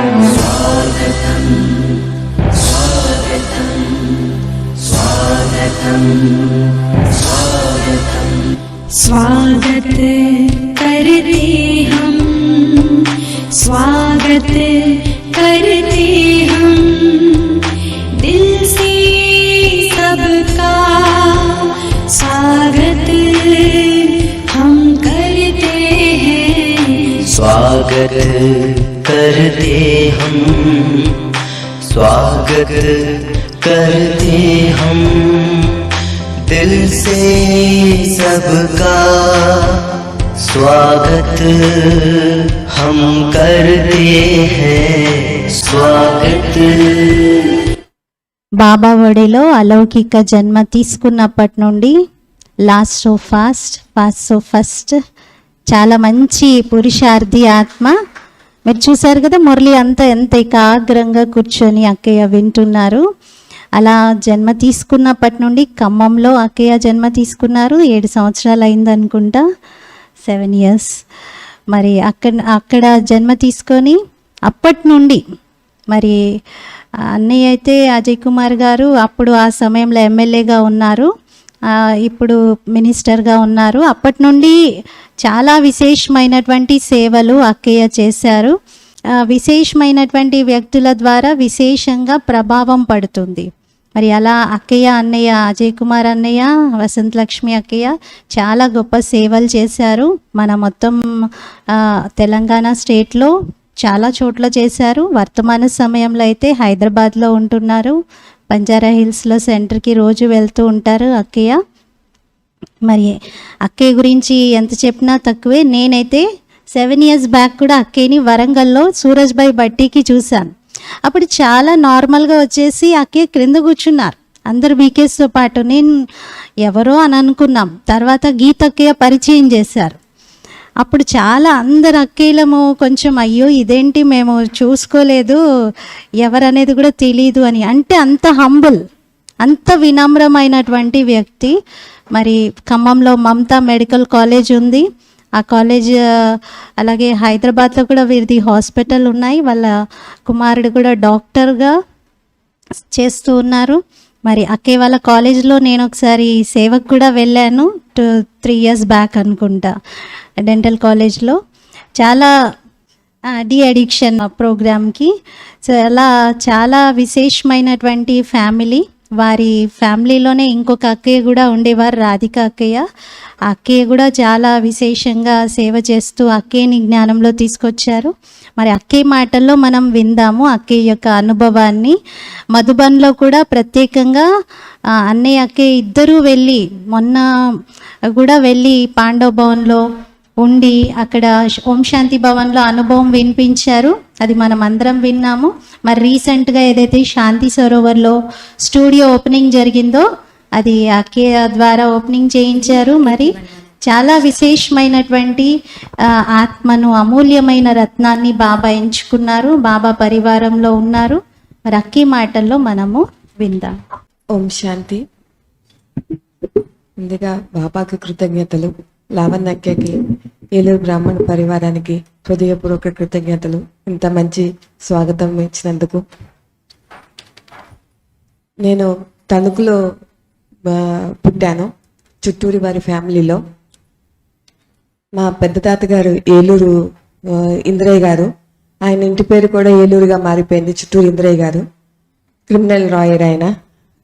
स्वागतं स्वागतं स्वागतं स्वागतं स्वागत करते हम, स्वागत करते हम दिल से सबका स्वागत हम करते हैं। स्वागत करते हम, स्वागत करते हम दिल से सबका स्वागत हम करते हैं। स्वागत బాబా ఒడిలో అలౌకిక జన్మ తీసుకున్నప్పటి నుండి లాస్ట్ సో ఫస్ట్ చాలా మంచి పురుషార్థి ఆత్మ. మీరు చూసారు కదా, మురళి అంతా ఎంత ఏకాగ్రంగా కూర్చొని అక్కయ్య వింటున్నారు. అలా జన్మ తీసుకున్నప్పటి నుండి ఖమ్మంలో అక్కయ్య జన్మ తీసుకున్నారు. 7 సంవత్సరాలు అయిందనుకుంటా, 7 years. మరి అక్కడ జన్మ తీసుకొని అప్పటి నుండి మరి అన్నయ్య అయితే అజయ్ కుమార్ గారు అప్పుడు ఆ సమయంలో ఎమ్మెల్యేగా ఉన్నారు, ఇప్పుడు మినిస్టర్గా ఉన్నారు. అప్పటి నుండి చాలా విశేషమైనటువంటి సేవలు అక్కయ్య చేశారు. విశేషమైనటువంటి వ్యక్తుల ద్వారా విశేషంగా ప్రభావం పడుతుంది. మరి అలా అక్కయ్య అన్నయ్య అజయ్ కుమార్ అన్నయ్య వసంత లక్ష్మి అక్కయ్య చాలా గొప్ప సేవలు చేశారు. మన మొత్తం తెలంగాణ స్టేట్లో చాలా చోట్ల చేశారు. వర్తమాన సమయంలో అయితే హైదరాబాద్లో ఉంటున్నారు. బంజారా హిల్స్లో సెంటర్కి రోజు వెళ్తూ ఉంటారు అక్కయ్య. మరి అక్కయ్య గురించి ఎంత చెప్పినా తక్కువే. నేనైతే 7 years బ్యాక్ కూడా అక్కయ్యని వరంగల్లో సూరజ్భాయ్ బట్టీకి చూశాను. అప్పుడు చాలా నార్మల్గా వచ్చేసి అక్కయ్య క్రింద కూర్చున్నారు అందరు బీకేస్తో పాటు. నేను ఎవరో అని అనుకున్నాం. తర్వాత గీత అక్కయ్య పరిచయం చేశారు. అప్పుడు చాలా అందరు అక్కయ్యలము కొంచెం అయ్యో ఇదేంటి మేము చూసుకోలేదు, ఎవరనేది కూడా తెలీదు అని. అంటే అంత హంబుల్, అంత వినమ్రమైనటువంటి వ్యక్తి. మరి ఖమ్మంలో మమతా మెడికల్ కాలేజ్ ఉంది, ఆ కాలేజ్ అలాగే హైదరాబాద్లో కూడా వీరిది హాస్పిటల్ ఉన్నాయి. వాళ్ళ కుమారుడు కూడా డాక్టర్గా చేస్తూ ఉన్నారు. మరి అక్కయ్య వాళ్ళ కాలేజ్లో నేను ఒకసారి సేవకు కూడా వెళ్ళాను, 3 years బ్యాక్ అనుకుంటా, డెంటల్ కాలేజ్లో. చాలా డి అడిక్షన్ ప్రోగ్రామ్కి. సో అలా చాలా విశేషమైనటువంటి ఫ్యామిలీ. వారి ఫ్యామిలీలోనే ఇంకొక అక్కయ్య కూడా ఉండేవారు, రాధిక అక్కయ్య. ఆ అక్కయ్య కూడా చాలా విశేషంగా సేవ చేస్తూ అక్కయ్యని జ్ఞానంలో తీసుకొచ్చారు. మరి అక్కయ్య మాటల్లో మనం విందాము అక్కయ్య యొక్క అనుభవాన్ని. మధుబన్లో కూడా ప్రత్యేకంగా అన్నయ్య అక్కయ్య ఇద్దరూ వెళ్ళి, మొన్న కూడా వెళ్ళి పాండవ్ భవన్లో ఉండి అక్కడ ఓం శాంతి భవన్లో అనుభవం వినిపించారు. అది మనం అందరం విన్నాము. మరి రీసెంట్గా ఏదైతే శాంతి సరోవర్లో స్టూడియో ఓపెనింగ్ జరిగిందో అది అక్కయ్య ద్వారా ఓపెనింగ్ చేయించారు. మరి చాలా విశేషమైనటువంటి ఆత్మను, అమూల్యమైన రత్నాన్ని బాబా ఎంచుకున్నారు. బాబా పరివారంలో ఉన్నారు. మరి అక్కయ్య మాటల్లో మనము విందాం. ఓం శాంతి. ముందుగా బాబాకి కృతజ్ఞతలు, లావణ్యకి, ఏలూరు బ్రాహ్మణ పరివారానికి హృదయపూర్వక కృతజ్ఞతలు ఇంత మంచి స్వాగతం ఇచ్చినందుకు. నేను తణుకులో పుట్టాను, చుట్టూరి వారి ఫ్యామిలీలో. మా పెద్ద తాతగారు ఏలూరు ఇంద్రయ్య గారు, ఆయన ఇంటి పేరు కూడా ఏలూరుగా మారిపోయింది, చుట్టూరు ఇంద్రయ్య గారు. క్రిమినల్ లాయర్ ఆయన.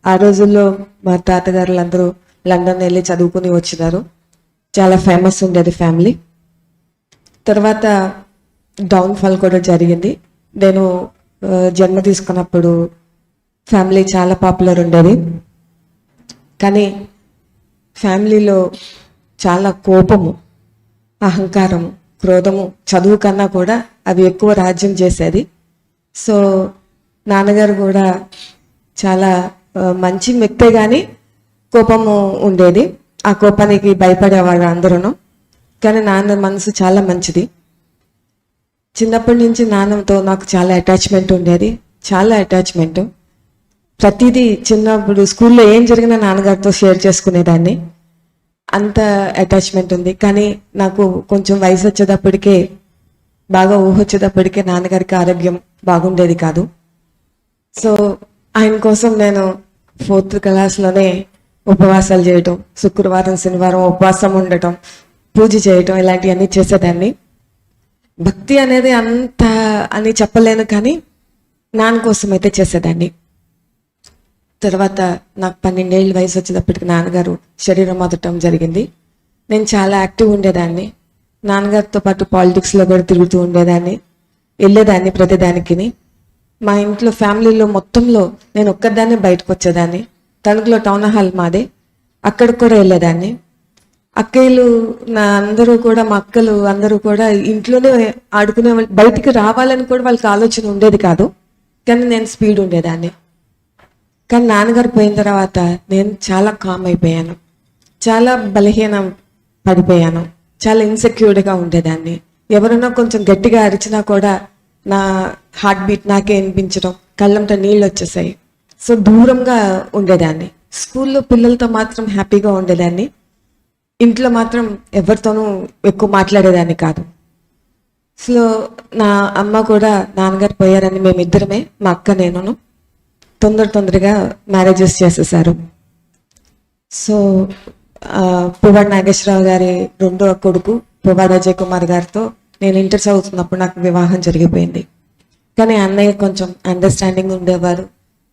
ఆ రోజుల్లో మా తాతగారులందరూ లండన్ వెళ్ళి చదువుకుని వచ్చినారు. చాలా ఫేమస్ ఉండేది ఫ్యామిలీ. తర్వాత డౌన్ఫాల్ కూడా జరిగింది. నేను జన్మ తీసుకున్నప్పుడు ఫ్యామిలీ చాలా పాపులర్ ఉండేది. కానీ ఫ్యామిలీలో చాలా కోపము, అహంకారము, క్రోధము, చదువు కన్నా కూడా అవి ఎక్కువ రాజ్యం చేసేది. సో నాన్నగారు కూడా చాలా మంచి వ్యక్తే కానీ కోపము ఉండేది. ఆ కోపానికి భయపడేవాడు అందరూ. కానీ నాన్న మనసు చాలా మంచిది. చిన్నప్పటి నుంచి నాన్నతో నాకు చాలా అటాచ్మెంట్ ఉండేది, చాలా అటాచ్మెంట్. ప్రతిదీ చిన్నప్పుడు స్కూల్లో ఏం జరిగినా నాన్నగారితో షేర్ చేసుకునేదాన్ని. అంత అటాచ్మెంట్ ఉంది. కానీ నాకు కొంచెం వయసు వచ్చేటప్పటికే, బాగా ఊహొచ్చేటప్పటికే నాన్నగారికి ఆరోగ్యం బాగుండేది కాదు. సో ఆయన కోసం నేను 4th క్లాస్లోనే ఉపవాసాలు చేయటం, శుక్రవారం శనివారం ఉపవాసం ఉండటం, పూజ చేయటం, ఇలాంటివన్నీ చేసేదాన్ని. భక్తి అనేది అంత అని చెప్పలేను, కానీ నాన్న కోసం అయితే చేసేదాన్ని. తర్వాత నాకు 12 ఏళ్ళ వయసు వచ్చేటప్పటికి నాన్నగారు శరీరం వదలటం జరిగింది. నేను చాలా యాక్టివ్ ఉండేదాన్ని. నాన్నగారితో పాటు పాలిటిక్స్లో కూడా తిరుగుతూ ఉండేదాన్ని, వెళ్ళేదాన్ని ప్రతిదానికి. మా ఇంట్లో ఫ్యామిలీలో మొత్తంలో నేను ఒక్కదాన్నే బయటకు వచ్చేదాన్ని. తణుకులో టౌన్ హాల్ మాదే, అక్కడికి కూడా వెళ్ళేదాన్ని. అక్కయ్యలు అందరూ కూడా, మా అక్కలు అందరూ కూడా ఇంట్లోనే ఆడుకునే వాళ్ళు, బయటికి రావాలని కూడా వాళ్ళకి ఆలోచన ఉండేది కాదు. కానీ నేను స్పీడ్ ఉండేదాన్ని. కానీ నాన్నగారు పోయిన తర్వాత నేను చాలా కామ్ అయిపోయాను, చాలా బలహీనం పడిపోయాను, చాలా ఇన్సెక్యూర్డ్గా ఉండేదాన్ని. ఎవరైనా కొంచెం గట్టిగా అరిచినా కూడా నా హార్ట్ బీట్ నాకే వినిపించడం, కళ్ళంట నీళ్ళు వచ్చేసాయి. సో దూరంగా ఉండేదాన్ని. స్కూల్లో పిల్లలతో మాత్రం హ్యాపీగా ఉండేదాన్ని, ఇంట్లో మాత్రం ఎవరితోనూ ఎక్కువ మాట్లాడేదాన్ని కాదు. సో నా అమ్మ కూడా నాన్నగారు పోయారని మేమిద్దరమే, మా అక్క నేను, తొందరగా మ్యారేజెస్ చేసేసారు. సో పువ్వాడ నాగేశ్వరరావు గారి 2వ కొడుకు పువ్వాడ అజయ్ కుమార్ గారితో నేను ఇంటర్ చదువుతున్నప్పుడు నాకు వివాహం జరిగిపోయింది. కానీ అన్నయ్య కొంచెం అండర్స్టాండింగ్ ఉండేవారు.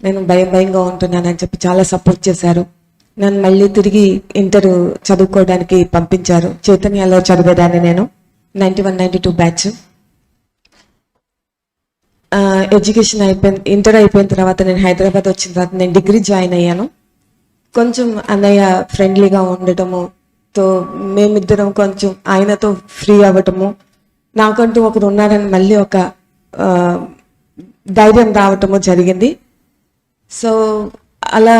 నేను భయంగా ఉంటున్నానని చెప్పి చాలా సపోర్ట్ చేశారు. నన్ను మళ్ళీ తిరిగి ఇంటర్ చదువుకోవడానికి పంపించారు. చైతన్యలో చదివేదాన్ని నేను, 91-92 బ్యాచ్. ఎడ్యుకేషన్ అయిపోయింది. ఇంటర్ అయిపోయిన తర్వాత నేను హైదరాబాద్ వచ్చిన తర్వాత నేను డిగ్రీ జాయిన్ అయ్యాను. కొంచెం అన్నయ్య ఫ్రెండ్లీగా ఉండటము, మేమిద్దరం కొంచెం ఆయనతో ఫ్రీ అవ్వటము, నాకంటూ ఒకరు ఉన్నారని మళ్ళీ ఒక ధైర్యం రావటము జరిగింది. సో అలా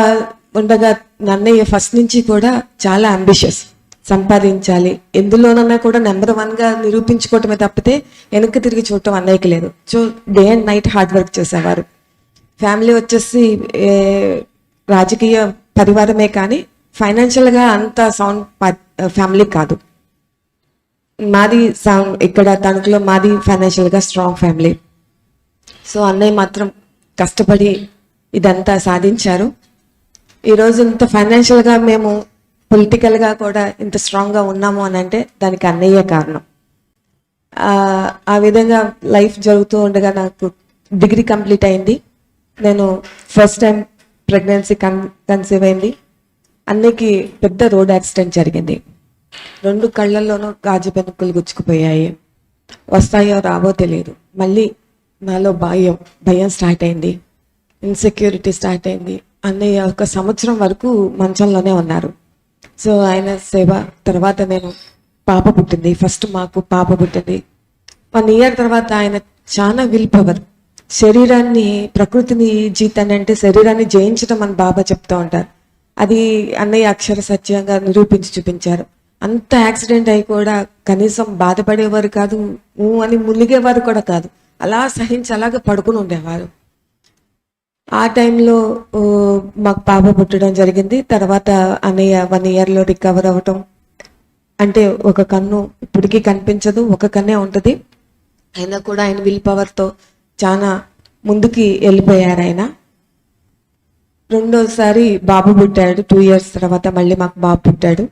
ఉండగా అన్నయ్య ఫస్ట్ నుంచి కూడా చాలా అంబిషియస్, సంపాదించాలి, ఎందులోనన్నా కూడా నెంబర్ 1గా నిరూపించుకోవటమే తప్పితే వెనక్కి తిరిగి చూడటం అన్నయ్యకి లేదు. So day and night hard work చేసేవారు. ఫ్యామిలీ వచ్చేసి రాజకీయ పరివారమే, కానీ ఫైనాన్షియల్గా అంత సౌండ్ ఫ్యామిలీ కాదు. మాది ఇక్కడ తణుకులో మాది ఫైనాన్షియల్గా స్ట్రాంగ్ ఫ్యామిలీ. సో అన్నయ్య మాత్రం కష్టపడి ఇదంతా సాధించారు. ఈరోజు ఇంత ఫైనాన్షియల్గా మేము పొలిటికల్గా కూడా ఇంత స్ట్రాంగ్గా ఉన్నాము అని అంటే దానికి అన్నయ్య కారణం. ఆ విధంగా లైఫ్ జరుగుతూ ఉండగా నాకు డిగ్రీ కంప్లీట్ అయింది. నేను ఫస్ట్ టైం ప్రెగ్నెన్సీ కన్సీవ్ అయింది. అన్నయ్యకి పెద్ద రోడ్ యాక్సిడెంట్ జరిగింది. 2 కళ్ళల్లోనూ గాజు పెనుకులు గుచ్చుకుపోయాయి. వస్తాయో రావో తెలియదు. మళ్ళీ నాలో భయం స్టార్ట్ అయింది, ఇన్సెక్యూరిటీ స్టార్ట్ అయింది. అన్నయ్య 1 సంవత్సరం వరకు మంచంలోనే ఉన్నారు. సో ఆయన సేవ తర్వాత నేను పాప పుట్టింది. ఫస్ట్ మాకు పాప పుట్టింది. 1 ఇయర్ తర్వాత ఆయన చాలా విల్ పవర్, శరీరాన్ని, ప్రకృతిని జీతాన్ని అంటే శరీరాన్ని జయించడం అని బాబా చెప్తూ ఉంటారు. అది అన్నయ్య అక్షర సత్యంగా నిరూపించి చూపించారు. అంత యాక్సిడెంట్ అయి కూడా కనీసం బాధపడేవారు కాదు, అని మునిగేవారు కూడా కాదు. అలా సహించి అలాగే పడుకుని ఉండేవారు. ఆ టైంలో మాకు పాప పుట్టడం జరిగింది. తర్వాత అన్నయ్య 1 ఇయర్లో రికవర్ అవ్వటం, అంటే ఒక కన్ను ఇప్పటికీ కనిపించదు, ఒక కన్నే ఉంటుంది. అయినా కూడా ఆయన విల్ పవర్తో చాలా ముందుకి వెళ్ళిపోయారు ఆయన. రెండోసారి బాబు పుట్టాడు. 2 ఇయర్స్ తర్వాత మళ్ళీ మాకు బాబు పుట్టాడు.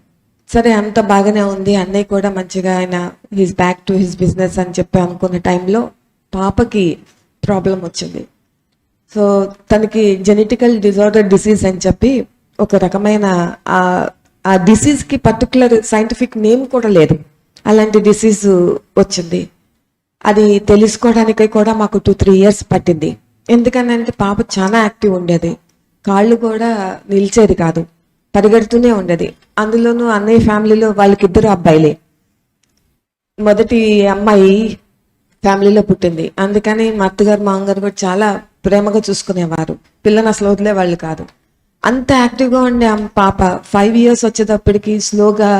సరే అంత బాగానే ఉంది. అన్నయ్య కూడా మంచిగా ఆయన his back to his business అని చెప్పి అనుకున్న టైంలో పాపకి ప్రాబ్లం వచ్చింది. సో తనకి జెనెటికల్ డిజార్డర్ డిసీజ్ అని చెప్పి ఒక రకమైన ఆ డిసీజ్కి పర్టికులర్ సైంటిఫిక్ నేమ్ కూడా లేదు, అలాంటి డిసీజ్ వచ్చింది. అది తెలుసుకోవడానికి కూడా మాకు 2-3 ఇయర్స్ పట్టింది. ఎందుకనంటే పాప చాలా యాక్టివ్ ఉండేది, కాళ్ళు కూడా నిలిచేది కాదు, పరిగెడుతూనే ఉండేది. అందులోనూ అన్నయ్య ఫ్యామిలీలో వాళ్ళకి 2 అబ్బాయిలే. మొదటి అమ్మాయి ఫ్యామిలీలో పుట్టింది. అందుకని మా అత్తగారు మామగారు కూడా చాలా ప్రేమగా చూసుకునేవారు. పిల్లని అసలు వదిలేవాళ్ళు కాదు. అంత యాక్టివ్గా ఉండే పాప 5 ఇయర్స్ వచ్చేటప్పటికి స్లోగా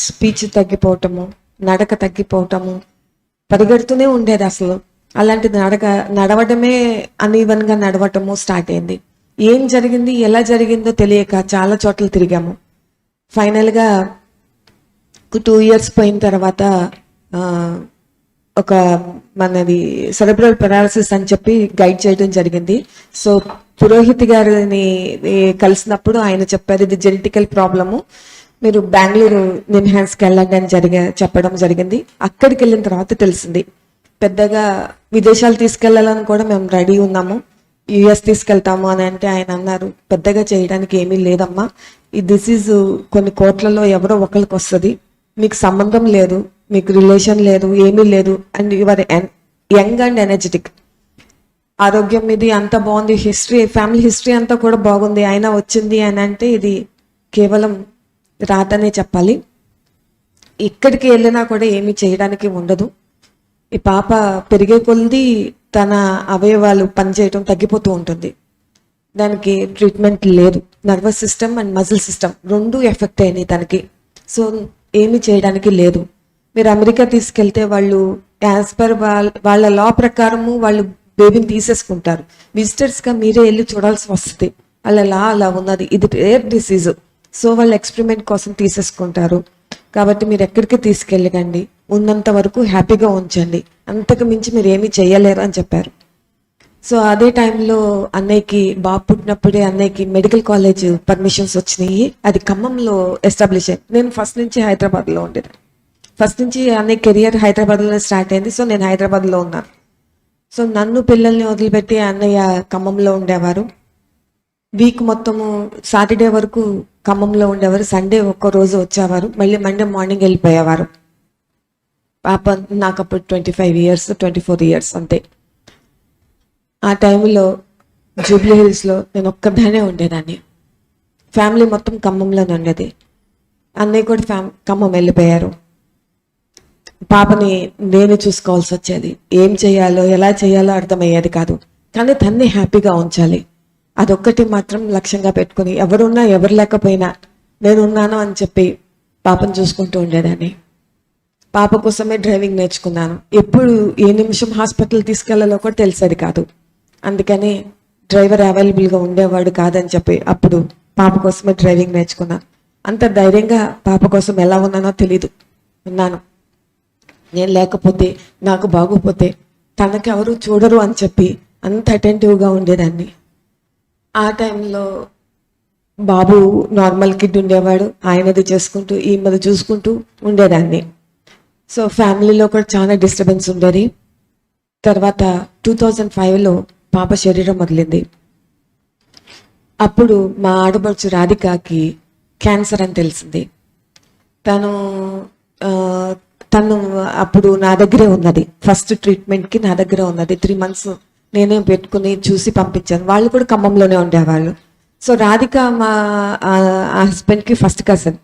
స్పీచ్ తగ్గిపోవటము, నడక తగ్గిపోవటము, పరిగెడుతూనే ఉండేది. అసలు అలాంటి నడవడమే అన్ఈవెన్గా నడవటము స్టార్ట్ అయింది. ఏం జరిగింది, ఎలా జరిగిందో తెలియక చాలా చోట్ల తిరిగాము. ఫైనల్గా 2 ఇయర్స్ పోయిన తర్వాత ఒక మనది సెరెబ్రల్ పెరాలసిస్ అని చెప్పి గైడ్ చేయడం జరిగింది. సో పురోహిత్ గారిని కలిసినప్పుడు ఆయన చెప్పారు, ఇది జెనెటికల్ ప్రాబ్లము, మీరు బెంగళూరు నిమ్హాన్స్కి వెళ్ళండి అని చెప్పడం జరిగింది. అక్కడికి వెళ్ళిన తర్వాత తెలిసింది, పెద్దగా విదేశాలు తీసుకెళ్లాలని కూడా మేము రెడీ ఉన్నాము, యుఎస్ తీసుకెళ్తాము అని అంటే ఆయన అన్నారు, పెద్దగా చేయడానికి ఏమీ లేదమ్మా, ఈ డిసీజ్ కొన్ని కోట్లలో ఎవరో ఒకరికి వస్తుంది, మీకు సంబంధం లేదు, మీకు రిలేషన్ లేదు, ఏమీ లేదు, and your young and energetic, ఆరోగ్యం ఇది అంతా బాగుంది, హిస్టరీ ఫ్యామిలీ హిస్టరీ అంతా కూడా బాగుంది, అయినా వచ్చింది అని అంటే ఇది కేవలం రాతనే చెప్పాలి. ఎక్కడికి వెళ్ళినా కూడా ఏమీ చేయడానికి ఉండదు. ఈ పాప పెరిగే కొలది తన అవయవాలు పనిచేయటం తగ్గిపోతూ ఉంటుంది, దానికి ట్రీట్మెంట్ లేదు. Nervous system and muscle system రెండు ఎఫెక్ట్ అయినాయి తనకి. సో ఏమి చేయడానికి లేదు. మీరు అమెరికా తీసుకెళ్తే వాళ్ళు యాజ్ పర్ వాళ్ళ లా ప్రకారము వాళ్ళు బేబీని తీసేసుకుంటారు. విజిటర్స్గా మీరే వెళ్ళి చూడాల్సి వస్తుంది, వాళ్ళ లా అలా ఉన్నది, ఇది రేర్ డిసీజ్. సో వాళ్ళు ఎక్స్పెరిమెంట్ కోసం తీసేసుకుంటారు. కాబట్టి మీరు ఎక్కడికి తీసుకెళ్ళకండి, ఉన్నంత వరకు హ్యాపీగా ఉంచండి, అంతకు మించి మీరు ఏమీ చేయలేరు అని చెప్పారు. సో అదే టైంలో అన్నయ్యకి బాబు పుట్టినప్పుడే అన్నయ్యకి మెడికల్ కాలేజ్ పర్మిషన్స్ వచ్చినాయి. అది ఖమ్మంలో ఎస్టాబ్లిష్ అయ్యింది. నేను ఫస్ట్ నుంచి హైదరాబాద్లో ఉండేది. ఫస్ట్ నుంచి అన్నయ్య కెరియర్ హైదరాబాద్లోనే స్టార్ట్ అయింది. సో నేను హైదరాబాద్లో ఉన్నాను. సో నన్ను పిల్లల్ని వదిలిపెట్టి అన్నయ్య ఖమ్మంలో ఉండేవారు. వీక్ మొత్తము సాటర్డే వరకు ఖమ్మంలో ఉండేవారు, సండే ఒక్క రోజు వచ్చేవారు, మళ్ళీ మండే మార్నింగ్ వెళ్ళిపోయేవారు. పాప నాకు అప్పుడు 25 years 24 years అంతే. ఆ టైంలో జూబ్లీ హిల్స్లో నేను ఒక్కదానే ఉండేదాన్ని, ఫ్యామిలీ మొత్తం ఖమ్మంలోనే ఉండేది. అన్నయ్య కూడా ఖమ్మం వెళ్ళిపోయారు. పాపని నేనే చూసుకోవాల్సి వచ్చేది. ఏం చేయాలో ఎలా చేయాలో అర్థమయ్యేది కాదు. కానీ తన్ని హ్యాపీగా ఉంచాలి, అదొక్కటి మాత్రం లక్ష్యంగా పెట్టుకుని ఎవరున్నా ఎవరు లేకపోయినా నేనున్నాను అని చెప్పి పాపను చూసుకుంటూ ఉండేదాన్ని. పాప కోసమే డ్రైవింగ్ నేర్చుకున్నాను. ఎప్పుడు ఏ నిమిషం హాస్పిటల్ తీసుకెళ్లాలో కూడా తెలిసేది కాదు. అందుకని డ్రైవర్ అవైలబుల్గా ఉండేవాడు కాదని చెప్పి అప్పుడు పాప కోసమే డ్రైవింగ్ నేర్చుకున్నాను. అంత ధైర్యంగా పాప కోసం ఎలా ఉన్నానో తెలీదు, ఉన్నాను. నేను లేకపోతే నాకు బాగోపోతే తనకి ఎవరు చూడరు అని చెప్పి అంత అటెంటివ్గా ఉండేదాన్ని. ఆ టైంలో బాబు నార్మల్ కిడ్ ఉండేవాడు, ఆయనది చేసుకుంటూ ఈమెది చూసుకుంటూ ఉండేదాన్ని. సో ఫ్యామిలీలో కూడా చాలా డిస్టర్బెన్స్ ఉండేది. తర్వాత 2005లో పాప శరీరం వదిలింది. అప్పుడు మా ఆడపడుచు రాధికకి క్యాన్సర్ అని తెలిసింది. తను అప్పుడు నా దగ్గరే ఉన్నది, ఫస్ట్ ట్రీట్మెంట్కి నా దగ్గరే ఉన్నది. 3 months నేనే పెట్టుకుని చూసి పంపించాను. వాళ్ళు కూడా ఖమ్మంలోనే ఉండేవాళ్ళు. సో రాధిక మా హస్బెండ్కి ఫస్ట్ కజిన్,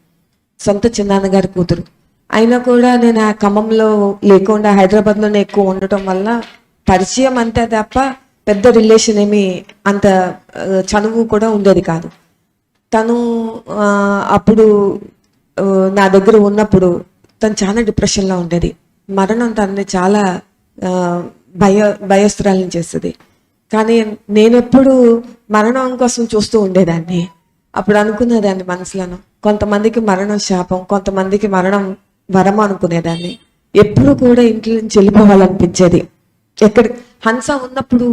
సొంత చిన్నాన్నగారి కూతురు. అయినా కూడా నేను ఆ ఖమ్మంలో లేకుండా హైదరాబాద్లోనే ఎక్కువ ఉండటం వల్ల పరిచయం అంతే తప్ప పెద్ద రిలేషన్ ఏమి అంత చనువు కూడా ఉండేది కాదు. తను అప్పుడు నా దగ్గర ఉన్నప్పుడు తను చాలా డిప్రెషన్లో ఉండేది. మరణం తనని చాలా భయస్తురాలను చేస్తుంది. కానీ నేనెప్పుడు మరణం కోసం చూస్తూ ఉండేదాన్ని. అప్పుడు అనుకునేదాన్ని మనసులను, కొంతమందికి మరణం శాపం, కొంతమందికి మరణం వరం అనుకునేదాన్ని. ఎప్పుడు కూడా ఇంట్లో నుంచి వెళ్ళిపోవాలనిపించేది. హంస ఉన్నప్పుడు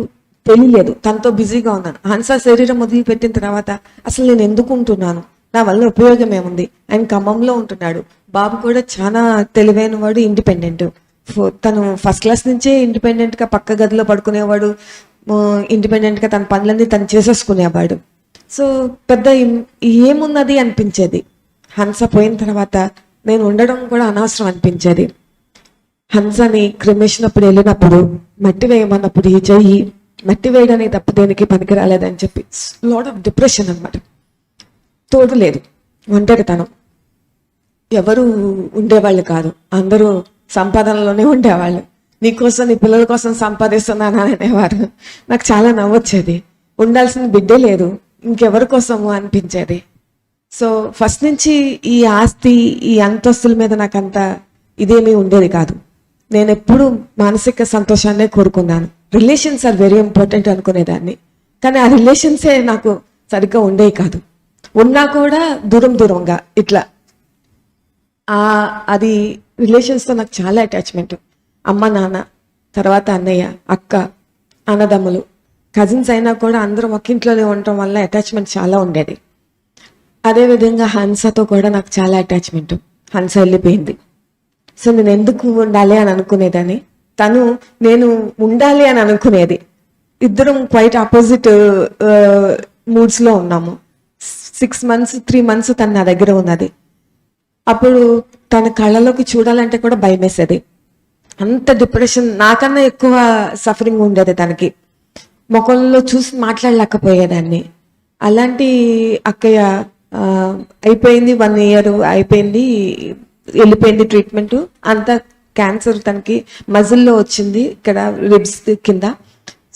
తెలియలేదు, తనతో బిజీగా ఉన్నాను. హంస శరీరం వదిలిపెట్టిన తర్వాత అసలు నేను ఎందుకు ఉంటున్నాను, నా వల్ల ఉపయోగం ఏముంది? ఆయన ఖమ్మంలో ఉంటున్నాడు. బాబు కూడా చాలా తెలివైన వాడు, ఇండిపెండెంట్. తను ఫస్ట్ క్లాస్ నుంచే ఇండిపెండెంట్గా పక్క గదిలో పడుకునేవాడు, ఇండిపెండెంట్గా తన పనులన్నీ తను చేసేసుకునేవాడు. సో పెద్ద ఏమున్నది అనిపించేది. హంస పోయిన తర్వాత నేను ఉండడం కూడా అనవసరం అనిపించేది. హంసని క్రిమేషన్ అప్పుడు వెళ్ళినప్పుడు మట్టి వేయమన్నప్పుడు ఈ చెయ్యి మట్టి వేయడానికి తప్ప దేనికి పనికి రాలేదని చెప్పి లాట్ ఆఫ్ డిప్రెషన్ అనమాట. తోడు లేదు, ఒంటరితనం, ఎవరు ఉండేవాళ్ళు కాదు, అందరూ సంపాదనలోనే ఉండేవాళ్ళు. నీకోసం నీ పిల్లల కోసం సంపాదిస్తున్నాను అనేవారు. నాకు చాలా నవ్వొచ్చేది. ఉండాల్సిన బిడ్డే లేదు, ఇంకెవరి కోసము అనిపించేది. సో ఫస్ట్ నుంచి ఈ ఆస్తి ఈ అంతస్తుల మీద నాకంత ఇదేమీ ఉండేది కాదు. నేను ఎప్పుడు మానసిక సంతోషాన్నే కోరుకున్నాను. రిలేషన్స్ ఆర్ వెరీ ఇంపార్టెంట్ అనుకునేదాన్ని. కానీ ఆ రిలేషన్సే నాకు సరిగ్గా ఉండేవి కాదు. ఉన్నా కూడా దూరంగా ఇట్లా అది రిలేషన్స్తో నాకు చాలా అటాచ్మెంట్. అమ్మ నాన్న, తర్వాత అన్నయ్య, అక్క, అన్నదమ్ములు, కజిన్స్ అయినా కూడా అందరం ఒక ఇంట్లోనే ఉండటం వల్ల అటాచ్మెంట్ చాలా ఉండేది. అదేవిధంగా హన్సతో కూడా నాకు చాలా అటాచ్మెంట్. హన్స వెళ్ళిపోయింది. సో నేను ఎందుకు ఉండాలి అని అనుకునేదాన్ని, నేను ఉండాలి అని అనుకునేది. ఇద్దరం క్వైట్ ఆపోజిట్ మూడ్స్ లో ఉన్నాము. 6 months 3 months తను నా దగ్గర ఉన్నది. అప్పుడు తన కళ్ళలోకి చూడాలంటే కూడా భయం వేసేది. అంత డిప్రెషన్, నాకన్నా ఎక్కువ సఫరింగ్ ఉండేది తనకి. ముఖంలో చూసి మాట్లాడలేకపోయేదాన్ని. అలాంటి అక్కయ్య అయిపోయింది, 1 year అయిపోయింది, వెళ్ళిపోయింది ట్రీట్మెంట్ అంతా. క్యాన్సర్ తనకి మజిల్లో వచ్చింది, ఇక్కడ రిబ్స్ కింద.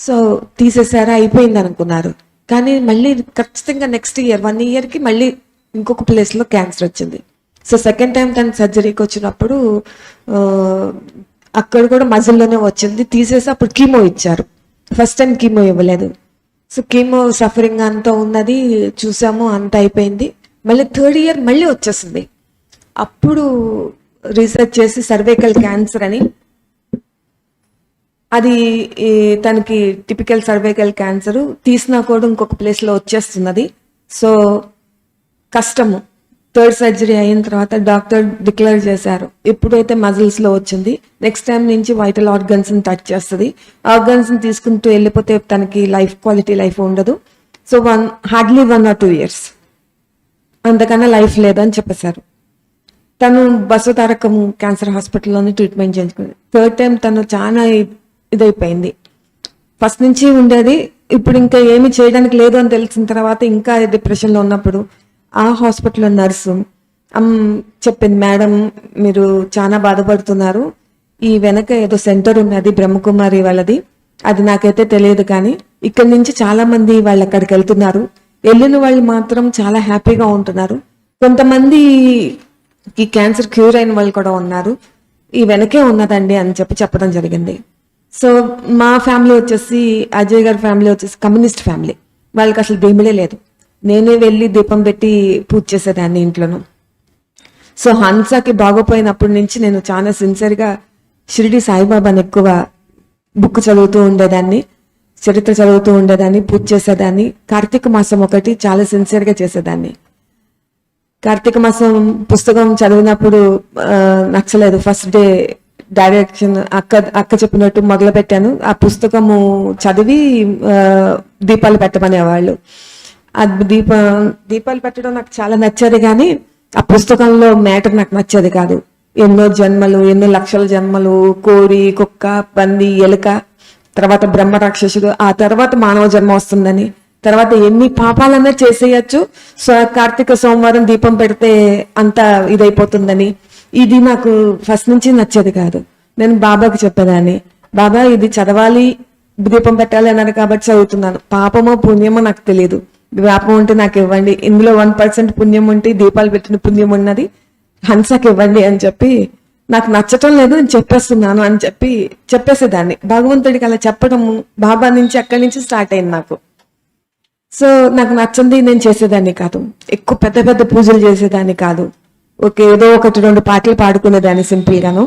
సో తీసేసారా, అయిపోయింది అనుకున్నారు. కానీ మళ్ళీ ఖచ్చితంగా నెక్స్ట్ ఇయర్ 1 yearకి మళ్ళీ ఇంకొక ప్లేస్లో క్యాన్సర్ వచ్చింది. సో సెకండ్ టైం తన సర్జరీకి వచ్చినప్పుడు అక్కడ కూడా మజిల్లోనే వచ్చింది, తీసేసి అప్పుడు కీమో ఇచ్చారు. ఫస్ట్ టైం కీమో ఇవ్వలేదు. సో కీమో సఫరింగ్ అంతా ఉన్నది, చూసాము, అంత అయిపోయింది. మళ్ళీ 3rd year మళ్ళీ వచ్చేసింది. అప్పుడు రీసెర్చ్ చేసి సర్వైకల్ క్యాన్సర్ అని, అది తనకి టిపికల్ సర్వైకల్ క్యాన్సర్, తీసినా కూడా ఇంకొక ప్లేస్లో వచ్చేస్తున్నది. సో కష్టము. 3rd సర్జరీ అయిన తర్వాత డాక్టర్ డిక్లేర్ చేశారు, ఎప్పుడైతే మజిల్స్లో వచ్చింది నెక్స్ట్ టైం నుంచి వైటల్ ఆర్గన్స్ని టచ్ చేస్తుంది, ఆర్గన్స్ని తీసుకుంటూ వెళ్ళిపోతే తనకి క్వాలిటీ లైఫ్ ఉండదు. సో హార్డ్లీ 1 or 2 years, అంతకన్నా లైఫ్ లేదని చెప్పేశారు. తను బసవతారకం క్యాన్సర్ హాస్పిటల్లోనే ట్రీట్మెంట్ చేయించుకుంది. 3rd టైం తను చాలా ఇదైపోయింది. ఫస్ట్ నుంచి ఉండేది, ఇప్పుడు ఇంకా ఏమి చేయడానికి లేదు అని తెలిసిన తర్వాత ఇంకా డిప్రెషన్లో ఉన్నప్పుడు ఆ హాస్పిటల్లో నర్సు చెప్పింది, మేడం మీరు చాలా బాధపడుతున్నారు, ఈ వెనక ఏదో సెంటర్ ఉన్నది బ్రహ్మకుమారి వాళ్ళది, అది నాకైతే తెలియదు, కానీ ఇక్కడి నుంచి చాలా మంది వాళ్ళు అక్కడికి వెళ్తున్నారు, వెళ్ళిన వాళ్ళు మాత్రం చాలా హ్యాపీగా ఉంటున్నారు, కొంతమంది ఈ క్యాన్సర్ క్యూర్ అయిన వాళ్ళు కూడా ఉన్నారు, ఈ వెనకే ఉన్నదండి అని చెప్పడం జరిగింది. సో మా ఫ్యామిలీ వచ్చేసి, అజయ్ గారి ఫ్యామిలీ వచ్చేసి కమ్యూనిస్ట్ ఫ్యామిలీ, వాళ్ళకి అసలు దేవుడే లేదు. నేనే వెళ్ళి దీపం పెట్టి పూజ చేసేదాన్ని ఇంట్లోనూ. సో హన్సకి బాగోపోయినప్పటి నుంచి నేను చాలా సిన్సియర్గా షిరిడి సాయిబాబాని ఎక్కువ బుక్ చదువుతూ ఉండేదాన్ని, చరిత్ర చదువుతూ ఉండేదాన్ని, పూజ చేసేదాన్ని. కార్తీక మాసం ఒకటి చాలా సిన్సియర్గా చేసేదాన్ని. కార్తీక మాసం పుస్తకం చదివినప్పుడు నచ్చలేదు. ఫస్ట్ డే డైరెక్షన్ అక్క చెప్పినట్టు మొదలు పెట్టాను. ఆ పుస్తకము చదివి దీపాలు పెట్టమనేవాళ్ళు. ఆ దీపాలు పెట్టడం నాకు చాలా నచ్చేది, కానీ ఆ పుస్తకంలో మ్యాటర్ నాకు నచ్చేది కాదు. ఎన్నో జన్మలు, ఎన్నో లక్షల జన్మలు, కోడి, కుక్క, పంది, ఎలుక, తర్వాత బ్రహ్మ రాక్షసుడు, ఆ తర్వాత మానవ జన్మ వస్తుందని, తర్వాత ఎన్ని పాపాలన్నా చేసేయచ్చు, కార్తీక సోమవారం దీపం పెడితే అంత ఇదైపోతుందని, ఇది నాకు ఫస్ట్ నుంచి నచ్చేది కాదు. నేను బాబాకి చెప్పేదాన్ని, బాబా ఇది చదవాలి, దీపం పెట్టాలి అన్నారు కాబట్టి చదువుతున్నాను, పాపమో పుణ్యమో నాకు తెలియదు, పాపం ఉంటే నాకు ఇవ్వండి, ఇందులో 1% పుణ్యం ఉంటే దీపాలు పెట్టిన పుణ్యం ఉన్నది, హన్సకి ఇవ్వండి అని చెప్పి, నాకు నచ్చటం లేదు నేను చెప్పేస్తున్నాను అని చెప్పేసేదాన్ని. భగవంతుడికి అలా చెప్పడం బాబా నుంచి అక్కడి నుంచి స్టార్ట్ అయింది నాకు. సో నాకు నచ్చింది నేను చేసేదాన్ని కాదు, ఎక్కువ పెద్ద పెద్ద పూజలు చేసేదాన్ని కాదు, ఏదో 1-2 పాటలు పాడుకునేదాన్ని సింపుల్ గాను.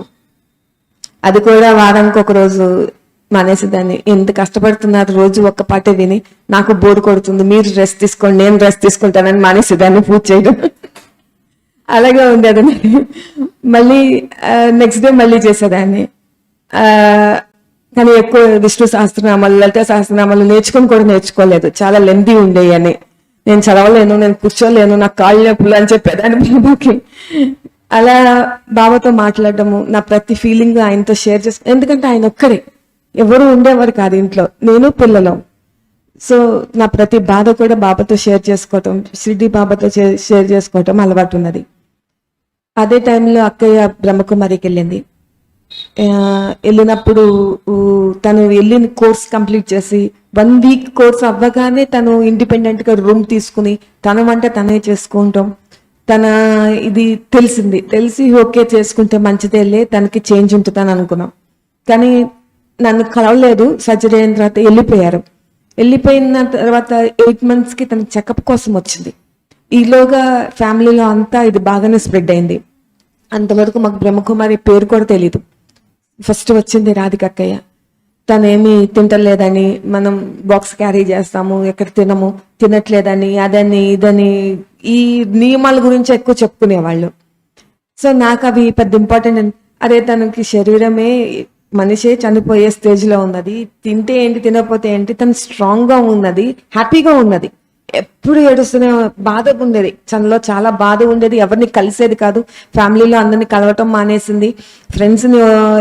అది కూడా వారానికి ఒక రోజు మానేసేదాన్ని. ఎంత కష్టపడుతున్నారు, రోజు ఒక్క పాటే విని నాకు బోర్ కొడుతుంది, మీరు రెస్ట్ తీసుకోండి నేను రెస్ట్ తీసుకుంటానని మానేసేదాన్ని పూజ చేయడం. అలాగే ఉండేది. మళ్ళీ నెక్స్ట్ డే మళ్ళీ చేసేదాన్ని. కానీ ఎక్కువ విష్ణు సహస్రనామాలు, లలిత సహస్రనామాలు నేర్చుకోలేదు, చాలా లెంతీ ఉండేవి అని. నేను చదవలేను, నేను కూర్చోలేను, నాకు కాళ్ళు నొప్పులు అని చెప్పేదాన్ని బాబాకి. అలా బాబాతో మాట్లాడటము, నా ప్రతి ఫీలింగ్ ఆయనతో షేర్ చేసు, ఎందుకంటే ఆయన ఒక్కరే, ఎవరు ఉండేవారు కాదు ఇంట్లో, నేను పిల్లలు. సో నా ప్రతి బాధ కూడా బాబాతో షేర్ చేసుకోవటం, షిరిడి బాబాతో షేర్ చేసుకోవటం అలవాటు ఉన్నది. అదే టైంలో అక్కయ్య బ్రహ్మకుమారికి వెళ్ళింది. వెళ్ళినప్పుడు తను వెళ్ళిన కోర్స్ కంప్లీట్ చేసి 1 week కోర్స్ అవ్వగానే తను ఇండిపెండెంట్గా రూమ్ తీసుకుని తన వంట తనే చేసుకుంటాం. తన ఇది తెలిసి ఓకే చేసుకుంటే మంచిదేలే, తనకి చేంజ్ ఉంటుందని అనుకున్నాం. కానీ నన్ను కలవలేదు. సర్జరీ అయిన తర్వాత వెళ్ళిపోయిన తర్వాత 8 monthsకి తన చెకప్ కోసం వచ్చింది. ఈలోగా ఫ్యామిలీలో అంతా ఇది బాగానే స్ప్రెడ్ అయింది. అంతవరకు మాకు బ్రహ్మకుమారి పేరు కూడా తెలీదు. ఫస్ట్ వచ్చింది రాధికక్కయ్య. తనేమి తింటలేదని, మనం బాక్స్ క్యారీ చేస్తాము, ఎక్కడ తినట్లేదని, అదని ఇదని ఈ నియమాల గురించి ఎక్కువ చెప్పుకునేవాళ్ళు. సో నాకు అవి పెద్ద ఇంపార్టెంట్. అరే తనకి శరీరమే, మనిషే చనిపోయే స్టేజ్లో ఉన్నది, తింటే ఏంటి తినకపోతే ఏంటి, తను స్ట్రాంగ్గా ఉన్నది, హ్యాపీగా ఉన్నది. ఎప్పుడు ఏడుస్తూనే బాధ ఉండేది, తనలో చాలా బాధ ఉండేది. ఎవరిని కలిసేది కాదు, ఫ్యామిలీలో అందరినీ కలవటం మానేసింది, ఫ్రెండ్స్ని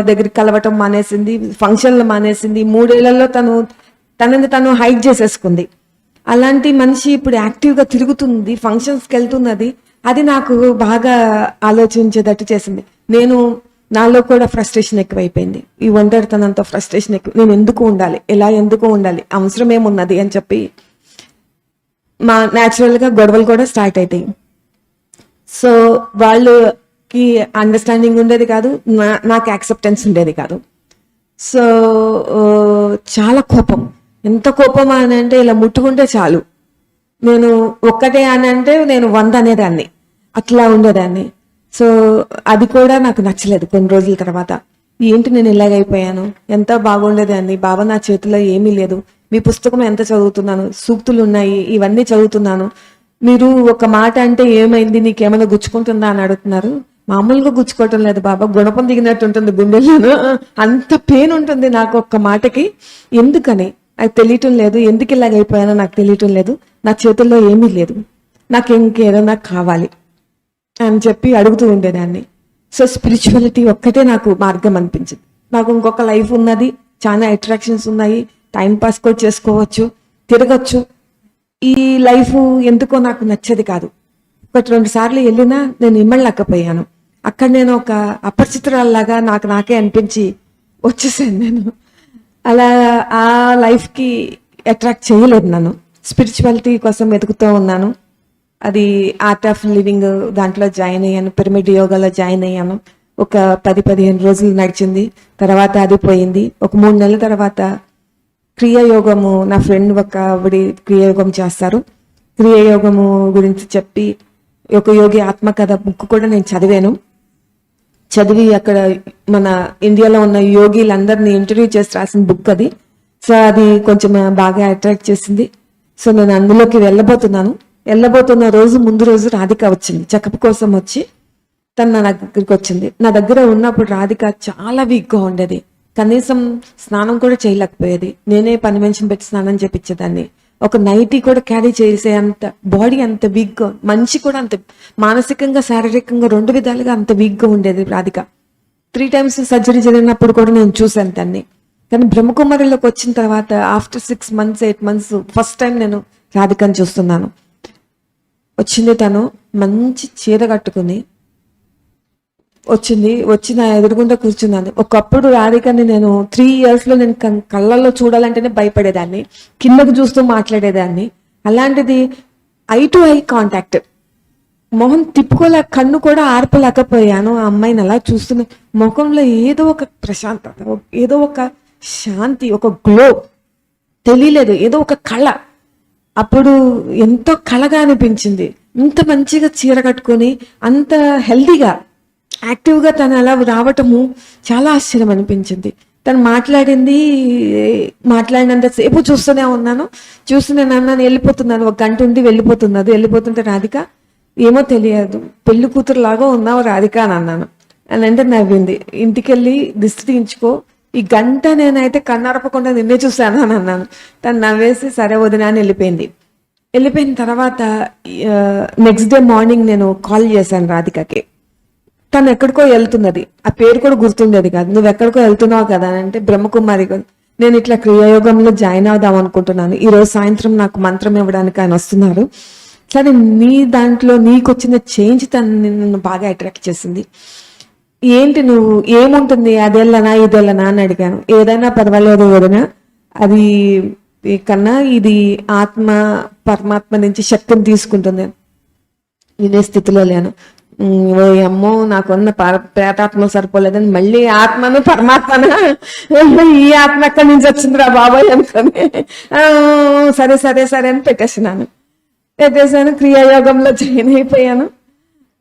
దగ్గరికి కలవటం మానేసింది, ఫంక్షన్లు మానేసింది. 3 ఏళ్లలో తనని తను హైడ్ చేసేసుకుంది. అలాంటి మనిషి ఇప్పుడు యాక్టివ్గా తిరుగుతుంది, ఫంక్షన్స్కి వెళ్తున్నది. అది నాకు బాగా ఆలోచించేటట్టు చేసింది. నాలో కూడా ఫ్రస్ట్రేషన్ ఎక్కువైపోయింది. ఈ ఒంటరితనంతో ఫ్రస్ట్రేషన్ ఎక్కువ. నేను ఎందుకు ఉండాలి, ఎందుకు ఉండాలి, అవసరం ఏమున్నది అని చెప్పి న్యాచురల్గా గొడవలు కూడా స్టార్ట్ అవుతాయి. సో వాళ్ళకి అండర్స్టాండింగ్ ఉండేది కాదు, నాకు యాక్సెప్టెన్స్ ఉండేది కాదు. సో చాలా కోపం, ఎంత కోపం అని అంటే ఇలా ముట్టుకుంటే చాలు, నేను ఒక్కటే అని అంటే నేను 100 అనేదాన్ని, అట్లా ఉండేదాన్ని. సో అది కూడా నాకు నచ్చలేదు. కొన్ని రోజుల తర్వాత ఏంటి నేను ఇలాగైపోయాను, ఎంత బాగుండేదాన్ని, బాబా నా చేతిలో ఏమీ లేదు, మీ పుస్తకం ఎంత చదువుతున్నాను, సూక్తులు ఉన్నాయి, ఇవన్నీ చదువుతున్నాను, మీరు ఒక మాట అంటే ఏమైంది, నీకేమైనా గుచ్చుకుంటుందా అని అడుగుతున్నారు. మామూలుగా గుచ్చుకోవటం లేదు బాబా, గుణపం దిగినట్టు ఉంటుంది గుండెల్లోనూ, అంత పెయిన్ ఉంటుంది నాకు ఒక్క మాటకి. ఎందుకని నాకు తెలియటం లేదు, ఎందుకు ఇలాగైపోయానో నాకు తెలియటం లేదు, నా చేతుల్లో ఏమీ లేదు, నాకు ఇంకేదైనా కావాలి అని చెప్పి అడుగుతూ ఉండేదాన్ని. సో స్పిరిచువాలిటీ ఒక్కటే నాకు మార్గం అనిపించింది. నాకు ఇంకొక లైఫ్ ఉన్నది, చాలా అట్రాక్షన్స్ ఉన్నాయి, టైం పాస్ కూడా చేసుకోవచ్చు, తిరగచ్చు. ఈ లైఫ్ ఎందుకో నాకు నచ్చేది కాదు. 1-2 సార్లు వెళ్ళినా నేను ఇమ్మడలేకపోయాను. అక్కడ నేను ఒక అపరిచితురాల్లాగా నాకే అనిపించి వచ్చేసాను నేను. అలా ఆ లైఫ్కి అట్రాక్ట్ చేయలేదు నన్ను. స్పిరిచువాలిటీ కోసం వెతుకుతూ ఉన్నాను. అది ఆర్ట్ ఆఫ్ లివింగ్ దాంట్లో జాయిన్ అయ్యాను, పిరమిడ్ యోగాలో జాయిన్ అయ్యాను. ఒక 10-15 రోజులు నడిచింది, తర్వాత అది పోయింది. ఒక 3 నెలల తర్వాత క్రియాయోగము, నా ఫ్రెండ్ క్రియాయోగం చేస్తారు, క్రియాయోగము గురించి చెప్పి ఒక యోగి ఆత్మకథ బుక్ కూడా నేను చదివి అక్కడ మన ఇండియాలో ఉన్న యోగిలందరినీ ఇంటర్వ్యూ చేసి రాసిన బుక్ అది. సో అది కొంచెం బాగా అట్రాక్ట్ చేసింది. సో నేను అందులోకి వెళ్ళబోతున్న ముందు రోజు రాధిక వచ్చింది, చెకప్ కోసం వచ్చి తను నా దగ్గరికి వచ్చింది. నా దగ్గర ఉన్నప్పుడు రాధిక చాలా వీక్గా ఉండేది, కనీసం స్నానం కూడా చేయలేకపోయేది. నేనే పని మనిషిని పెట్టి స్నానం చేపించేదాన్ని. ఒక నైటీ కూడా క్యారీ చేసే అంత బాడీ అంత వీక్గా, మనిషి కూడా అంత మానసికంగా శారీరకంగా 2 విధాలుగా అంత వీక్గా ఉండేది రాధిక. 3 times సర్జరీ జరిగినప్పుడు కూడా నేను చూశాను తన్ని. కానీ బ్రహ్మకుమారిలోకి వచ్చిన తర్వాత after 6 months 8 months first time నేను రాధికని చూస్తున్నాను. వచ్చింది, తను మంచి చీర కట్టుకుని వచ్చి నా ఎదురుగుండా కూర్చున్నాను. ఒకప్పుడు రాధికని నేను 3 yearsలో నేను కళ్ళల్లో చూడాలంటేనే భయపడేదాన్ని, కిందకు చూస్తూ మాట్లాడేదాన్ని. అలాంటిది ఐ టు ఐ కాంటాక్ట్, మొహం కన్ను కూడా ఆర్పలేకపోయాను. ఆ అమ్మాయిని అలా చూస్తున్న ముఖంలో ఏదో ఒక ప్రశాంతత, ఏదో ఒక శాంతి, ఒక గ్లో తెలియలేదు, ఏదో ఒక కళ. అప్పుడు ఎంతో కళగా అనిపించింది. ఇంత మంచిగా చీర కట్టుకొని అంత హెల్దీగా యాక్టివ్గా తను అలా రావటము చాలా ఆశ్చర్యం అనిపించింది. తను మాట్లాడినంతసేపు చూస్తూనే ఉన్నాను. నేను అన్నాను, వెళ్ళిపోతున్నాను, 1 గంట ఉండి వెళ్ళిపోతుంటే రాధిక ఏమో తెలియదు, పెళ్లి కూతురు లాగా ఉన్నావు రాధిక అని అన్నాను. అని అంటే నవ్వింది. ఇంటికెళ్ళి దిష్టి తీయించుకో, ఈ గంట నేనైతే కన్నారపకుండా నిన్నే చూశాను అని అన్నాను. తను నవ్వేసి సరే వదినా అని వెళ్ళిపోయిన తర్వాత నెక్స్ట్ డే మార్నింగ్ నేను కాల్ చేశాను రాధికకి. తను ఎక్కడికో వెళ్తున్నది, ఆ పేరు కూడా గుర్తుండేది కాదు. నువ్వు ఎక్కడికో వెళ్తున్నావు కదా అని అంటే, బ్రహ్మకుమారి, నేను ఇట్లా క్రియాయోగంలో జాయిన్ అవుదాం అనుకుంటున్నాను, ఈరోజు సాయంత్రం నాకు మంత్రం ఇవ్వడానికి ఆయన వస్తున్నారు. సరే, నీ దాంట్లో నీకు వచ్చిన చేంజ్ నన్ను బాగా అట్రాక్ట్ చేసింది. ఏంటి నువ్వు ఏముంటుంది, అదెళ్ళనా ఇదెళ్ళనా అని అడిగాను. ఏదైనా పర్వాలేదు వదినా, అది కన్నా ఇది ఆత్మ పరమాత్మ నుంచి శక్తిని తీసుకుంటుంది. వినే స్థితిలో లేను. అమ్మో, నాకున్న ప్రేతాత్మ సరిపోలేదని మళ్ళీ ఆత్మను పరమాత్మను, ఈ ఆత్మ ఎక్కడి నుంచి వచ్చిందిరా బాబాయ్ అనుకొని సరే అని పెట్టేసాను. క్రియాయోగంలో జాయిన్ అయిపోయాను.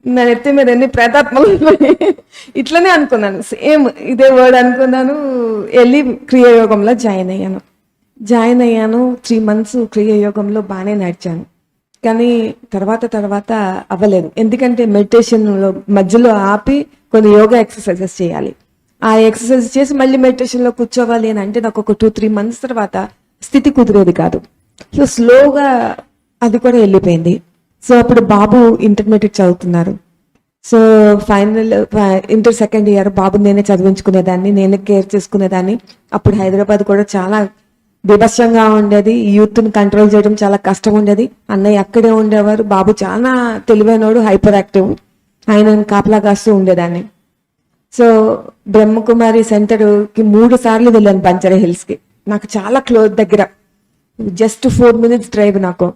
నా నెత్తి మీద ఎన్ని ప్రేతాత్మలు ఉన్నాయి. ఇట్లనే అనుకున్నాను, సేమ్ ఇదే వర్డ్ అనుకున్నాను. వెళ్ళి క్రియాయోగంలో జాయిన్ అయ్యాను. 3 months క్రియాయోగంలో బాగానే నడిచాను. కానీ తర్వాత అవ్వలేదు. ఎందుకంటే మెడిటేషన్లో మధ్యలో ఆపి కొన్ని యోగా ఎక్సర్సైజెస్ చేయాలి. ఆ ఎక్సర్సైజ్ చేసి మళ్ళీ మెడిటేషన్లో కూర్చోవాలి అని అంటే నాకు ఒక 2-3 months తర్వాత స్థితి కుదిరేది కాదు. సో స్లోగా అది కూడా వెళ్ళిపోయింది. సో అప్పుడు బాబు ఇంటర్మీడియట్ చదువుతున్నారు. So final inter 2nd year బాబు నేనే చదివించుకునేదాన్ని, నేనే కేర్ చేసుకునేదాన్ని. అప్పుడు హైదరాబాద్ కూడా చాలా బీభత్సంగా ఉండేది. యూత్ని కంట్రోల్ చేయడం చాలా కష్టం ఉండేది. అన్నయ్య అక్కడే ఉండేవారు. బాబు చాలా తెలివైనోడు, హైపర్ యాక్టివ్. ఆయన కాపలా కాస్తూ ఉండేదాన్ని. సో బ్రహ్మకుమారి సెంటర్కి 3 సార్లు వెళ్ళాను బంజారా హిల్స్కి. నాకు చాలా క్లోజ్ దగ్గర, జస్ట్ 4 minutes డ్రైవ్ నాకు.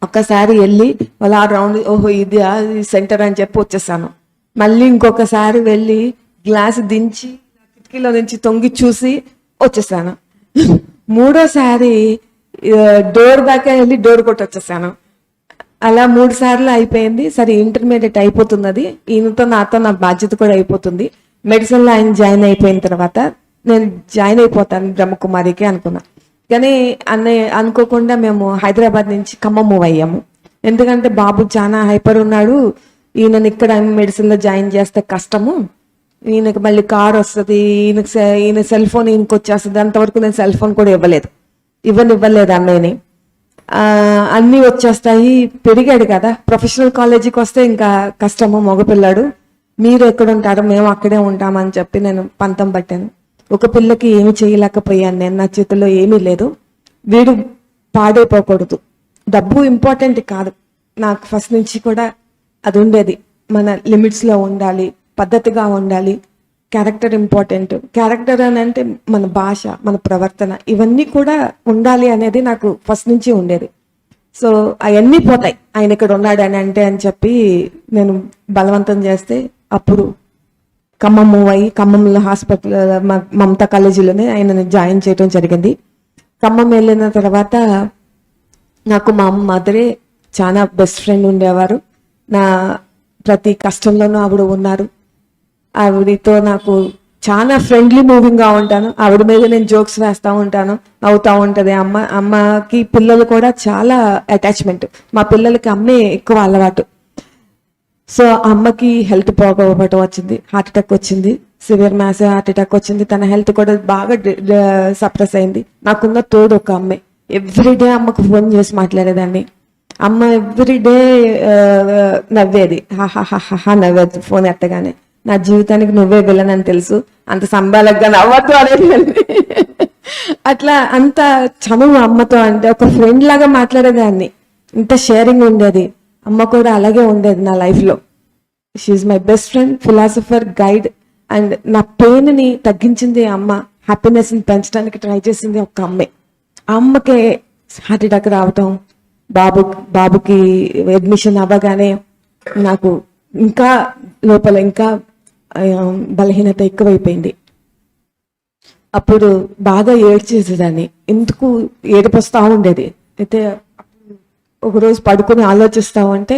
ఒక్కసారి వెళ్ళి అలా రౌండ్, ఓహో ఇది సెంటర్ అని చెప్పి వచ్చేసాను. మళ్ళీ ఇంకొకసారి వెళ్ళి గ్లాస్ దించి కిటికీలో నుంచి తొంగి చూసి వచ్చేసాను. 3వసారి డోర్ దాకా వెళ్ళి డోర్ కొట్టి వచ్చేసాను. అలా 3 సార్లు అయిపోయింది. సరే ఇంటర్మీడియట్ అయిపోతున్నది, ఈయనతో నాతో నా బాధ్యత కూడా అయిపోతుంది. మెడిసిన్లో ఆయన జాయిన్ అయిపోయిన తర్వాత నేను జాయిన్ అయిపోతాను బ్రహ్మకుమారికి అనుకున్నా. కానీ అన్నయ్య అనుకోకుండా మేము హైదరాబాద్ నుంచి ఖమ్మం మూవ్ అయ్యాము. ఎందుకంటే బాబు చాలా హైపర్ ఉన్నాడు, ఈయనని ఇక్కడ మెడిసిన్లో జాయిన్ చేస్తే కష్టము, ఈయనకి మళ్ళీ కార్ వస్తుంది, ఈయన సెల్ ఫోన్ ఈయనకి వచ్చేస్తుంది. అంతవరకు నేను సెల్ ఫోన్ కూడా ఇవ్వలేదు అన్నయ్యని. అన్నీ వచ్చేస్తాయి. పెరిగాడు కదా, ప్రొఫెషనల్ కాలేజీకి వస్తే ఇంకా కష్టము, మగపిల్లాడు, మీరు ఎక్కడ ఉంటారో మేము అక్కడే ఉంటామని చెప్పి నేను పంతం పట్టాను. ఒక పిల్లకి ఏమి చేయలేకపోయాను నేను, నా చేతిలో ఏమీ లేదు. వీడు పాడైపోకూడదు, డబ్బు ఇంపార్టెంట్ కాదు నాకు, ఫస్ట్ నుంచి కూడా అది ఉండేది. మన లిమిట్స్లో ఉండాలి, పద్ధతిగా ఉండాలి, క్యారెక్టర్ ఇంపార్టెంట్. క్యారెక్టర్ అని అంటే మన భాష, మన ప్రవర్తన, ఇవన్నీ కూడా ఉండాలి అనేది నాకు ఫస్ట్ నుంచి ఉండేది. సో అవన్నీ పోతాయి ఆయన ఇక్కడ ఉన్నాడు అని అంటే అని చెప్పి నేను బలవంతం చేస్తే అప్పుడు ఖమ్మం మూవ్ అయ్యి ఖమ్మంలో హాస్పిటల్ మమతా కాలేజీలోనే ఆయనని జాయిన్ చేయడం జరిగింది. ఖమ్మం వెళ్ళిన తర్వాత నాకు మా మదరే చాలా బెస్ట్ ఫ్రెండ్ ఉండేవారు. నా ప్రతి కష్టంలోనూ ఆవిడ ఉన్నారు. ఆవిడతో నాకు చాలా ఫ్రెండ్లీ మూవింగ్గా ఉంటాను. ఆవిడ మీద నేను జోక్స్ వేస్తూ ఉంటాను, అవుతూ ఉంటుంది. అమ్మకి పిల్లలు కూడా చాలా అటాచ్మెంట్. మా పిల్లలకి అమ్మే ఎక్కువ అలవాటు. సో అమ్మకి హెల్త్ పోగొట్టడం వచ్చింది, హార్ట్ అటాక్ వచ్చింది, సివియర్ మ్యాసివ్ హార్ట్ అటాక్ వచ్చింది. తన హెల్త్ కూడా బాగా సప్రెస్ అయింది. నాకున్న తోడు ఒక అమ్మే. ఎవ్రీడే అమ్మకు ఫోన్ చేసి మాట్లాడేదాన్ని. అమ్మ ఎవ్రీడే నవ్వేది, హాహా నవ్వేది ఫోన్ ఎత్తగానే. నా జీవితానికి నువ్వే విలనని తెలుసు, అంత సంబాలకుగా నవ్వద్దు అనేది. అట్లా అంత చనువు అమ్మతో, అంటే ఒక ఫ్రెండ్ లాగా మాట్లాడేదాన్ని. ఇంత షేరింగ్ ఉండేది. అమ్మ కూడా అలాగే ఉండేది నా లైఫ్లో. She my best friend, philosopher, guide. And నా పెయిన్ని తగ్గించింది అమ్మ, హ్యాపీనెస్ని పెంచడానికి ట్రై చేసింది ఒక అమ్మే. ఆ అమ్మకే హార్ట్ అటాక్ రావటం, బాబుకి అడ్మిషన్ అవ్వగానే నాకు ఇంకా లోపల ఇంకా బలహీనత ఎక్కువైపోయింది. అప్పుడు బాగా ఏడ్చేసేదాన్ని, ఎందుకు ఏడుపు వస్తూ ఉండేది. అయితే ఒకరోజు పడుకుని ఆలోచిస్తా ఉంటే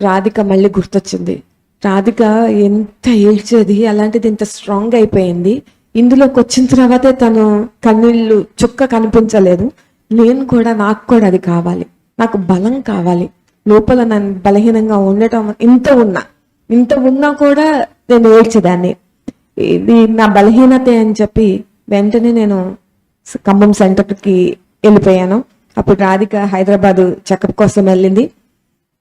రాధిక మళ్ళీ గుర్తొచ్చింది. రాధిక ఎంత ఏడ్చేది, అలాంటిది ఇంత స్ట్రాంగ్ అయిపోయింది. ఇందులోకి వచ్చిన తర్వాతే తను కన్నీళ్ళు చుక్క కనిపించలేదు. నేను కూడా, నాకు కూడా అది కావాలి, నాకు బలం కావాలి. లోపల నన్ను బలహీనంగా ఉండటం ఇంత ఉన్నా కూడా నేను ఏడ్చేదాన్ని. ఇది నా బలహీనతే అని చెప్పి వెంటనే నేను ఖమ్మం సెంటర్కి వెళ్ళిపోయాను. అప్పుడు రాధిక హైదరాబాద్ చెకప్ కోసం వెళ్ళింది.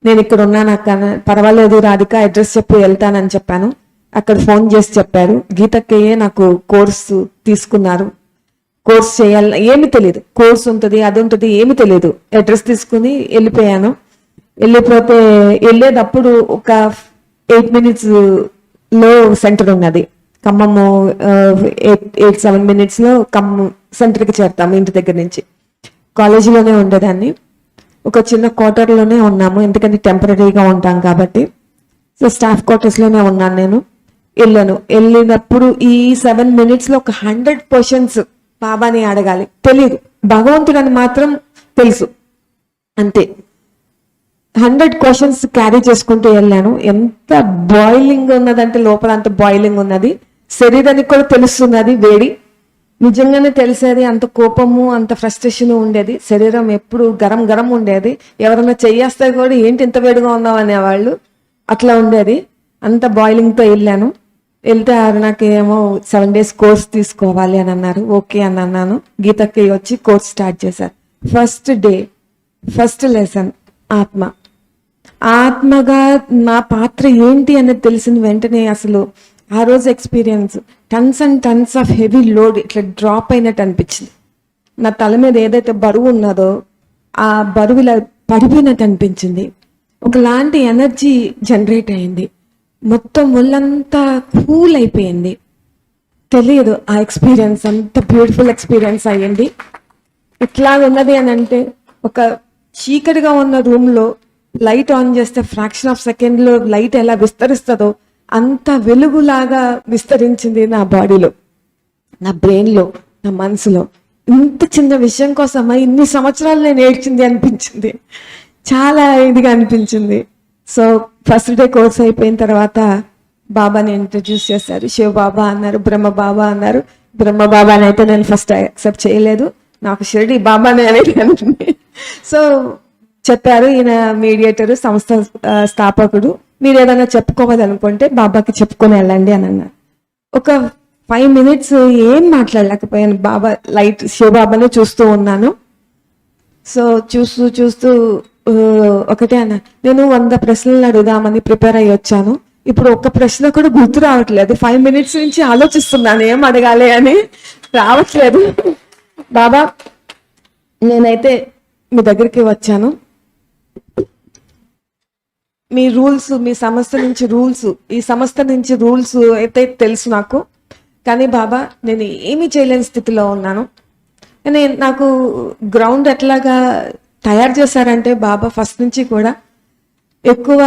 నేను ఇక్కడ ఉన్నాను అక్క, పర్వాలేదు రాధిక అడ్రస్ చెప్పి వెళ్తానని చెప్పాను. అక్కడ ఫోన్ చేసి చెప్పారు, గీతక్కయ్యే నాకు కోర్సు తీసుకున్నారు, కోర్స్ చేయాలి, ఏమి తెలియదు, కోర్స్ ఉంటుంది అది ఉంటుంది ఏమి తెలియదు. అడ్రస్ తీసుకుని వెళ్ళిపోయాను. వెళ్ళేటప్పుడు ఒక 8 minutes లో సెంటర్ ఉన్నది ఖమ్మము. 8-7 minutes లో ఖమ్మం సెంటర్కి చేరుతాము ఇంటి దగ్గర నుంచి. కాలేజీలోనే ఉండేదాన్ని, ఒక చిన్న క్వార్టర్లోనే ఉన్నాము, ఎందుకంటే టెంపరీగా ఉంటాం కాబట్టి. సో స్టాఫ్ క్వార్టర్స్లోనే ఉన్నాను నేను. వెళ్ళినప్పుడు ఈ 7 minutes లో ఒక 100% బాబాని అడగాలి, తెలియదు, భగవంతుడని మాత్రం తెలుసు అంతే. 100 క్వశ్చన్స్ క్యారీ చేసుకుంటూ వెళ్ళాను. ఎంత బాయిలింగ్ ఉన్నదంటే లోపల అంత బాయిలింగ్ ఉన్నది. శరీరానికి కూడా తెలుస్తున్నది వేడి, నిజంగానే తెలిసేది. అంత కోపము అంత ఫ్రస్ట్రేషన్ ఉండేది. శరీరం ఎప్పుడు గరం గరం ఉండేది. ఎవరైనా చెయ్యేస్తే కూడా ఏంటి ఇంత వేడిగా ఉన్నావు అనేవాళ్ళు, అట్లా ఉండేది. అంత బాయిలింగ్తో వెళ్ళాను. వెళ్తే నాకు ఏమో 7 days కోర్స్ తీసుకోవాలి అని అన్నారు. ఓకే అని అన్నాను. గీతకి వచ్చి కోర్స్ స్టార్ట్ చేశారు. ఫస్ట్ డే ఫస్ట్ లెసన్ ఆత్మ. ఆత్మగా నా పాత్ర ఏంటి అనేది తెలిసిన వెంటనే అసలు ఆ రోజు experience tons and tons of heavy load ఇట్లా డ్రాప్ అయినట్టు అనిపించింది. నా తల మీద ఏదైతే బరువు ఉన్నదో ఆ బరువు ఇలా పడిపోయినట్టు అనిపించింది. ఒకలాంటి ఎనర్జీ జనరేట్ అయింది. మొత్తం ఒళ్ళంతా కూల్ అయిపోయింది. తెలియదు ఆ ఎక్స్పీరియన్స్, అంత బ్యూటిఫుల్ ఎక్స్పీరియన్స్ అయ్యింది. ఇట్లా ఉన్నది అని అంటే ఒక చీకటిగా ఉన్న రూమ్లో లైట్ ఆన్ చేస్తే ఫ్రాక్షన్ ఆఫ్ సెకండ్లో లైట్ ఎలా విస్తరిస్తుందో అంత వెలుగులాగా విస్తరించింది నా బాడీలో, నా బ్రెయిన్లో, నా మనసులో. ఇంత చిన్న విషయం కోసమా ఇన్ని సంవత్సరాలు నేను ఏడ్చింది అనిపించింది. చాలా ఇదిగా అనిపించింది. సో ఫస్ట్ డే కోర్స్ అయిపోయిన తర్వాత బాబాని ఇంట్రడ్యూస్ చేశారు. శివ బాబా అన్నారు, బ్రహ్మ బాబా అన్నారు. బ్రహ్మ బాబాని అయితే నేను ఫస్ట్ యాక్సెప్ట్ చేయలేదు, నాకు షిరిడి బాబానే అనేది అంటుంది. సో చెప్పారు, ఈయన మీడియేటర్, సంస్థ స్థాపకుడు, మీరు ఏదైనా చెప్పుకోవాలనుకుంటే బాబాకి చెప్పుకొని వెళ్ళండి అని అన్నారు. ఒక 5 minutes ఏం మాట్లాడలేకపోయాను. బాబా లైట్ శివబాబానే చూస్తూ ఉన్నాను. సో చూస్తూ ఒకటే అన్న, నేను 100 ప్రశ్నలు అడుగుదామని ప్రిపేర్ అయ్యి వచ్చాను. ఇప్పుడు ఒక్క ప్రశ్న కూడా గుర్తు రావట్లేదు. 5 minutes నుంచి ఆలోచిస్తున్నాను ఏం అడగాలి అని, రావట్లేదు. బాబా నేనైతే మీ దగ్గరికి వచ్చాను. మీ రూల్స్, మీ సంస్థ నుంచి రూల్స్, ఈ సంస్థ నుంచి రూల్స్ అయితే తెలుసు నాకు, కానీ బాబా నేను ఏమీ చేయలేని స్థితిలో ఉన్నాను. కానీ నాకు గ్రౌండ్ ఎట్లాగా తయారు చేశారంటే బాబా ఫస్ట్ నుంచి కూడా ఎక్కువ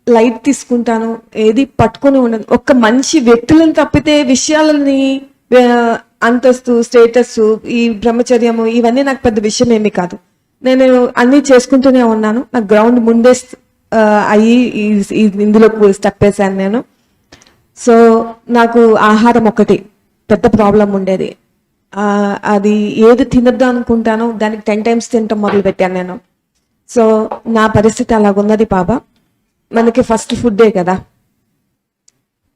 లైట్ తీసుకుంటాను, ఏది పట్టుకొని ఉండను. ఒక్క మనిషి వ్యక్తులను తప్పితే విషయాలని, అంతస్తు, స్టేటస్, ఈ బ్రహ్మచర్యము ఇవన్నీ నాకు పెద్ద విషయం ఏమీ కాదు. నేను అన్నీ చేసుకుంటూనే ఉన్నాను. నాకు గ్రౌండ్ ముందే అయ్యి ఇందులో స్టెప్ వేసాను నేను. సో నాకు ఆహారం ఒకటి పెద్ద ప్రాబ్లం ఉండేది. అది ఏది తినద్దు అనుకుంటానో దానికి 10 times తినటం మొదలు పెట్టాను నేను. సో నా పరిస్థితి అలాగున్నది బాబా. మనకి ఫస్ట్ ఫుడ్డే కదా,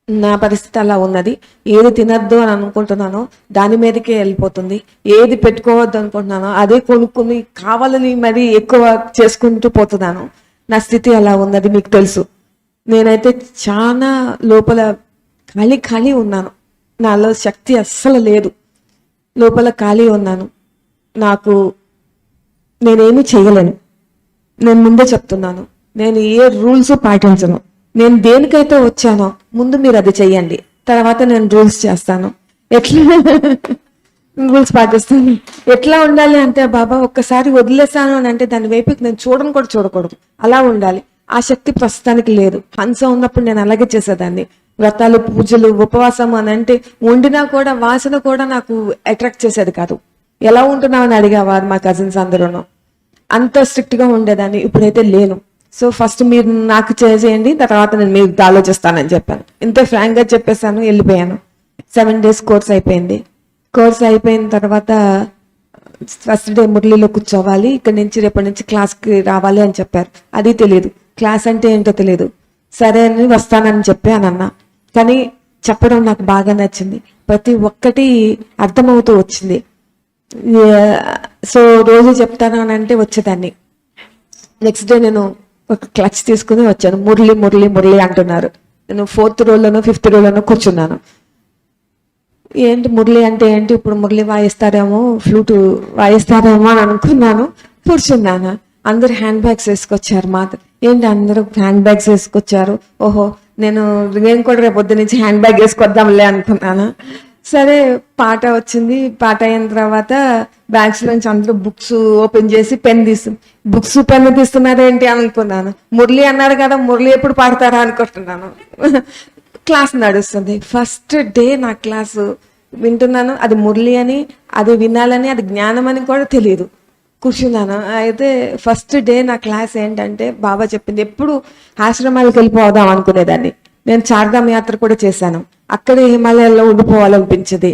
నా పరిస్థితి అలా ఉన్నది. ఏది తినద్దు అని అనుకుంటున్నానో దాని మీదకే వెళ్ళిపోతుంది. ఏది పెట్టుకోవద్దు అనుకుంటున్నానో అదే కొనుక్కుని కావాలని మరి ఎక్కువ చేసుకుంటూ పోతున్నాను. నా స్థితి అలా ఉన్నది, మీకు తెలుసు. నేనైతే చాలా లోపల ఖాళీ ఉన్నాను. నాలో శక్తి అస్సలు లేదు, లోపల ఖాళీ ఉన్నాను. నేనేమీ చేయలేను. నేను ముందే చెప్తున్నాను, నేను ఏ రూల్స్ పాటించను. నేను దేనికైతే వచ్చానో ముందు మీరు అది చెయ్యండి, తర్వాత నేను రూల్స్ చేస్తాను. ఎట్లా రూల్స్ పాటిస్తాను. ఎట్లా ఉండాలి అంటే బాబా ఒక్కసారి వదిలేసాను అని అంటే దాని వైపుకి నేను చూడకూడదు, అలా ఉండాలి. ఆ శక్తి ప్రస్తుతానికి లేదు. హంస ఉన్నప్పుడు నేను అలాగే చేసేదాన్ని. వ్రతాలు, పూజలు, ఉపవాసం అని అంటే వండినా కూడా వాసన కూడా నాకు అట్రాక్ట్ చేసేది కాదు. ఎలా ఉంటున్నావు అని అడిగేవారు మా కజిన్స్ అందరూను. అంత స్ట్రిక్ట్ గా ఉండేదాన్ని. ఇప్పుడైతే లేను. సో ఫస్ట్ మీరు నాకు చేయండి, తర్వాత నేను మీకు ఆలోచిస్తానని చెప్పాను. ఇంత ఫ్రాంక్ గా చెప్పేశాను, వెళ్ళిపోయాను. 7 days కోర్స్ అయిపోయింది. కోర్స్ అయిపోయిన తర్వాత ఫస్ట్ డే మురళిలో కూర్చోవాలి, ఇక్కడ నుంచి రేపటి నుంచి క్లాస్కి రావాలి అని చెప్పారు. అది తెలియదు, క్లాస్ అంటే ఏంటో తెలియదు. సరే అని వస్తానని చెప్పి అని అన్నా. కానీ చెప్పడం నాకు బాగా నచ్చింది. ప్రతి ఒక్కటి అర్థమవుతూ వచ్చింది. సో రోజు చెప్తాను అని అంటే వచ్చేదాన్ని. నెక్స్ట్ డే నేను ఒక క్లచ్ తీసుకుని వచ్చాను. మురళి అంటున్నారు. నేను 4th rowలోనో 5th rowలోనో కూర్చున్నాను. ఏంటి మురళి అంటే ఏంటి, ఇప్పుడు మురళి వాయిస్తారేమో, ఫ్లూట్ వాయిస్తారేమో అని అనుకున్నాను. కూర్చున్నాను. అందరు హ్యాండ్ బ్యాగ్స్ వేసుకొచ్చారు. ఏంటి అందరూ హ్యాండ్ బ్యాగ్స్ వేసుకొచ్చారు, ఓహో నేను కూడా రేపు పొద్దు నుంచి హ్యాండ్ బ్యాగ్ వేసుకొద్దాంలే అనుకున్నాను. సరే పాట వచ్చింది. పాట అయిన తర్వాత బ్యాగ్స్ నుంచి అందరూ బుక్స్ ఓపెన్ చేసి బుక్స్ పెన్ తీస్తున్నారేంటి అనుకున్నాను. మురళి అన్నారు కదా, మురళి ఎప్పుడు పాడతారా అనుకుంటున్నాను. క్లాస్ నడుస్తుంది. ఫస్ట్ డే నా క్లాసు వింటున్నాను. అది మురళి అని, అది వినాలని, అది జ్ఞానం అని కూడా తెలియదు. కూర్చున్నాను. అయితే ఫస్ట్ డే నా క్లాస్ ఏంటంటే బాబా చెప్పింది, ఎప్పుడు ఆశ్రమాలకు వెళ్ళిపోదాం అనుకునేదాన్ని. నేను చార్ధామ్ యాత్ర కూడా చేశాను, అక్కడే హిమాలయాల్లో ఉండిపోవాలనిపించింది,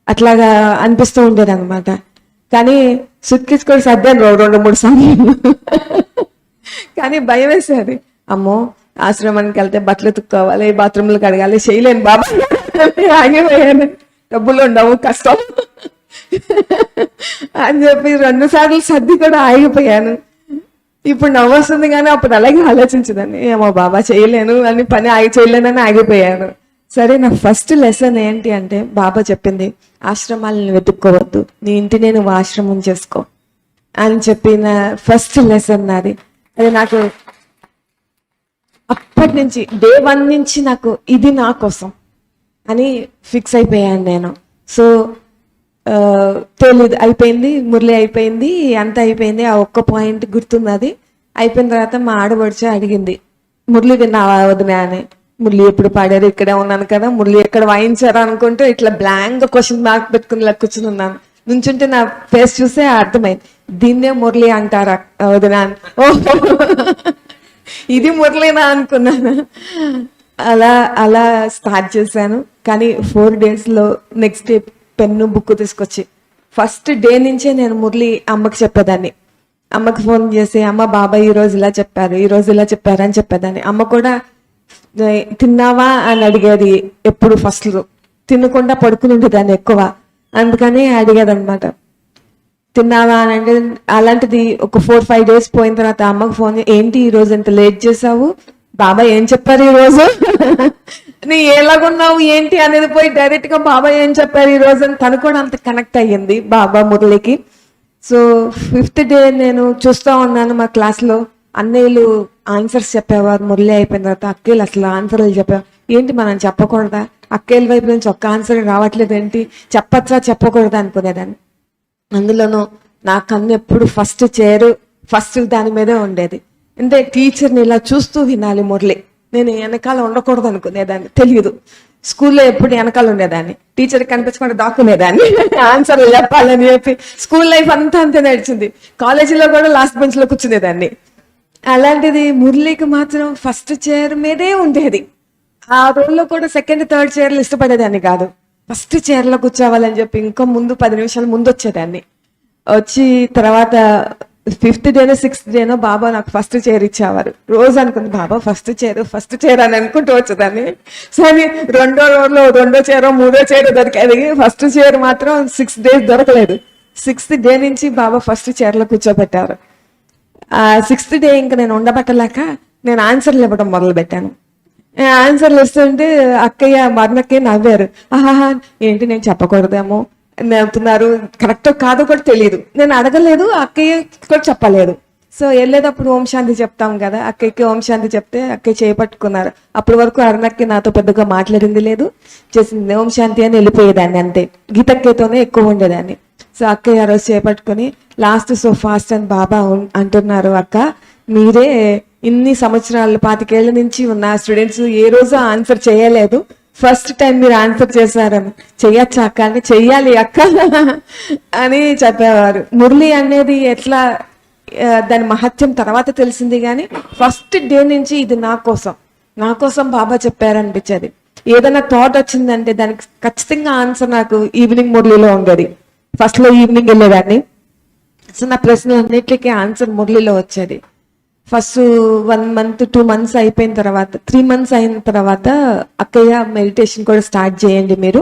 అట్లాగా అనిపిస్తూ ఉండేది అనమాట. కానీ సుట్కేస్ కూడా సర్దాను 2-3 సార్లు. కానీ భయం వేసేది, అమ్మో ఆశ్రమానికి వెళ్తే బట్టలు తుక్కోవాలి, బాత్రూమ్లు కడగాలి, చేయలేను బాబా, ఆగిపోయాను, డబ్బులు ఉండవు, కష్టం అని చెప్పి 2 సార్లు సర్ది కూడా ఆగిపోయాను. ఇప్పుడు నవ్వొస్తుంది, కానీ అప్పుడు అలాగే ఆలోచించదండి, ఏమో బాబా చేయలేను అని, పని చేయలేనని ఆగిపోయాను. సరే, నా ఫస్ట్ లెసన్ ఏంటి అంటే బాబా చెప్పింది, ఆశ్రమాలను వెతుక్కోవద్దు, నీ ఇంటినే నువ్వు ఆశ్రమం చేసుకో అని చెప్పిన ఫస్ట్ లెసన్ నాది. అది నాకు అప్పటి నుంచి డే 1 నుంచి నాకు ఇది నా కోసం అని ఫిక్స్ అయిపోయాను నేను. సో తెలీదు, అయిపోయింది, మురళి అయిపోయింది, అంత అయిపోయింది. ఆ ఒక్క పాయింట్ గుర్తున్నది. అయిపోయిన తర్వాత మా ఆడబడిచే అడిగింది, మురళి విన్నావా వదినా అని. మురళి ఎప్పుడు పాడారు, ఇక్కడే ఉన్నాను కదా, మురళి ఎక్కడ వాయించారా అనుకుంటూ ఇట్లా బ్లాంక్ క్వశ్చన్ మార్క్ పెట్టుకుని ఇలా కూర్చుని ఉన్నాను. నుంచుంటే నా ఫేస్ చూస్తే అర్థమైంది, దీన్నే మురళి అంటారా వదినా అని. ఓహో, ఇది మురళినా అనుకున్నాను. అలా అలా స్టార్ట్ చేశాను. కానీ 4 daysలో నెక్స్ట్ డే పెన్ను బుక్ తీసుకొచ్చి ఫస్ట్ డే నుంచే నేను మురళి అమ్మకి చెప్పేదాన్ని. అమ్మకి ఫోన్ చేసి, అమ్మ బాబాయ్ ఈరోజు ఇలా చెప్పారు, ఈరోజు ఇలా చెప్పారు అని చెప్పేదాన్ని. అమ్మ కూడా తిన్నావా అని అడిగేది ఎప్పుడు, ఫస్ట్లో తినకుండా పడుకుని ఉండేదాన్ని ఎక్కువ, అందుకని అడిగేది అనమాట, తిన్నావా అని. అంటే అలాంటిది ఒక 4-5 days పోయిన తర్వాత అమ్మకి ఫోన్, ఏంటి ఈరోజు ఎంత లేట్ చేసావు, బాబా ఏం చెప్పారు ఈరోజు, నీ ఎలాగున్నావు ఏంటి అనేది పోయి డైరెక్ట్ గా బాబా ఏం చెప్పారు ఈ రోజు అని తను కూడా అంత కనెక్ట్ అయ్యింది బాబా మురళికి. సో 5th day నేను చూస్తూ ఉన్నాను, మా క్లాస్లో అన్నయ్యలు ఆన్సర్స్ చెప్పేవారు, మురళి అయిపోయిన తర్వాత అక్కయ్యలు అసలు ఆన్సర్లు చెప్పేవారు. ఏంటి మనం చెప్పకూడదా, అక్కయ్యల వైపు నుంచి ఒక్క ఆన్సర్ రావట్లేదు ఏంటి, చెప్పచ్చా చెప్పకూడదా అనుకునేదాన్ని. అందులోనూ నా కన్ను ఎప్పుడు ఫస్ట్ చైర్, ఫస్ట్ దాని మీదే ఉండేది. అంటే టీచర్ని ఇలా చూస్తూ వినాలి మురళి, నేను వెనకాల ఉండకూడదు అనుకునేదాన్ని, తెలియదు. స్కూల్లో ఎప్పుడు వెనకాల ఉండేదాన్ని, టీచర్ కనిపించకుండా దాక్కునేదాన్ని ఆన్సర్లు చెప్పాలని చెప్పి. స్కూల్ లైఫ్ అంతా అంతే నడిచింది. కాలేజీలో కూడా లాస్ట్ బెంచ్ లో కూర్చునేదాన్ని. అలాంటిది మురళికి మాత్రం ఫస్ట్ చైర్ మీదే ఉండేది. ఆ రోజుల్లో కూడా 2nd, 3rd చైర్లు ఇష్టపడేదాన్ని కాదు, ఫస్ట్ చైర్లో కూర్చోవాలని చెప్పి ఇంకా ముందు 10 నిమిషాలు ముందు వచ్చేదాన్ని. వచ్చి తర్వాత 5th day 6th day బాబా నాకు ఫస్ట్ చైర్ ఇచ్చేవారు. రోజు అనుకుంది, బాబా ఫస్ట్ చైర్ అని అనుకుంటూ వచ్చేదాన్ని. సరే, 2వ రోజులో 2వ చైరో 3వ చైరో దొరికేది. ఫస్ట్ చైర్ మాత్రం 6 days దొరకలేదు. 6th day నుంచి బాబా ఫస్ట్ చైర్లో కూర్చోబెట్టారు. 6th day ఇంకా నేను ఉండబట్టలేక నేను ఆన్సర్లు ఇవ్వడం మొదలు పెట్టాను. ఆన్సర్లు ఇస్తుంటే అక్కయ్య మరణకే నవ్వారు. ఆహా, ఏంటి నేను చెప్పకూడదేమో, నవ్వుతున్నారు, కరెక్టో కాదో కూడా తెలియదు. నేను అడగలేదు, అక్కయ్య కూడా చెప్పలేదు. సో వెళ్ళేటప్పుడు ఓం శాంతి చెప్తాం కదా, అక్కయ్యకి ఓం శాంతి చెప్తే అక్కయ్య చేపట్టుకున్నారు. అప్పటి వరకు అరుణక్కి నాతో పెద్దగా మాట్లాడింది లేదు, చేసింది ఓం శాంతి అని వెళ్ళిపోయేదాన్ని అంతే. గీతక్కయ్యతోనే ఎక్కువ ఉండేదాన్ని. సో అక్కయ్య ఆ రోజు చేపట్టుకుని లాస్ట్ సో ఫాస్ట్ అని బాబా అంటున్నారు, అక్క మీరే ఇన్ని సంవత్సరాలు 25 ఏళ్ల నుంచి ఉన్న స్టూడెంట్స్ ఏ రోజు ఆన్సర్ చేయలేదు, ఫస్ట్ టైం మీరు ఆన్సర్ చేశారని. చెయ్యొచ్చా అక్క అని, చెయ్యాలి అక్క అని చెప్పేవారు. మురళి అనేది ఎట్లా దాని మహత్యం తర్వాత తెలిసింది, కానీ ఫస్ట్ డే నుంచి ఇది నా కోసం బాబా చెప్పారనిపించేది. ఏదైనా థాట్ వచ్చిందంటే దానికి ఖచ్చితంగా ఆన్సర్ నాకు ఈవినింగ్ మురళిలో ఉండేది. ఫస్ట్లో ఈవినింగ్ వెళ్ళేదాన్ని. సో నా ప్రశ్నలన్నిటికీ ఆన్సర్ మురళిలో వచ్చేది. ఫస్ట్ 1 month 2 months అయిపోయిన తర్వాత 3 months అయిన తర్వాత అక్కయ్య మెడిటేషన్ కూడా స్టార్ట్ చేయండి మీరు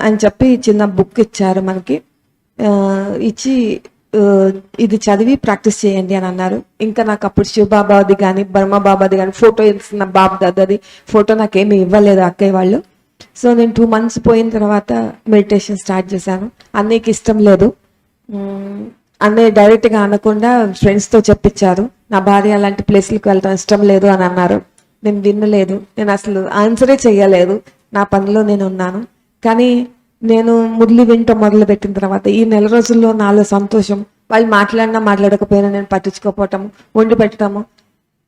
అని చెప్పి చిన్న బుక్ ఇచ్చారు మనకి. ఇచ్చి ఇది చదివి ప్రాక్టీస్ చేయండి అని అన్నారు. ఇంకా నాకు అప్పుడు శివబాబాది కానీ బ్రహ్మ బాబాది కానీ ఫోటో ఇస్తున్న బాబు దాదాది ఫోటో నాకేమీ ఇవ్వలేదు అక్కయ్య వాళ్ళు. సో నేను 2 months పోయిన తర్వాత మెడిటేషన్ స్టార్ట్ చేశాను. అన్నయ్యకి ఇష్టం లేదు, అన్నయ్య డైరెక్ట్గా అనకుండా ఫ్రెండ్స్తో చెప్పించారు. నా భార్య అలాంటి ప్లేస్లకు వెళ్ళడం ఇష్టం లేదు అని అన్నారు. నేను వినలేదు, నేను అసలు ఆన్సరే చేయలేదు, నా పనిలో నేను ఉన్నాను. కానీ నేను మురళి వింటూ మొదలు పెట్టిన తర్వాత ఈ 4 రోజుల్లో నాలో సంతోషం. వాళ్ళు మాట్లాడినా మాట్లాడకపోయినా నేను పట్టించుకోపోవటము, వండి పెట్టడము.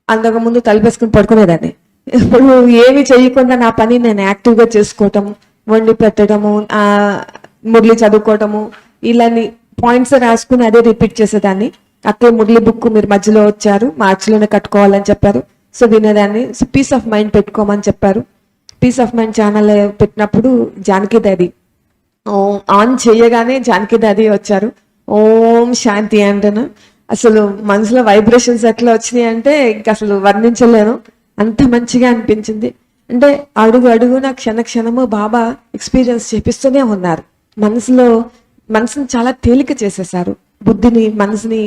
అంతకుముందు తలపేసుకుని పడుకునేదాన్ని. ఇప్పుడు ఏమి చేయకుండా నా పని నేను యాక్టివ్గా చేసుకోవటము, వండి పెట్టడము, మురళి చదువుకోవటము, ఇలాని పాయింట్స్ రాసుకుని అదే రిపీట్ చేసేదాన్ని. అక్కడ మురళి బుక్ మీరు మధ్యలో వచ్చారు, మార్చిలోనే కట్టుకోవాలని చెప్పారు. సో వినేదాన్ని. సో పీస్ ఆఫ్ మైండ్ పెట్టుకోమని చెప్పారు. పీస్ ఆఫ్ మైండ్ ఛానల్ పెట్టినప్పుడు జానకి దాది ఆన్ చేయగానే జానకి దాది వచ్చారు. ఓం శాంతి అంటేను అసలు మనసులో వైబ్రేషన్స్ ఎట్లా వచ్చినాయి అంటే ఇంకా అసలు వర్ణించలేను, అంత మంచిగా అనిపించింది. అంటే అడుగు అడుగున క్షణ క్షణము బాబా ఎక్స్పీరియన్స్ చేపిస్తూనే ఉన్నారు. మనసుని చాలా తేలిక చేసేసారు. బుద్ధిని మనసుని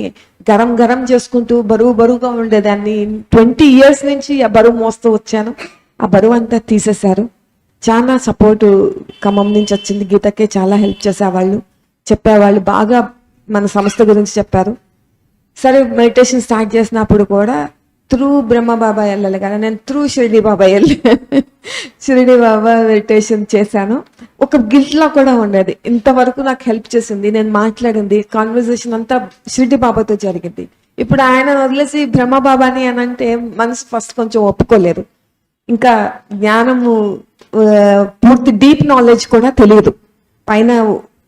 గరం గరం చేసుకుంటూ బరువుగా ఉండేదాన్ని 20 years నుంచి ఆ బరువు మోస్తూ వచ్చాను. ఆ బరువు అంతా తీసేశారు. చాలా సపోర్టు ఖమ్మం నుంచి వచ్చింది. గీతకే చాలా హెల్ప్ చేసేవాళ్ళు, చెప్పేవాళ్ళు, బాగా మన సంస్థ గురించి చెప్పారు. సరే మెడిటేషన్ స్టార్ట్ చేసినప్పుడు కూడా త్రూ బ్రహ్మ బాబా వెళ్ళాలి కదా, నేను త్రూ షిరిడి బాబా షిరిడి బాబా మెడిటేషన్ చేశాను. ఒక గిల్ట్లా కూడా ఉండేది. ఇంతవరకు నాకు హెల్ప్ చేసింది, నేను మాట్లాడింది, కాన్వర్జేషన్ అంతా షిరిడి బాబాతో జరిగింది. ఇప్పుడు ఆయన వదిలేసి బ్రహ్మ బాబాని అని అంటే మనసు ఫస్ట్ కొంచెం ఒప్పుకోలేదు. ఇంకా జ్ఞానము పూర్తి డీప్ నాలెడ్జ్ కూడా తెలియదు పైన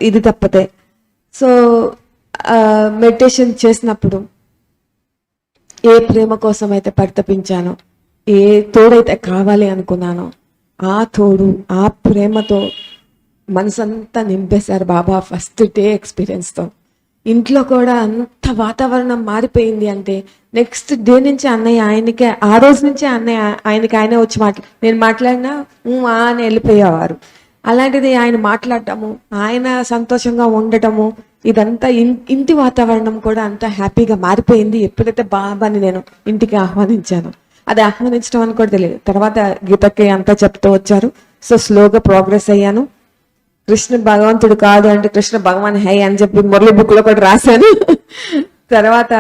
ఇది తప్పతే. సో మెడిటేషన్ చేసినప్పుడు ఏ ప్రేమ కోసం అయితే పరితపించానో, ఏ తోడైతే కావాలి అనుకున్నానో, ఆ తోడు ఆ ప్రేమతో మనసంతా నింపేశారు బాబా ఫస్ట్ డే ఎక్స్పీరియన్స్తో. ఇంట్లో కూడా అంత వాతావరణం మారిపోయింది. అంటే నెక్స్ట్ డే నుంచి అన్నయ్య ఆయనకే, ఆ రోజు నుంచే అన్నయ్య ఆయనే వచ్చి నేను మాట్లాడినా అని వెళ్ళిపోయేవారు. అలాంటిది ఆయన మాట్లాడటము, ఆయన సంతోషంగా ఉండటము, ఇదంతా ఇంటి వాతావరణం కూడా అంతా హ్యాపీగా మారిపోయింది ఎప్పుడైతే బాబాని నేను ఇంటికి ఆహ్వానించాను. అది ఆహ్వానించడం అని కూడా తెలియదు. తర్వాత గీతకి అంతా చెప్తూ వచ్చారు. సో స్లోగా ప్రోగ్రెస్ అయ్యాను. కృష్ణ భగవంతుడు కాదు అంటే కృష్ణ భగవాన్ హై అని చెప్పి మురళి బుక్ లో కూడా రాశాను. తర్వాత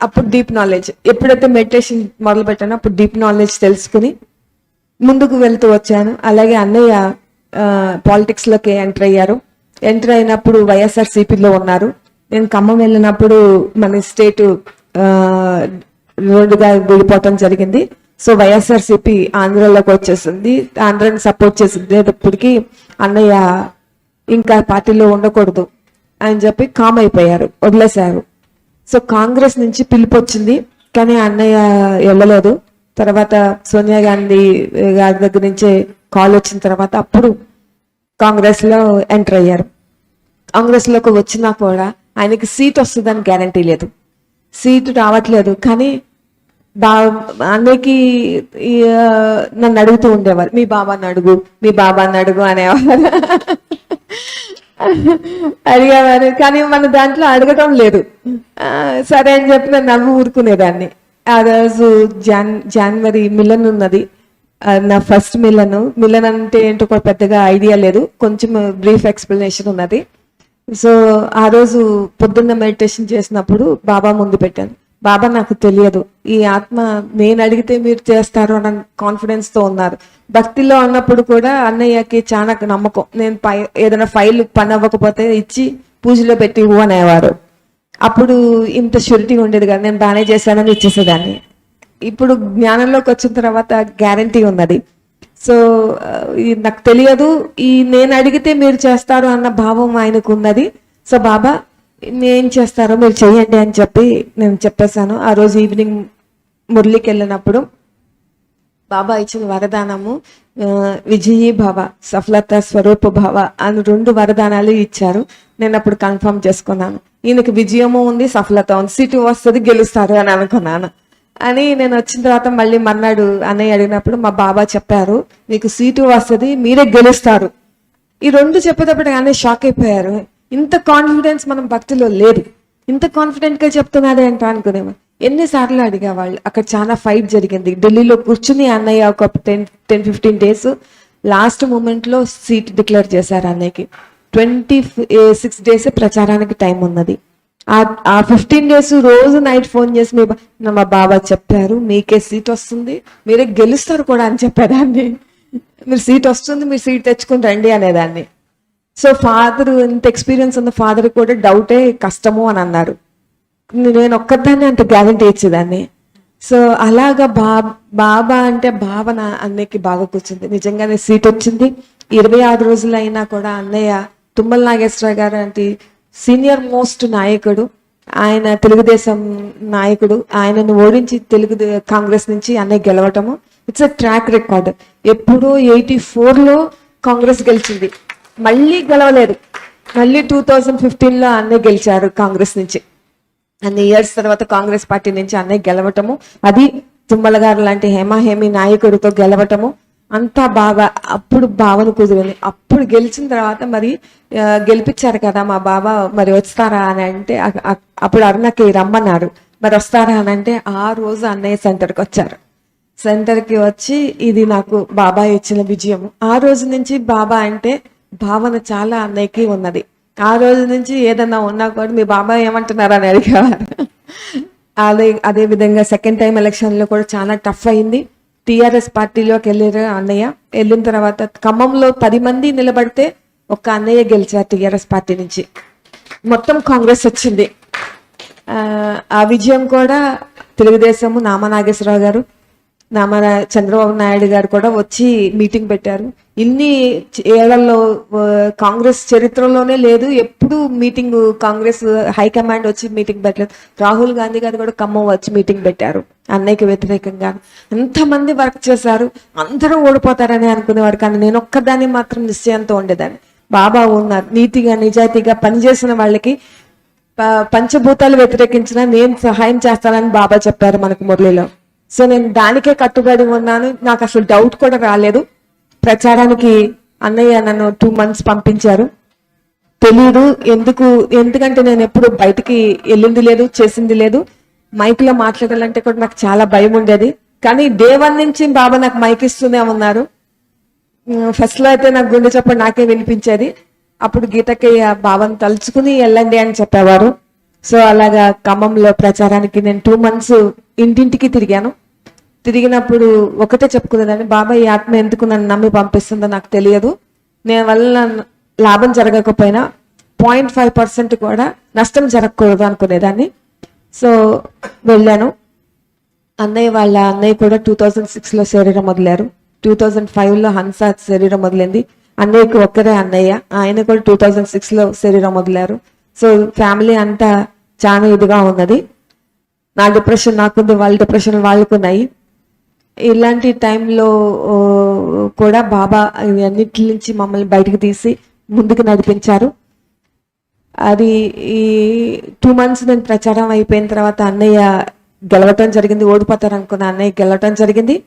అప్పుడు డీప్ నాలెడ్జ్, ఎప్పుడైతే మెడిటేషన్ మొదలు పెట్టానో అప్పుడు డీప్ నాలెడ్జ్ తెలుసుకుని ముందుకు వెళ్తూ వచ్చాను. అలాగే అన్నయ్య పాలిటిక్స్ లోకి ఎంటర్ అయ్యారు. ఎంటర్ అయినప్పుడు వైఎస్ఆర్సీపీలో ఉన్నారు. నేను ఖమ్మం వెళ్ళినప్పుడు మన స్టేట్ రెండుగా విడిపోవటం జరిగింది. సో వైఎస్ఆర్సీపీ ఆంధ్రలోకి వచ్చేసింది, ఆంధ్రాని సపోర్ట్ చేసేటప్పటికి అన్నయ్య ఇంకా పార్టీలో ఉండకూడదు అని చెప్పి కామ్ అయిపోయారు, వదిలేశారు. సో కాంగ్రెస్ నుంచి పిలుపు వచ్చింది కానీ అన్నయ్య వెళ్ళలేదు. తర్వాత సోనియా గాంధీ గారి దగ్గర నుంచే కాల్ వచ్చిన తర్వాత అప్పుడు కాంగ్రెస్ లో ఎంటర్ అయ్యారు. కాంగ్రెస్ లోకి వచ్చినా కూడా ఆయనకి సీట్ వస్తుందని గ్యారంటీ లేదు, సీటు రావట్లేదు. కానీ అన్నయ్యకి నన్ను అడుగుతూ ఉండేవారు, మీ బాబాని అడుగు అనేవారు. అడిగేవారు కానీ మన దాంట్లో అడగటం లేదు. సరే అని చెప్పి నేను నవ్వు ఊరుకునేదాన్ని. ఆ రోజు జనవరి మిలన్ ఉన్నది, నా ఫస్ట్ మిలన్ అంటే ఏంటో కూడా పెద్దగా ఐడియా లేదు, కొంచెం బ్రీఫ్ ఎక్స్ప్లెనేషన్ ఉన్నది. సో ఆ రోజు పొద్దున్న మెడిటేషన్ చేసినప్పుడు బాబా ముందు పెట్టాను. బాబా నాకు తెలియదు, ఈ ఆత్మ నేను అడిగితే మీరు చేస్తారు అన్న కాన్ఫిడెన్స్ తో ఉన్నారు. భక్తిలో ఉన్నప్పుడు కూడా అన్నయ్యకి చాలా నమ్మకం, నేను ఏదైనా ఫైల్ పని అవ్వకపోతే ఇచ్చి పూజలో పెట్టి అనేవారు. అప్పుడు ఇంత షూరిటీ ఉండేది కదా, నేను బాగానే చేశానని ఇచ్చేసేదాన్ని. ఇప్పుడు జ్ఞానంలోకి వచ్చిన తర్వాత గ్యారంటీ ఉన్నది. సో నాకు తెలియదు, నేను అడిగితే మీరు చేస్తారు అన్న భావం ఆయనకు ఉన్నది. సో బాబా ఏం చేస్తారో మీరు చెయ్యండి అని చెప్పి నేను చెప్పేశాను. ఆ రోజు ఈవినింగ్ మురళికి వెళ్ళినప్పుడు బాబా ఇచ్చిన వరదానము విజయీ భవ, సఫలత స్వరూప భవ అని 2 వరదానాలు ఇచ్చారు. నేను అప్పుడు కన్ఫర్మ్ చేసుకున్నాను, ఈయనకి విజయము ఉంది, సఫలత ఉంది, సీటు వస్తుంది, గెలుస్తారు అని అనుకున్నాను. అని నేను వచ్చిన తర్వాత మళ్ళీ మర్నాడు అన్నయ్య అడిగినప్పుడు మా బాబా చెప్పారు, మీకు సీటు వస్తుంది, మీరే గెలుస్తారు. ఈ 2 చెప్పేటప్పుడు అన్నయ్య షాక్ అయిపోయారు. ఇంత కాన్ఫిడెన్స్ మనం భక్తిలో లేదు, ఇంత కాన్ఫిడెంట్ గా చెప్తున్నాడే అంట అనుకునేమో. ఎన్నిసార్లు అడిగేవాళ్ళు. అక్కడ చాలా ఫైట్ జరిగింది. ఢిల్లీలో కూర్చుని అన్నయ్య ఒక 10-15 days లాస్ట్ మూమెంట్ లో సీట్ డిక్లేర్ చేశారు అన్నయ్యకి. 26 days ప్రచారానికి టైం ఉన్నది. ఆ 15 days రోజు నైట్ ఫోన్ చేసి మా బాబా చెప్పారు మీకే సీట్ వస్తుంది, మీరే గెలుస్తారు కూడా అని చెప్పేదాన్ని. మీరు సీట్ వస్తుంది, మీరు సీట్ తెచ్చుకుని రండి అనేదాన్ని. సో ఫాదర్, ఇంత ఎక్స్పీరియన్స్ ఉన్న ఫాదర్ కూడా డౌటే, కష్టము అని అన్నారు. నేను ఒక్కదాన్ని అంత గ్యారంటీ ఇచ్చేదాన్ని. సో అలాగా బాబా అంటే భావన అన్నయ్యకి బాగా కూర్చుంది. నిజంగానే సీట్ వచ్చింది. 26 రోజులు అయినా కూడా అన్నయ్య తుమ్మల నాగేశ్వర గారు అంటే సీనియర్ మోస్ట్ నాయకుడు, ఆయన తెలుగుదేశం నాయకుడు, ఆయనను ఓడించి కాంగ్రెస్ నుంచి అన్నయ్య గెలవటము ఇట్స్ అ ట్రాక్ రికార్డ్. ఎప్పుడో 84లో కాంగ్రెస్ గెలిచింది, మళ్ళీ గెలవలేదు. మళ్ళీ 2015లో అన్నయ్య గెలిచారు కాంగ్రెస్ నుంచి. అన్ని ఇయర్స్ తర్వాత కాంగ్రెస్ పార్టీ నుంచి అన్నయ్య గెలవటము, అది తుమ్మల గారు లాంటి హేమాహేమి నాయకుడితో గెలవటము అంతా బాగా అప్పుడు భావన కుదిరింది. అప్పుడు గెలిచిన తర్వాత మరి గెలిపించారు కదా మా బాబా, మరి వస్తారా అని అంటే అప్పుడు అరుణకి రమ్మన్నారు, మరి వస్తారా అని అంటే ఆ రోజు అన్నయ్య సెంటర్కి వచ్చారు. సెంటర్కి వచ్చి ఇది నాకు బాబా ఇచ్చిన విజయం. ఆ రోజు నుంచి బాబా అంటే భావన చాలా అన్నయ్యకి ఉన్నది. ఆ రోజు నుంచి ఏదన్నా ఉన్నా కూడా మీ బాబా ఏమంటున్నారు అని అడిగేవారు. అదే విధంగా సెకండ్ టైం ఎలక్షన్లో కూడా చాలా టఫ్ అయింది. టీఆర్ఎస్ పార్టీలోకి వెళ్ళారు అన్నయ్య. వెళ్ళిన తర్వాత ఖమ్మంలో 10 మంది నిలబడితే ఒక్క అన్నయ్య గెలిచారు టీఆర్ఎస్ పార్టీ నుంచి. మొత్తం కాంగ్రెస్ వచ్చింది. ఆ విజయం కూడా తెలుగుదేశము నామా నాగేశ్వరరావు గారు, చంద్రబాబు నాయుడు గారు కూడా వచ్చి మీటింగ్ పెట్టారు. ఇన్ని ఏళ్లలో కాంగ్రెస్ చరిత్రలోనే లేదు, ఎప్పుడు మీటింగ్ కాంగ్రెస్ హైకమాండ్ వచ్చి మీటింగ్ పెట్టలేదు. రాహుల్ గాంధీ గారు కూడా ఖమ్మం వచ్చి మీటింగ్ పెట్టారు అన్నయ్యకి వ్యతిరేకంగా. ఎంతమంది వర్క్ చేశారు, అందరూ ఓడిపోతారని అనుకునేవారు, కానీ నేను ఒక్కదాన్ని మాత్రం నిశ్చయంతో ఉండేదాన్ని. బాబా ఉన్నారు, నీతిగా నిజాయితీగా పనిచేసిన వాళ్ళకి పంచభూతాలు వ్యతిరేకించినా నేను సహాయం చేస్తానని బాబా చెప్పారు మనకు మురళిలో. సో నేను దానికే కట్టుబడి ఉన్నాను. నాకు అసలు డౌట్ కూడా రాలేదు. ప్రచారానికి అన్నయ్య నన్ను 2 months పంపించారు. తెలీదు ఎందుకంటే నేను ఎప్పుడు బయటికి వెళ్ళింది లేదు, చేసింది లేదు. మైక్ లో మాట్లాడాలంటే కూడా నాకు చాలా భయం ఉండేది. కానీ డే 1 నుంచి బాబా నాకు మైక్ ఇస్తూనే ఉన్నారు. ఫస్ట్ లో అయితే నాకు గుండె చప్పుడు నాకే వినిపించేది. అప్పుడు గీతకి బాబాను తలుచుకుని వెళ్ళండి అని చెప్పేవారు. సో అలాగా ఖమ్మంలో ప్రచారానికి నేను 2 months ఇంటింటికి తిరిగాను. తిరిగినప్పుడు ఒకటే చెప్పుకునేదాన్ని, బాబా ఈ ఆత్మ ఎందుకు నన్ను నమ్మి పంపిస్తుందో నాకు తెలియదు. నేను వల్ల లాభం జరగకపోయినా 0.5% కూడా నష్టం జరగకూడదు అనుకునేదాన్ని. సో వెళ్ళాను. అన్నయ్య కూడా 2006లో శరీరం వదిలారు. 2005లో హన్స శరీరం వదిలింది. అన్నయ్యకు ఒక్కరే అన్నయ్య, ఆయన కూడా 2006లో శరీరం వదిలారు. సో ఫ్యామిలీ అంతా చాలా ఇదిగా ఉన్నది. నా డిప్రెషన్ నాకుంది, వాళ్ళ డిప్రెషన్ వాళ్ళకున్నాయి. ఇలాంటి టైంలో కూడా బాబా అన్నిటి నుంచి మమ్మల్ని బయటకు తీసి ముందుకు నడిపించారు. అది ఈ 2 months నేను ప్రచారం అయిపోయిన తర్వాత అన్నయ్య గెలవటం జరిగింది. ఓడిపోతారు అనుకున్న అన్నయ్య గెలవటం జరిగింది.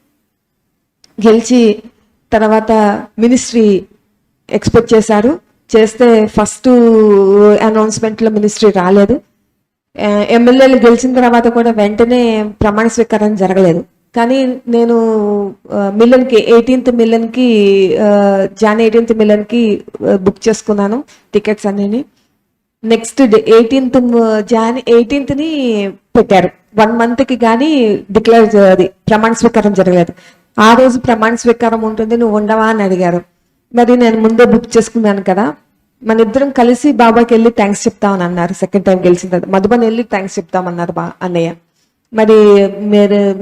గెలిచి తర్వాత మినిస్ట్రీ ఎక్స్పెక్ట్ చేశారు. చేస్తే ఫస్ట్ అనౌన్స్మెంట్లో మినిస్ట్రీ రాలేదు. ఎమ్మెల్యేలు గెలిచిన తర్వాత కూడా వెంటనే ప్రమాణ స్వీకారం జరగలేదు. కానీ నేను మిలన్కి 18th మిలన్కి జాన్ 18th మిలన్కి బుక్ చేసుకున్నాను టికెట్స్ అన్నీ. నెక్స్ట్ డే జాన్ 18th పెట్టారు. 1 monthకి కానీ అది ప్రమాణ స్వీకారం జరగలేదు. ఆ రోజు ప్రమాణ స్వీకారం ఉంటుంది, నువ్వు ఉండవా అని అడిగారు. మరి నేను ముందే బుక్ చేసుకున్నాను కదా, మన ఇద్దరం కలిసి బాబాకి వెళ్ళి థ్యాంక్స్ చెప్తామని అన్నారు. సెకండ్ టైం గెలిచిన తర్వాత మధుబన్ వెళ్ళి థ్యాంక్స్ చెప్తామన్నారు అన్నయ్య. మరి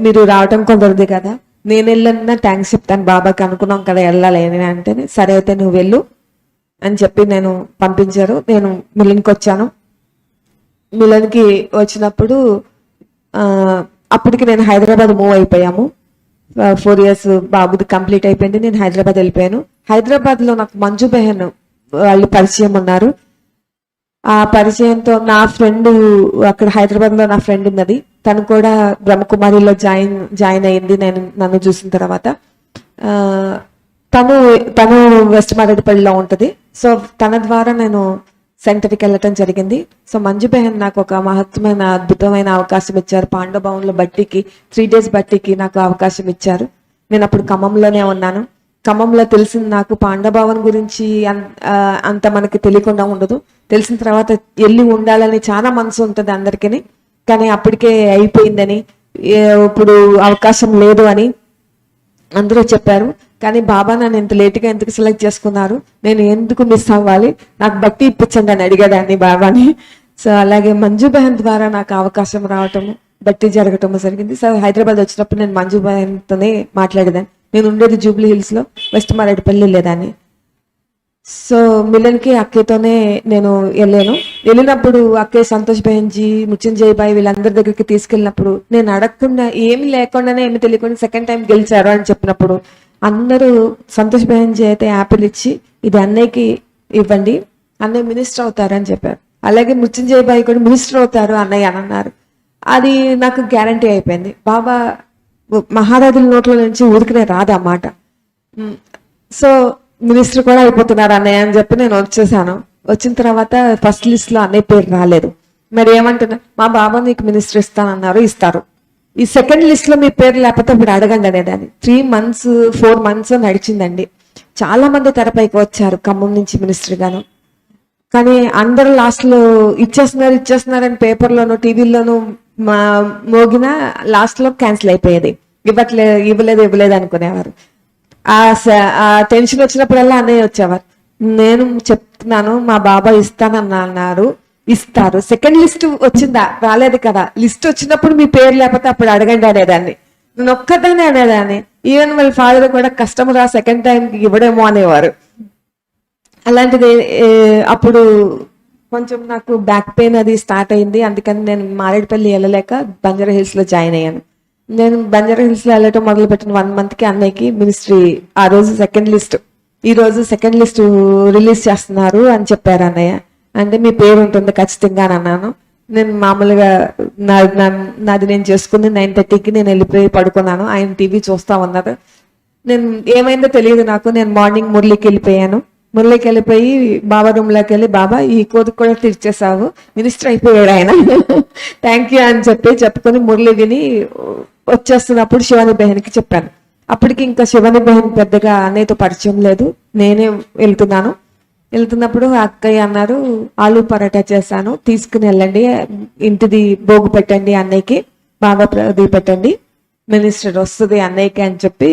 మీరు రావటం కుదరదు కదా, నేను వెళ్ళన్నా థ్యాంక్స్ చెప్తాను బాబాకి, అనుకున్నాం కదా వెళ్ళాలి అని అంటే, సరే అయితే నువ్వు వెళ్ళు అని చెప్పి నేను పంపించారు. నేను మిలన్కి వచ్చాను. మిలన్కి వచ్చినప్పుడు అప్పటికి నేను హైదరాబాద్ మూవ్ అయిపోయాము. 4 years బాబుది కంప్లీట్ అయిపోయింది. నేను హైదరాబాద్ వెళ్ళిపోయాను. హైదరాబాద్లో నాకు మంజు బెహన్ వాళ్ళు పరిచయం ఉన్నారు. ఆ పరిచయంతో నా ఫ్రెండ్ అక్కడ హైదరాబాద్లో నా ఫ్రెండ్ ఉన్నది, తను కూడా బ్రహ్మకుమారిలో జాయిన్ అయింది నన్ను చూసిన తర్వాత. తను వెస్ట్ మారేడుపల్లిలో ఉంటుంది. సో తన ద్వారా నేను సెంటర్కి వెళ్ళటం జరిగింది. సో మంజు బెహన్ నాకు ఒక మహత్తరమైన అద్భుతమైన అవకాశం ఇచ్చారు. పాండవ భవన్లో బట్టీకి 3 days బట్టీకి నాకు అవకాశం ఇచ్చారు. నేను అప్పుడు ఖమ్మంలోనే ఉన్నాను. ఖమ్మంలో తెలిసింది నాకు పాండవ భవన్ గురించి అంత మనకి తెలియకుండా ఉండదు. తెలిసిన తర్వాత వెళ్ళి ఉండాలని చాలా మనసు ఉంటుంది అందరికీ. కానీ అప్పటికే అయిపోయిందని, ఇప్పుడు అవకాశం లేదు అని అందరూ చెప్పారు. కానీ బాబా నన్ను ఇంత లేట్గా ఎందుకు సెలెక్ట్ చేసుకున్నారు, నేను ఎందుకు మిస్ అవ్వాలి, నాకు బట్టి ఇప్పించండి అని అడిగేదాన్ని బాబాని. సో అలాగే మంజు బెహన్ ద్వారా నాకు అవకాశం రావటము, బట్టి జరగటము జరిగింది. సో హైదరాబాద్ వచ్చినప్పుడు నేను మంజు బెహన్తోనే మాట్లాడేదాన్ని. నేను ఉండేది జూబ్లీ హిల్స్లో, వెస్ట్ మారేడుపల్లి వెళ్ళేదాన్ని. సో మిలన్కి అక్కతోనే నేను వెళ్ళాను. వెళ్ళినప్పుడు అక్కే సంతోష్ బెహన్జీ, మృత్యుంజయ్ బాయ్ వీళ్ళందరి దగ్గరికి తీసుకెళ్ళినప్పుడు నేను అడగకుండా ఏమి లేకుండానే ఏమి తెలియకుండా సెకండ్ టైం గెలిచారు అని చెప్పినప్పుడు అందరూ సంతోష్ బెహన్జీ అయితే యాపిల్ ఇచ్చి ఇది అన్నయ్యకి ఇవ్వండి, అన్నయ్య మినిస్టర్ అవుతారు అని చెప్పారు. అలాగే మృత్యుంజయ్ బాయ్ కూడా మినిస్టర్ అవుతారు అన్నయ్య అని అన్నారు. అది నాకు గ్యారంటీ అయిపోయింది. బాబా మహారాజుల నోట్ల నుంచి ఊరికనే రాదు ఆ మాట. సో మినిస్టర్ కూడా అయిపోతున్నారు అన్నయ్య అని చెప్పి నేను వచ్చేసాను. వచ్చిన తర్వాత ఫస్ట్ లిస్ట్ లో అన్నయ్య పేరు రాలేదు. మరి ఏమంటున్నా, మా బాబా మీకు మినిస్టర్ ఇస్తానన్నారు, ఇస్తారు. ఈ సెకండ్ లిస్ట్ లో మీ పేరు లేకపోతే ఇప్పుడు అడగండి అనేదాన్ని. 3 months 4 months నడిచిందండి. చాలా మంది తెరపైకి వచ్చారు ఖమ్మం నుంచి మినిస్టర్ గాను. కానీ అందరూ లాస్ట్ లో ఇచ్చేస్తున్నారు అని పేపర్లోను టీవీల్లోనూ మోగిన లాస్ట్ లో క్యాన్సిల్ అయిపోయేది. ఇవ్వలేదు అనుకునేవారు. ఆ టెన్షన్ వచ్చినప్పుడల్లా అన్నయ్య వచ్చేవారు. నేను చెప్తున్నాను మా బాబా ఇస్తానన్నారు, ఇస్తారు. సెకండ్ లిస్ట్ వచ్చిందా, రాలేదు కదా, లిస్ట్ వచ్చినప్పుడు మీ పేరు లేకపోతే అప్పుడు అడగండి అనేదాన్ని. నేను ఒక్కదాన్ని అనేదాన్ని. ఈవెన్ వాళ్ళ ఫాదర్ కూడా కష్టం రా సెకండ్ టైంకి ఇవ్వడేమో అనేవారు. అలాంటిది అప్పుడు కొంచెం నాకు బ్యాక్ పెయిన్ అది స్టార్ట్ అయింది. అందుకని నేను మారేడుపల్లి వెళ్ళలేక బంజారా హిల్స్ లో జాయిన్ అయ్యాను. నేను బంజారా హిల్స్ లో వెళ్ళటం మొదలు పెట్టిన 1 month కి అన్నయ్యకి మినిస్ట్రీ ఆ రోజు సెకండ్ లిస్ట్, ఈ రోజు సెకండ్ లిస్ట్ రిలీజ్ చేస్తున్నారు అని చెప్పారు అన్నయ్య. అంటే మీ పేరు ఉంటుంది ఖచ్చితంగా అని అన్నాను. నేను మామూలుగా నాది నేను చేసుకుంది 9:30కి నేను వెళ్ళిపోయి పడుకున్నాను. ఆయన టీవీ చూస్తా ఉన్నారు. నేను ఏమైందో తెలియదు నాకు. నేను మార్నింగ్ మురళికి వెళ్ళిపోయి బాబా రూమ్ లోకి వెళ్ళి, బాబా ఈ కోరిక కూడా తీర్చేసావు, మినిస్టర్ అయిపోయాడు ఆయన, థ్యాంక్ యూ అని చెప్పుకొని మురళి విని వచ్చేస్తున్నప్పుడు శివాని బెహన్కి చెప్పాను. అప్పటికి ఇంకా శివాని బెహన్ పెద్దగా అన్నయ్యతో పరిచయం లేదు, నేనే వెళ్తున్నప్పుడు అక్కయ్య అన్నారు, ఆలూ పరాటా చేశాను తీసుకుని వెళ్ళండి, ఇంటిది భోగు పెట్టండి అన్నయ్యకి, బాగా ప్రది పెట్టండి, మినిస్టర్ వస్తుంది అన్నయ్యకి అని చెప్పి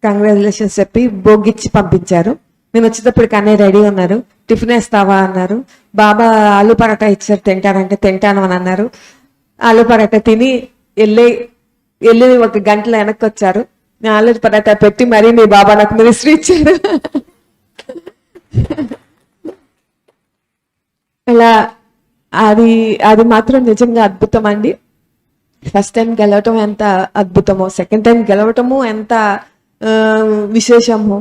కంగ్రాచులేషన్స్ చెప్పి భోగిచ్చి పంపించారు. నేను వచ్చేటప్పటికి అన్నయ్య రెడీ ఉన్నారు. టిఫిన్ వేస్తావా అన్నారు. బాబా ఆలూ పరాటా ఇచ్చారు, తింటారంటే తింటాను అని అన్నారు. ఆలూ పరాటా తిని వెళ్ళి 1 గంటలో వెనక్కి వచ్చారు. నేను ఆలూ పరాటా పెట్టి మరీ మీ బాబా నాకు మినిస్ట్రీ ఇచ్చారు. ఇలా అది మాత్రం నిజంగా అద్భుతం అండి. ఫస్ట్ టైం గెలవటం ఎంత అద్భుతమో, సెకండ్ టైం గెలవటము ఎంత విశేషము,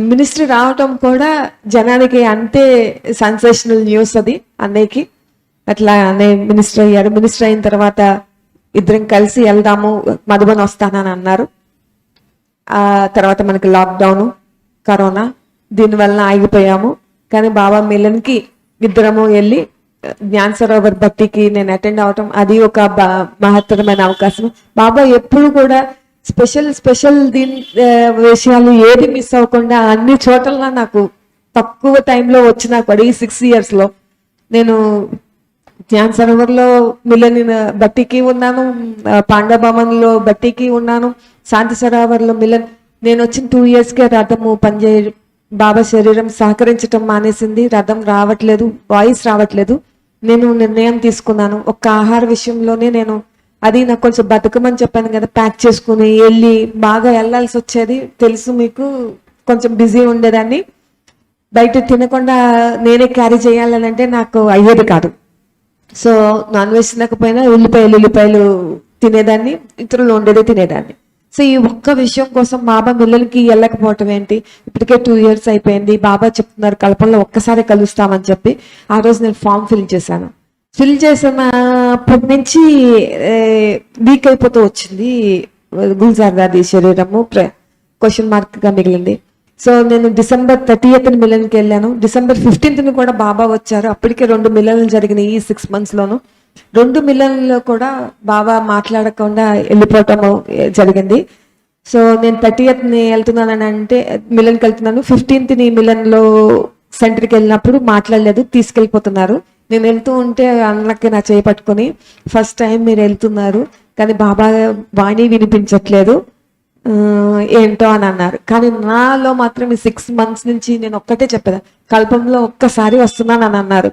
మినిస్ట్రీ రావటం కూడా జనానికి అంతే సెన్సేషనల్ న్యూస్ అది అన్నయ్యకి. అట్లా అన్నయ్య మినిస్టర్ అయ్యారు. మినిస్టర్ అయిన తర్వాత ఇద్దరం కలిసి వెళ్దాము, మధుబన్ వస్తానని అన్నారు. ఆ తర్వాత మనకి లాక్డౌన్, కరోనా, దీనివల్ల ఆగిపోయాము. కానీ బాబా మిలన్కి ఇద్దరము వెళ్ళి జ్ఞాన్ సరోవర్ భక్తికి నేను అటెండ్ అవటం, అది ఒక మహత్తరమైన అవకాశం. బాబా ఎప్పుడు కూడా స్పెషల్ దీని విషయాలు ఏది మిస్ అవ్వకుండా అన్ని చోట్ల నాకు తక్కువ టైంలో వచ్చినా కూడా ఈ 6 years లో నేను జ్ఞాన్ సరోవర్లో మిలన్ బట్టికి ఉన్నాను, పాండా భవన్లో బట్టికి ఉన్నాను, శాంతి సరోవర్లో మిలన్. నేను వచ్చిన 2 yearsకే రథము పనిచే బాబా శరీరం సహకరించటం మానేసింది, రథం రావట్లేదు, వాయిస్ రావట్లేదు. నేను నిర్ణయం తీసుకున్నాను, ఒక్క ఆహార విషయంలోనే నేను, అది నాకు కొంచెం బతకమని చెప్పాను కదా, ప్యాక్ చేసుకుని వెళ్ళి బాగా వెళ్ళాల్సి వచ్చేది, తెలుసు మీకు, కొంచెం బిజీ ఉండేదాన్ని. బయట తినకుండా నేనే క్యారీ చేయాలని అంటే నాకు అయ్యేది కాదు. సో నాన్ వెజ్ తినకపోయినా ఉల్లిపాయలు తినేదాన్ని, ఇతరులు ఉండేది తినేదాన్ని. సో ఈ ఒక్క విషయం కోసం బాబా మిల్లలకి వెళ్ళకపోవటం ఏంటి, ఇప్పటికే 2 years అయిపోయింది. బాబా చెప్తున్నారు కల్పనలో ఒక్కసారి కలుస్తామని చెప్పి ఆ రోజు నేను ఫామ్ ఫిల్ చేశాను. ఫిల్ చేసినప్పటి నుంచి వీక్ అయిపోతూ వచ్చింది గుల్జార్దాది శరీరము, క్వశ్చన్ మార్క్గా మిగిలింది. సో నేను December 30th మిలన్కి వెళ్ళాను. December 15th కూడా బాబా వచ్చారు. అప్పటికే 2 మిలన్లు జరిగినాయి ఈ 6 months లోను. 2 మిలన్లో కూడా బాబా మాట్లాడకుండా వెళ్ళిపోవటం జరిగింది. సో నేను 30th వెళ్తున్నానని అంటే మిలన్కి వెళ్తున్నాను, 15th మిలన్లో సెంటర్కి వెళ్ళినప్పుడు మాట్లాడలేదు, తీసుకెళ్ళిపోతున్నారు. నేను వెళ్తూ ఉంటే అన్నకి నా చేయి పట్టుకొని, ఫస్ట్ టైం మీరు వెళ్తున్నారు కానీ బాబా వాణి వినిపించట్లేదు ఏంటో అని అన్నారు. కానీ నాలో మాత్రం ఈ 6 months నుంచి నేను ఒక్కటే చెప్పేదా, కల్పంలో ఒక్కసారి వస్తున్నాను అని అన్నారు.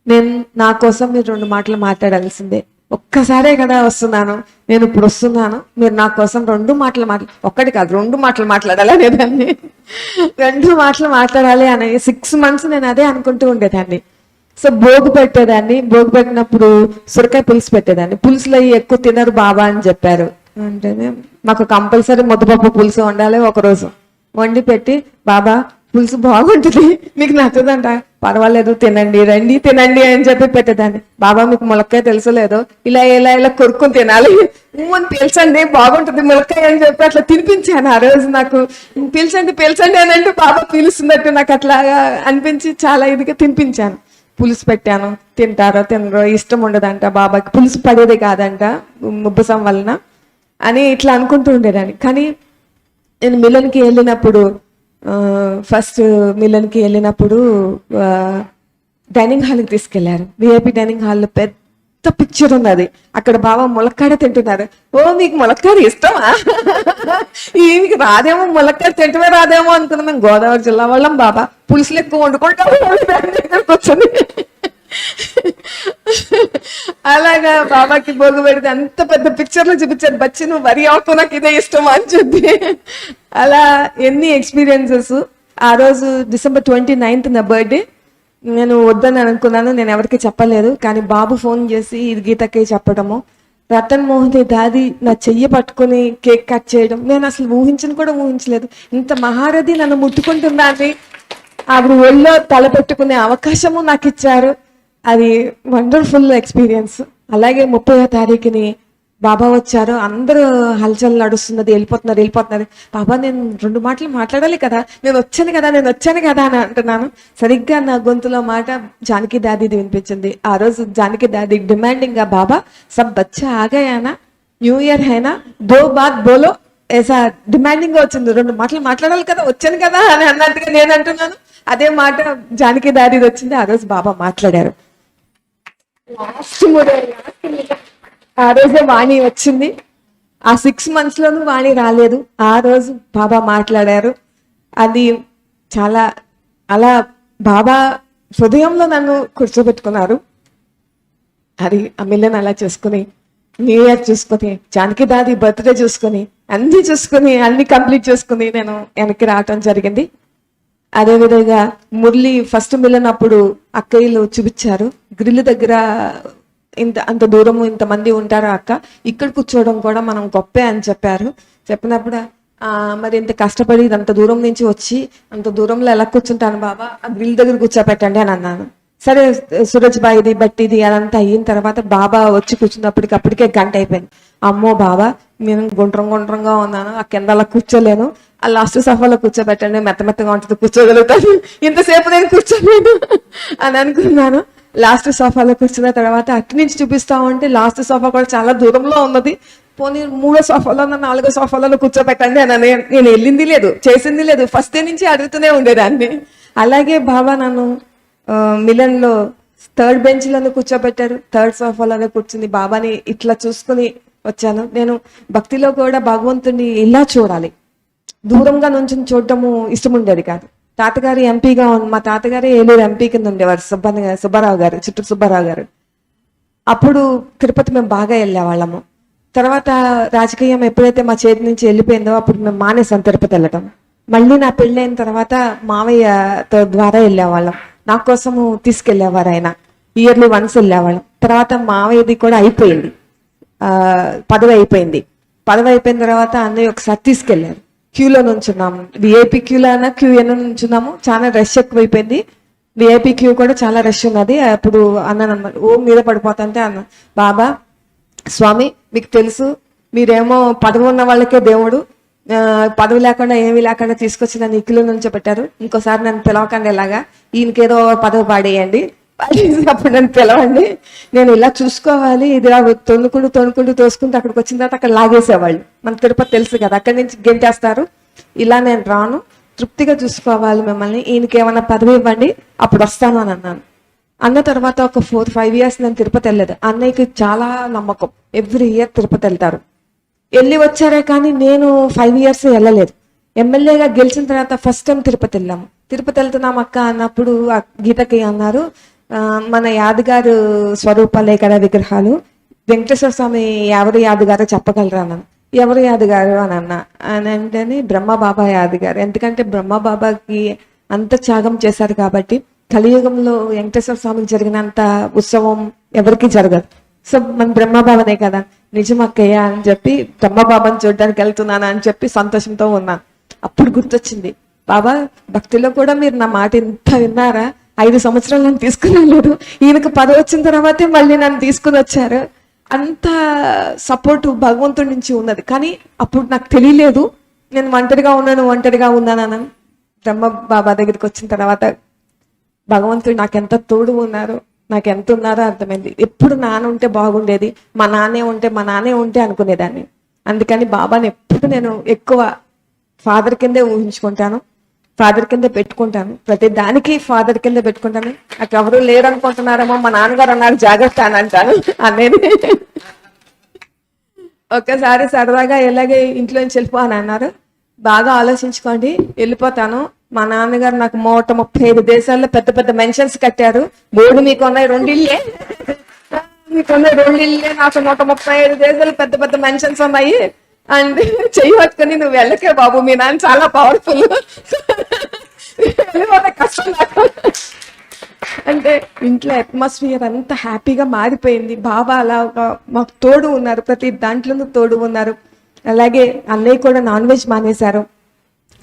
నేను నా కోసం మీరు 2 మాటలు మాట్లాడాల్సిందే, ఒక్కసారే కదా వస్తున్నాను, నేను ఇప్పుడు వస్తున్నాను, మీరు నా కోసం 2 మాటలు ఒక్కటి కాదు 2 మాటలు మాట్లాడాలి అనేదాన్ని. 2 మాటలు మాట్లాడాలి అని 6 months నేను అదే అనుకుంటూ ఉండేదాన్ని. సో భోగు పెట్టేదాన్ని, భోగు పెట్టినప్పుడు సొరకాయ పులుసు పెట్టేదాన్ని. పులుసులో అవి ఎక్కువ తినరు బాబా అని చెప్పారు. అంటేనే మాకు కంపల్సరీ ముద్దపప్పు పులుసు వండాలి. ఒకరోజు వండి పెట్టి, బాబా పులుసు బాగుంటుంది, మీకు నచ్చదంట, పర్వాలేదు తినండి, రండి తినండి అని చెప్పి పెట్టేదాన్ని. బాబా మీకు ములక్కాయ తెలుసో లేదో, ఇలా ఇలా ఇలా కొరుక్కుని తినాలి, అని పిలిచండి బాగుంటుంది ములక్కాయ అని చెప్పి అట్లా తినిపించాను. ఆ రోజు నాకు పిలిచండి పిలిచండి అని అంటే బాబా పిలుస్తున్నట్టు నాకు అట్లాగా అనిపించి చాలా ఇదిగా తినిపించాను. పులుసు పెట్టాను, తింటారో తినరో, ఇష్టం ఉండదంట బాబాకి, పులుసు పడేది కాదంట ముబ్బసం వలన అని ఇట్లా అనుకుంటూ ఉండేదాన్ని. కానీ నేను మిలన్కి వెళ్ళినప్పుడు, ఫస్ట్ మిలన్కి వెళ్ళినప్పుడు డైనింగ్ హాల్కి తీసుకెళ్లారు. విఐపి డైనింగ్ హాల్లో పెద్ద పిక్చర్ ఉన్నది. అక్కడ బాబా ములక్కాడ తింటున్నారు. ఓ మీకు ములక్కాడ ఇష్టమా, ఈమెకి రాదేమో, ములక్కాడ తింటమే రాదేమో అనుకున్నాం. మేము గోదావరి జిల్లా వాళ్ళం, బాబా పులుసులు ఎక్కువ వండుకుంటాం కూర్చొని. అలాగా బాబాకి భోగు పెడితే అంత పెద్ద పిక్చర్లు చూపించారు. బచ్చి నువ్వు వరి అవుతూ నాకు ఇదే ఇష్టం అని చెప్పి. అలా ఎన్ని ఎక్స్పీరియన్సెస్. ఆ రోజు December 29th నా బర్త్డే. నేను వద్దని అనుకున్నాను, నేను ఎవరికి చెప్పలేదు. కానీ బాబు ఫోన్ చేసి ఇది గీతకి చెప్పడము, రతన్ మోహన్ దాది నా చెయ్యి పట్టుకుని కేక్ కట్ చేయడం, నేను అసలు ఊహించను కూడా ఊహించలేదు. ఇంత మహారథి నన్ను ముట్టుకుంటుందని ఆవిడ ఒళ్ళో తల పెట్టుకునే అవకాశము నాకు ఇచ్చారు. అది వండర్ఫుల్ ఎక్స్పీరియన్స్. అలాగే 30వ తారీఖుని బాబా వచ్చారు. అందరూ హల్చల్ నడుస్తున్నది, వెళ్ళిపోతున్నారు. బాబా నేను 2 మాటలు మాట్లాడాలి కదా, నేను వచ్చాను కదా అని అంటున్నాను. సరిగ్గా నా గొంతులో మాట జానకి దాదీది వినిపించింది. ఆ రోజు జానకి దాదీ డిమాండింగ్ గా, బాబా సబ్ బచ్చా ఆగాయానా, న్యూ ఇయర్ హైనా, 2 బాత్ బోలో, ఏసా డిమాండింగ్ గా వచ్చింది. 2 మాటలు మాట్లాడాలి కదా, వచ్చాను కదా అని అన్నట్టుగా నేను అంటున్నాను. అదే మాట జానకి దాదీది వచ్చింది. ఆ రోజు బాబా మాట్లాడారు. ఆ రోజే వాణి వచ్చింది. ఆ 6 months లోనూ వాణి రాలేదు. ఆ రోజు బాబా మాట్లాడారు. అది చాలా అలా బాబా హృదయంలో నన్ను కూర్చోబెట్టుకున్నారు. అది ఆ మిలన్ అలా చూసుకుని, న్యూ ఇయర్ చూసుకుని, జానకి దాది బర్త్డే చూసుకుని, అన్ని కంప్లీట్ చేసుకుని నేను వెనక్కి రావటం జరిగింది. అదేవిధంగా మురళి ఫస్ట్ మిలన్ అప్పుడు అక్కయ్యలు చూపించారు. గ్రిల్ దగ్గర అంత దూరము ఇంతమంది ఉంటారు అక్క, ఇక్కడ కూర్చోవడం కూడా మనం గొప్పే అని చెప్పారు. చెప్పినప్పుడు మరి ఇంత కష్టపడి అంత దూరం నుంచి వచ్చి అంత దూరంలో ఎలా కూర్చుంటాను బాబా, ఆ గ్రిల్ దగ్గర కూర్చోపెట్టండి అని అన్నాను. సరే సూరజ్ బాయిది బట్టిది అదంతా అయిన తర్వాత బాబా వచ్చి కూర్చున్నప్పటికప్పటికే 1 గంట అయిపోయింది. అమ్మో బాబా నేను గుండ్రంగా ఉన్నాను, ఆ కింద అలా కూర్చోలేను, ఆ లాస్ట్ సోఫాలో కూర్చోబెట్టండి, మెత్తగా ఉంటుంది, కూర్చోగలుగుతాను, ఇంతసేపు నేను కూర్చోలేను అని అనుకున్నాను. లాస్ట్ సోఫాలో కూర్చున్న తర్వాత అటు నుంచి చూపిస్తా ఉంటే లాస్ట్ సోఫా కూడా చాలా దూరంలో ఉన్నది. పోనీ 3వ సోఫాలో 4వ సోఫాలో కూర్చోబెట్టండి అని నేను వెళ్ళింది లేదు, చేసింది లేదు, ఫస్ట్ డే నుంచి అడుగుతూనే ఉండేదాన్ని. అలాగే బాబా నన్ను మిలన్ లో 3rd bench లోనే కూర్చోబెట్టారు. 3rd సోఫాలోనే కూర్చుని బాబాని ఇట్లా చూసుకుని వచ్చాను. నేను భక్తిలో కూడా భగవంతుని ఇలా చూడాలి, దూరంగా నుంచి చూడటము ఇష్టం ఉండేది కాదు. తాతగారు ఎంపీగా మా తాతగారే ఏలూరు ఎంపీ కింద ఉండేవారు, సుబ్బారావు గారు, చిట్టూరు సుబ్బారావు గారు. అప్పుడు తిరుపతి మేము బాగా వెళ్ళేవాళ్ళము. తర్వాత రాజకీయం ఎప్పుడైతే మా చేతి నుంచి వెళ్ళిపోయిందో అప్పుడు మేము మానేసాం తిరుపతి వెళ్ళటం. మళ్ళీ నా పెళ్ళైన తర్వాత మావయ్యతో ద్వారా వెళ్ళేవాళ్ళం. నా కోసము తీసుకెళ్లేవారు ఆయన, ఇయర్లీ వన్స్ వెళ్ళేవాళ్ళం. తర్వాత మావయ్యది కూడా అయిపోయింది, పదవి అయిపోయింది. పదవి అయిపోయిన తర్వాత అన్నయ్య ఒకసారి తీసుకెళ్లారు. క్యూలో నుంచున్నాము, విఐపి క్యూలో అయినా క్యూఎన్ నుంచున్నాము. చాలా రష్ ఎక్కువైపోయింది, విఐపి క్యూ కూడా చాలా రష్ ఉన్నది. అప్పుడు అన్నాను అన్నమాట, ఓ మీద పడిపోతుంటే అన్న, బాబా స్వామి మీకు తెలుసు, మీరేమో పదవి ఉన్న వాళ్ళకే దేవుడు, పదవి లేకుండా ఏమీ లేకుండా తీసుకొచ్చి నన్ను ఇక్కులో నుంచి పెట్టారు, ఇంకోసారి నన్ను పిలవకండి, ఎలాగా ఈయనకేదో పదవి పాడేయండి, అప్పుడు నన్ను పిలవండి, నేను ఇలా చూసుకోవాలి. ఇది తొణుకుంటూ తోసుకుంటూ అక్కడికి వచ్చిన తర్వాత అక్కడ లాగేసేవాళ్ళు. మన తిరుపతి తెలుసు కదా, అక్కడి నుంచి గెంటేస్తారు. ఇలా నేను రాను, తృప్తిగా చూసుకోవాలి మిమ్మల్ని, ఈయనకి ఏమైనా పదవి ఇవ్వండి అప్పుడు వస్తాను అని అన్నాను. అన్న తర్వాత ఒక 4-5 years నేను తిరుపతి వెళ్ళలేదు. అన్నయ్యకి చాలా నమ్మకం, ఎవ్రీ ఇయర్ తిరుపతి వెళ్తారు. వెళ్ళి వచ్చారే కానీ నేను 5 years వెళ్ళలేదు. ఎమ్మెల్యేగా గెలిచిన తర్వాత ఫస్ట్ టైం తిరుపతి వెళ్ళాము. తిరుపతి వెళ్తున్నాం అక్క అన్నప్పుడు గీతకి అన్నారు, మన యాదగారు స్వరూపాలే కదా విగ్రహాలు, వెంకటేశ్వర స్వామి ఎవరు యాదగారో చెప్పగలరా అన్నాను. ఎవరు యాదగారు అని అన్నా. అని అంటేనే బ్రహ్మబాబా యాదగారు, ఎందుకంటే బ్రహ్మబాబాకి అంత త్యాగం చేశారు కాబట్టి కలియుగంలో వెంకటేశ్వర స్వామికి జరిగినంత ఉత్సవం ఎవరికి జరగదు. సో మన బ్రహ్మబాబనే కదా, నిజం అక్కయ్య అని చెప్పి బ్రహ్మబాబాని చూడడానికి వెళ్తున్నాను అని చెప్పి సంతోషంతో ఉన్నాను. అప్పుడు గుర్తొచ్చింది, బాబా భక్తిలో కూడా మీరు నా మాట ఇంత విన్నారా, 5 సంవత్సరాలు నన్ను తీసుకుని వెళ్ళారు, ఈయనకు 10 వచ్చిన తర్వాతే మళ్ళీ నన్ను తీసుకుని వచ్చారు. అంత సపోర్టు భగవంతుడి నుంచి ఉన్నది. కానీ అప్పుడు నాకు తెలియలేదు నేను ఒంటరిగా ఉన్నానని. బ్రహ్మ బాబా దగ్గరికి వచ్చిన తర్వాత భగవంతుడు నాకు ఎంత తోడు ఉన్నారు, నాకు ఎంత ఉన్నారో అర్థమైంది. ఎప్పుడు నాన్న ఉంటే బాగుండేది, మా నాన్నే ఉంటే అనుకునేదాన్ని. అందుకని బాబాని ఎప్పుడు నేను ఎక్కువ ఫాదర్ కిందే ఊహించుకుంటాను, ఫాదర్ కింద పెట్టుకుంటాను, ప్రతి దానికి ఫాదర్ కింద పెట్టుకుంటాను. నాకు ఎవరు లేరు అనుకుంటున్నారేమో, మా నాన్నగారు అన్నారు జాగ్రత్త అని అంటాను అనేది. ఒక్కసారి సరదాగా ఎలాగే ఇంట్లో నుంచి వెళ్ళిపోని అన్నారు. బాగా ఆలోచించుకోండి, వెళ్ళిపోతాను. మా నాన్నగారు నాకు 135 దేశాల్లో పెద్ద పెద్ద మెన్షన్స్ కట్టారు. బోర్డు మీకున్నాయి 2 ఇళ్ళే, మీకున్నాయి 2 ఇళ్ళే, నాకు 135 దేశాలు పెద్ద పెద్ద మెన్షన్స్ ఉన్నాయి అండ్ చెయ్యొచ్చుకొని నువ్వు వెళ్ళకే బాబు, మీ నాన్న చాలా పవర్ఫుల్, వెళ్ళిపోతే కష్టం నాకు అంటే. ఇంట్లో అట్మాస్ఫియర్ అంతా హ్యాపీగా మారిపోయింది. బాబా అలా మాకు తోడు ఉన్నారు, ప్రతి దాంట్లోనూ తోడు ఉన్నారు. అలాగే అన్నయ్య కూడా నాన్ వెజ్ మానేశారు.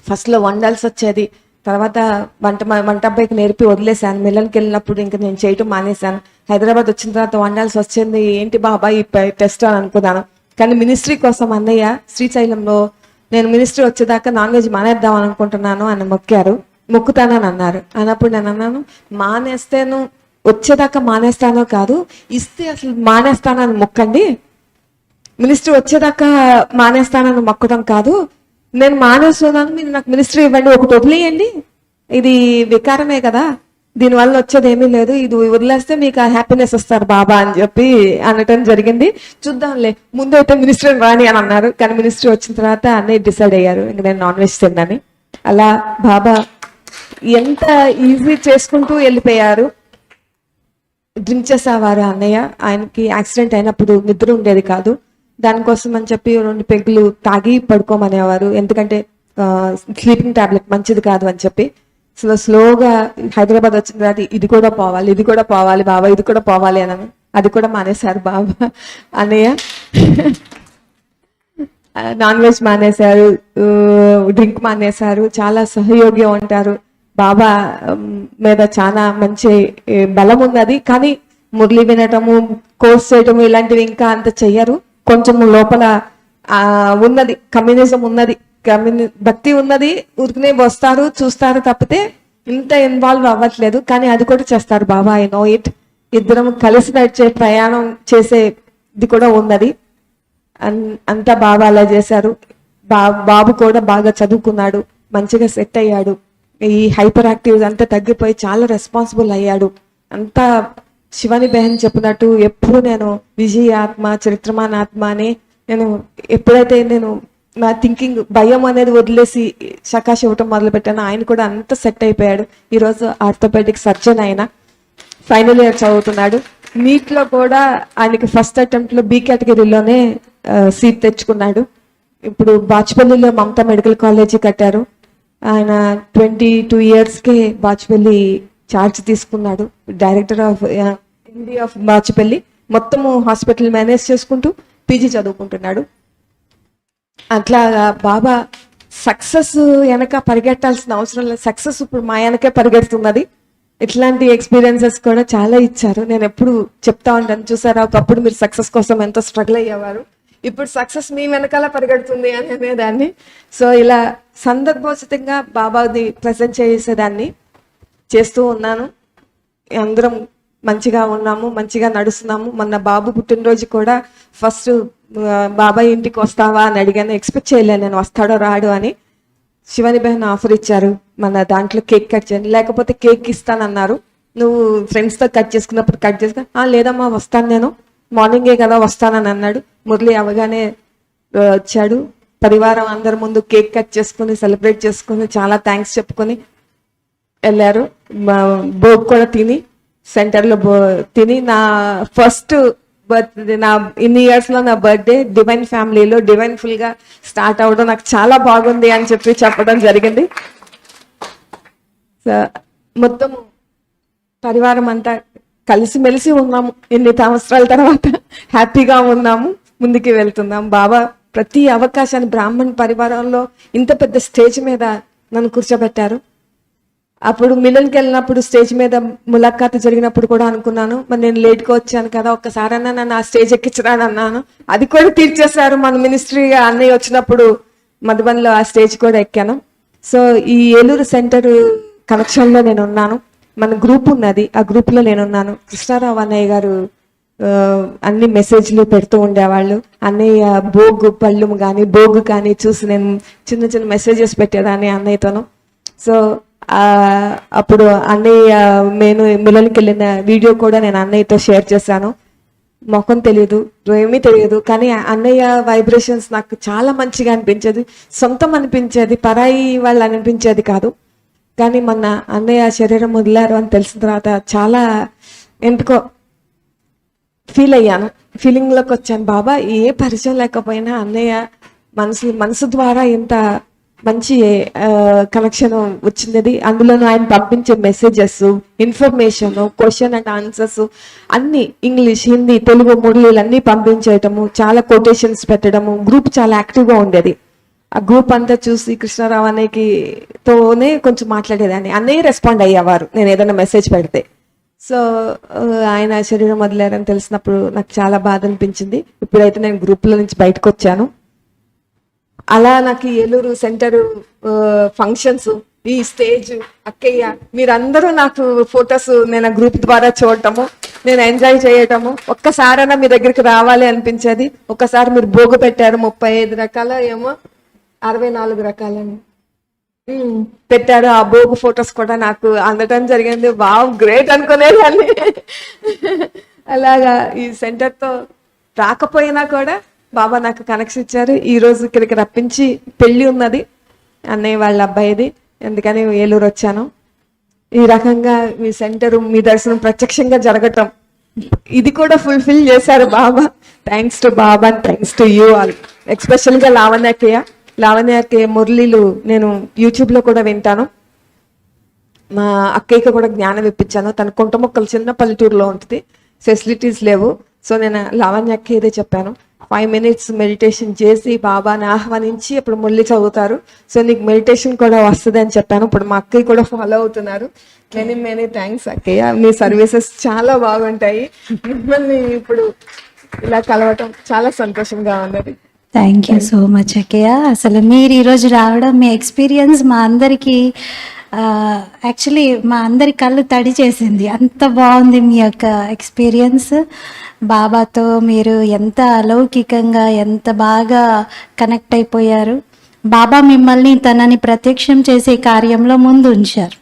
ఫస్ట్లో వండాల్సి వచ్చేది, తర్వాత వంట అబ్బాయికి నేర్పి వదిలేశాను. మిల్లన్కి వెళ్ళినప్పుడు ఇంకా నేను చేయటం మానేశాను. హైదరాబాద్ వచ్చిన తర్వాత వండాల్సి వచ్చింది. ఏంటి బాబా ఈ టెస్ట్ అని అనుకున్నాను. కానీ మినిస్ట్రీ కోసం అన్నయ్య శ్రీశైలంలో నేను మినిస్ట్రీ వచ్చేదాకా నాన్ వెజ్ మానేద్దాం అనుకుంటున్నాను అని మొక్కుతానని అన్నారు. అన్నప్పుడు నేను అన్నాను, మానేస్తాను వచ్చేదాకా మానేస్తానో కాదు, ఇస్తే అసలు మానేస్తానని మొక్కండి, మినిస్ట్రీ వచ్చేదాకా మానేస్తానని మొక్కడం కాదు. నేను మానేస్తున్నాను, మీరు నాకు మినిస్ట్రీ ఇవ్వండి, ఒకటి వదిలేయండి, ఇది వికారమే కదా, దీనివల్ల వచ్చేది ఏమీ లేదు, ఇది వదిలేస్తే మీకు హ్యాపీనెస్ వస్తారు బాబా అని చెప్పి అనటం జరిగింది. చూద్దాంలే, ముందు అయితే మినిస్ట్రీ రాని అని అన్నారు. కానీ మినిస్ట్రీ వచ్చిన తర్వాత అన్నయ్య డిసైడ్ అయ్యారు ఇంక నేను నాన్ వెజ్ తిన్నాను. అలా బాబా ఎంత ఈజీ చేసుకుంటూ వెళ్ళిపోయారు. డ్రింక్ చేసేవారు అన్నయ్య. ఆయనకి యాక్సిడెంట్ అయినప్పుడు నిద్ర ఉండేది కాదు. దానికోసం అని చెప్పి 2 పెగ్గులు తాగి పడుకోమనేవారు, ఎందుకంటే స్లీపింగ్ టాబ్లెట్ మంచిది కాదు అని చెప్పి. స్లోగా హైదరాబాద్ వచ్చిన తర్వాత ఇది కూడా పోవాలి బాబా, ఇది కూడా పోవాలి అని, అది కూడా మానేశారు బాబా అన్నయ్య. నాన్ వెజ్ మానేశారు, డ్రింక్ మానేశారు, చాలా సహయోగి ఉంటారు. బాబా మీద చాలా మంచి బలం ఉన్నది. కానీ మురళి వినటము, కోర్స్ చేయటము ఇలాంటివి ఇంకా అంత చెయ్యరు. కొంచెం లోపల ఉన్నది, కమ్యూనిజం ఉన్నది, భక్తి ఉన్నది. ఊరికనే వస్తారు చూస్తారు తప్పితే ఇంత ఇన్వాల్వ్ అవ్వట్లేదు. కానీ అది కూడా చేస్తారు బాబా, ఐ నో ఇట్. ఇద్దరం కలిసి నడిచే ప్రయాణం చేసేది కూడా ఉన్నది. అంతా బాబా అలా చేశారు. బాబు కూడా బాగా చదువుకున్నాడు, మంచిగా సెట్ అయ్యాడు. ఈ హైపర్ యాక్టివ్ అంతా తగ్గిపోయి చాలా రెస్పాన్సిబుల్ అయ్యాడు. అంతా శివాని బెహన్ చెప్పినట్టు ఎప్పుడు నేను విజయ ఆత్మ, చరిత్రమాన ఆత్మ అని నేను ఎప్పుడైతే నేను నా థింకింగ్ భయం అనేది వదిలేసి శకాశ ఇవ్వటం మొదలు పెట్టాను, ఆయన కూడా అంత సెట్ అయిపోయాడు. ఈరోజు ఆర్థోపెడిక్ సర్జన్ ఆయన, ఫైనల్ ఇయర్ చదువుతున్నాడు. నీట్లో కూడా ఆయనకి ఫస్ట్ అటెంప్ట్లో బి కేటగిరీలోనే సీట్ తెచ్చుకున్నాడు. ఇప్పుడు బాచ్పల్లిలో మమతా మెడికల్ కాలేజీ కట్టారు. ఆయన 22 yearsకే బాచ్పల్లి చార్జ్ తీసుకున్నాడు. Director of MD of Bachupally. మొత్తము హాస్పిటల్ మేనేజ్ చేసుకుంటూ పీజీ చదువుకుంటున్నాడు. అట్లా బాబా సక్సెస్ వెనక పరిగెట్టాల్సిన అవసరం లేదు, సక్సెస్ ఇప్పుడు మా వెనకే పరిగెడుతున్నది. ఇట్లాంటి ఎక్స్పీరియన్సెస్ కూడా చాలా ఇచ్చారు. నేను ఎప్పుడు చెప్తా ఉంటాను, చూసారా ఒకప్పుడు మీరు సక్సెస్ కోసం ఎంతో స్ట్రగుల్ అయ్యేవారు, ఇప్పుడు సక్సెస్ మీ వెనకాల పరిగెడుతుంది అని అనేదాన్ని. సో ఇలా సందర్భోచితంగా బాబాది ప్రజెంట్ చేసేదాన్ని చేస్తూ ఉన్నాను. అందరం మంచిగా ఉన్నాము, మంచిగా నడుస్తున్నాము. మొన్న బాబు పుట్టినరోజు కూడా ఫస్ట్ బాబాయ్ ఇంటికి వస్తావా అని అడిగాను. ఎక్స్పెక్ట్ చేయలేను నేను వస్తాడో రాడు అని. శివాని బహన్ ఆఫర్ ఇచ్చారు, మన దాంట్లో కేక్ కట్ చేయండి, లేకపోతే కేక్ ఇస్తానన్నారు. నువ్వు ఫ్రెండ్స్తో కట్ చేసుకున్నప్పుడు కట్ చేసుకుని, లేదమ్మా వస్తాను, నేను మార్నింగే కదా వస్తానని అన్నాడు. మురళి అవగానే వచ్చాడు. పరివారం అందరి ముందు కేక్ కట్ చేసుకుని సెలబ్రేట్ చేసుకుని చాలా థ్యాంక్స్ చెప్పుకొని వెళ్ళారు. భోగ్ కూడా తిని సెంటర్లో తిని, నా ఫస్ట్ బర్త్డే, నా ఇన్ని ఇయర్స్లో నా బర్త్డే డివైన్ ఫ్యామిలీలో డివైన్ ఫుల్గా స్టార్ట్ అవ్వడం నాకు చాలా బాగుంది అని చెప్పి చెప్పడం జరిగింది. మొత్తం పరివారం అంతా కలిసిమెలిసి ఉన్నాము. ఎన్ని సంవత్సరాల తర్వాత హ్యాపీగా ఉన్నాము, ముందుకు వెళ్తున్నాం. బాబా ప్రతి అవకాశాన్ని బ్రాహ్మణ్ పరివారంలో ఇంత పెద్ద స్టేజ్ మీద నన్ను కూర్చోబెట్టారు. అప్పుడు మిలన్కి వెళ్ళినప్పుడు స్టేజ్ మీద ములాఖాత్ జరిగినప్పుడు కూడా అనుకున్నాను, మరి నేను లేట్గా వచ్చాను కదా, ఒక్కసారన్నా నన్ను ఆ స్టేజ్ ఎక్కించరాని అన్నాను. అది కూడా తీర్చేశారు. మన మినిస్ట్రీ అన్నయ్య వచ్చినప్పుడు మధుబన్లో ఆ స్టేజ్ కూడా ఎక్కాను. సో ఈ ఏలూరు సెంటర్ కనెక్షన్లో నేను ఉన్నాను. మన గ్రూప్ ఉన్నది, ఆ గ్రూప్లో నేను ఉన్నాను. కృష్ణారావు అన్నయ్య గారు అన్ని మెసేజ్లు పెడుతూ ఉండేవాళ్ళు. అన్నయ్య పళ్ళు కానీ భోగు కానీ చూసి నేను చిన్న చిన్న మెసేజెస్ పెట్టేదాన్ని అన్నయ్యతోను. సో అప్పుడు అన్నయ్య నేను మిలన్కి వెళ్ళిన వీడియో కూడా నేను అన్నయ్యతో షేర్ చేశాను. మొఖం తెలియదు, ఏమీ తెలియదు, కానీ అన్నయ్య వైబ్రేషన్స్ నాకు చాలా మంచిగా అనిపించేది, సొంతం అనిపించేది, పరాయి వాళ్ళు అనిపించేది కాదు. కానీ మొన్న అన్నయ్య శరీరం వదిలారు అని తెలిసిన తర్వాత చాలా ఎందుకో ఫీల్ అయ్యాను, ఫీలింగ్లోకి వచ్చాను. బాబా ఏ పరిచయం లేకపోయినా అన్నయ్య మనసు ద్వారా ఇంత మంచి కనెక్షన్ వచ్చినది. అందులోనూ ఆయన పంపించే messages, information, question and answers అన్ని ఇంగ్లీష్, హిందీ, తెలుగు, మురళీలు అన్నీ పంపించేయటము, చాలా కొటేషన్స్ పెట్టడము. గ్రూప్ చాలా యాక్టివ్గా ఉండేది. ఆ గ్రూప్ అంతా చూసి కృష్ణారావు అన్నయ్యతోనే కొంచెం మాట్లాడేదాన్ని. అన్నయ్య రెస్పాండ్ అయ్యేవారు నేను ఏదైనా మెసేజ్ పెడితే. సో ఆయన శరీరం వదిలేరని తెలిసినప్పుడు నాకు చాలా బాధ అనిపించింది. ఇప్పుడైతే నేను గ్రూప్లో నుంచి బయటకు వచ్చాను. అలా నాకు ఏలూరు సెంటర్ ఫంక్షన్స్, ఈ స్టేజ్, అక్కయ్య, మీరందరూ నాకు ఫొటోస్ నేను గ్రూప్ ద్వారా చూడటము, నేను ఎంజాయ్ చేయటము, ఒక్కసారైనా మీ దగ్గరికి రావాలి అనిపించేది. ఒక్కసారి మీరు భోగు పెట్టారు, 35 రకాల ఏమో 64 రకాలని పెట్టారు. ఆ భోగు ఫొటోస్ కూడా నాకు అందటం జరిగింది. వావ్, గ్రేట్ అనుకునేదాన్ని. అలాగా ఈ సెంటర్తో రాకపోయినా కూడా బాబా నాకు కనెక్షన్ ఇచ్చారు. ఈ రోజు ఇక్కడికి రప్పించి పెళ్లి ఉన్నది అన్నయ్య వాళ్ళ అబ్బాయిది, అందుకని ఏలూరు వచ్చాను. ఈ రకంగా మీ సెంటర్, మీ దర్శనం ప్రత్యక్షంగా జరగటం, ఇది కూడా ఫుల్ఫిల్ చేశారు బాబా. థ్యాంక్స్ టు బాబా, థ్యాంక్స్ టు యూ ఆల్. ఎక్స్పెషల్గా లావణ్యక్కయ్య మురళీలు నేను యూట్యూబ్లో కూడా వింటాను. మా అక్కయ్యకి కూడా జ్ఞానం ఇప్పించాను. తన కుంటముక్కలు చిన్న పల్లెటూరులో ఉంటుంది, ఫెసిలిటీస్ లేవు. సో నేను లావణ్యక్కయ్యదే చెప్పాను, 5 minutes మెడిటేషన్ చేసి బాబాని ఆహ్వానించి అప్పుడు మురళి చదువుతారు. సో నీకు మెడిటేషన్ కూడా వస్తుంది అని చెప్పాను. ఇప్పుడు మా అక్కయ్య కూడా ఫాలో అవుతున్నారు. మెనీ థ్యాంక్స్ అక్కయ్య, మీ సర్వీసెస్ చాలా బాగుంటాయి. మిమ్మల్ని ఇప్పుడు ఇలా కలవటం చాలా సంతోషంగా ఉన్నది. థ్యాంక్ యూ సో మచ్ అక్కయ్య. అసలు మీరు ఈరోజు రావడం, మీ ఎక్స్పీరియన్స్ మా అందరికీ యాక్చువల్లీ మా అందరి కళ్ళు తడి చేసింది. అంత బాగుంది మీ యొక్క ఎక్స్పీరియన్స్. బాబాతో మీరు ఎంత అలౌకికంగా, ఎంత బాగా కనెక్ట్ అయిపోయారు. బాబా మిమ్మల్ని తనని ప్రత్యక్షం చేసే కార్యంలో ముందు ఉంచారు,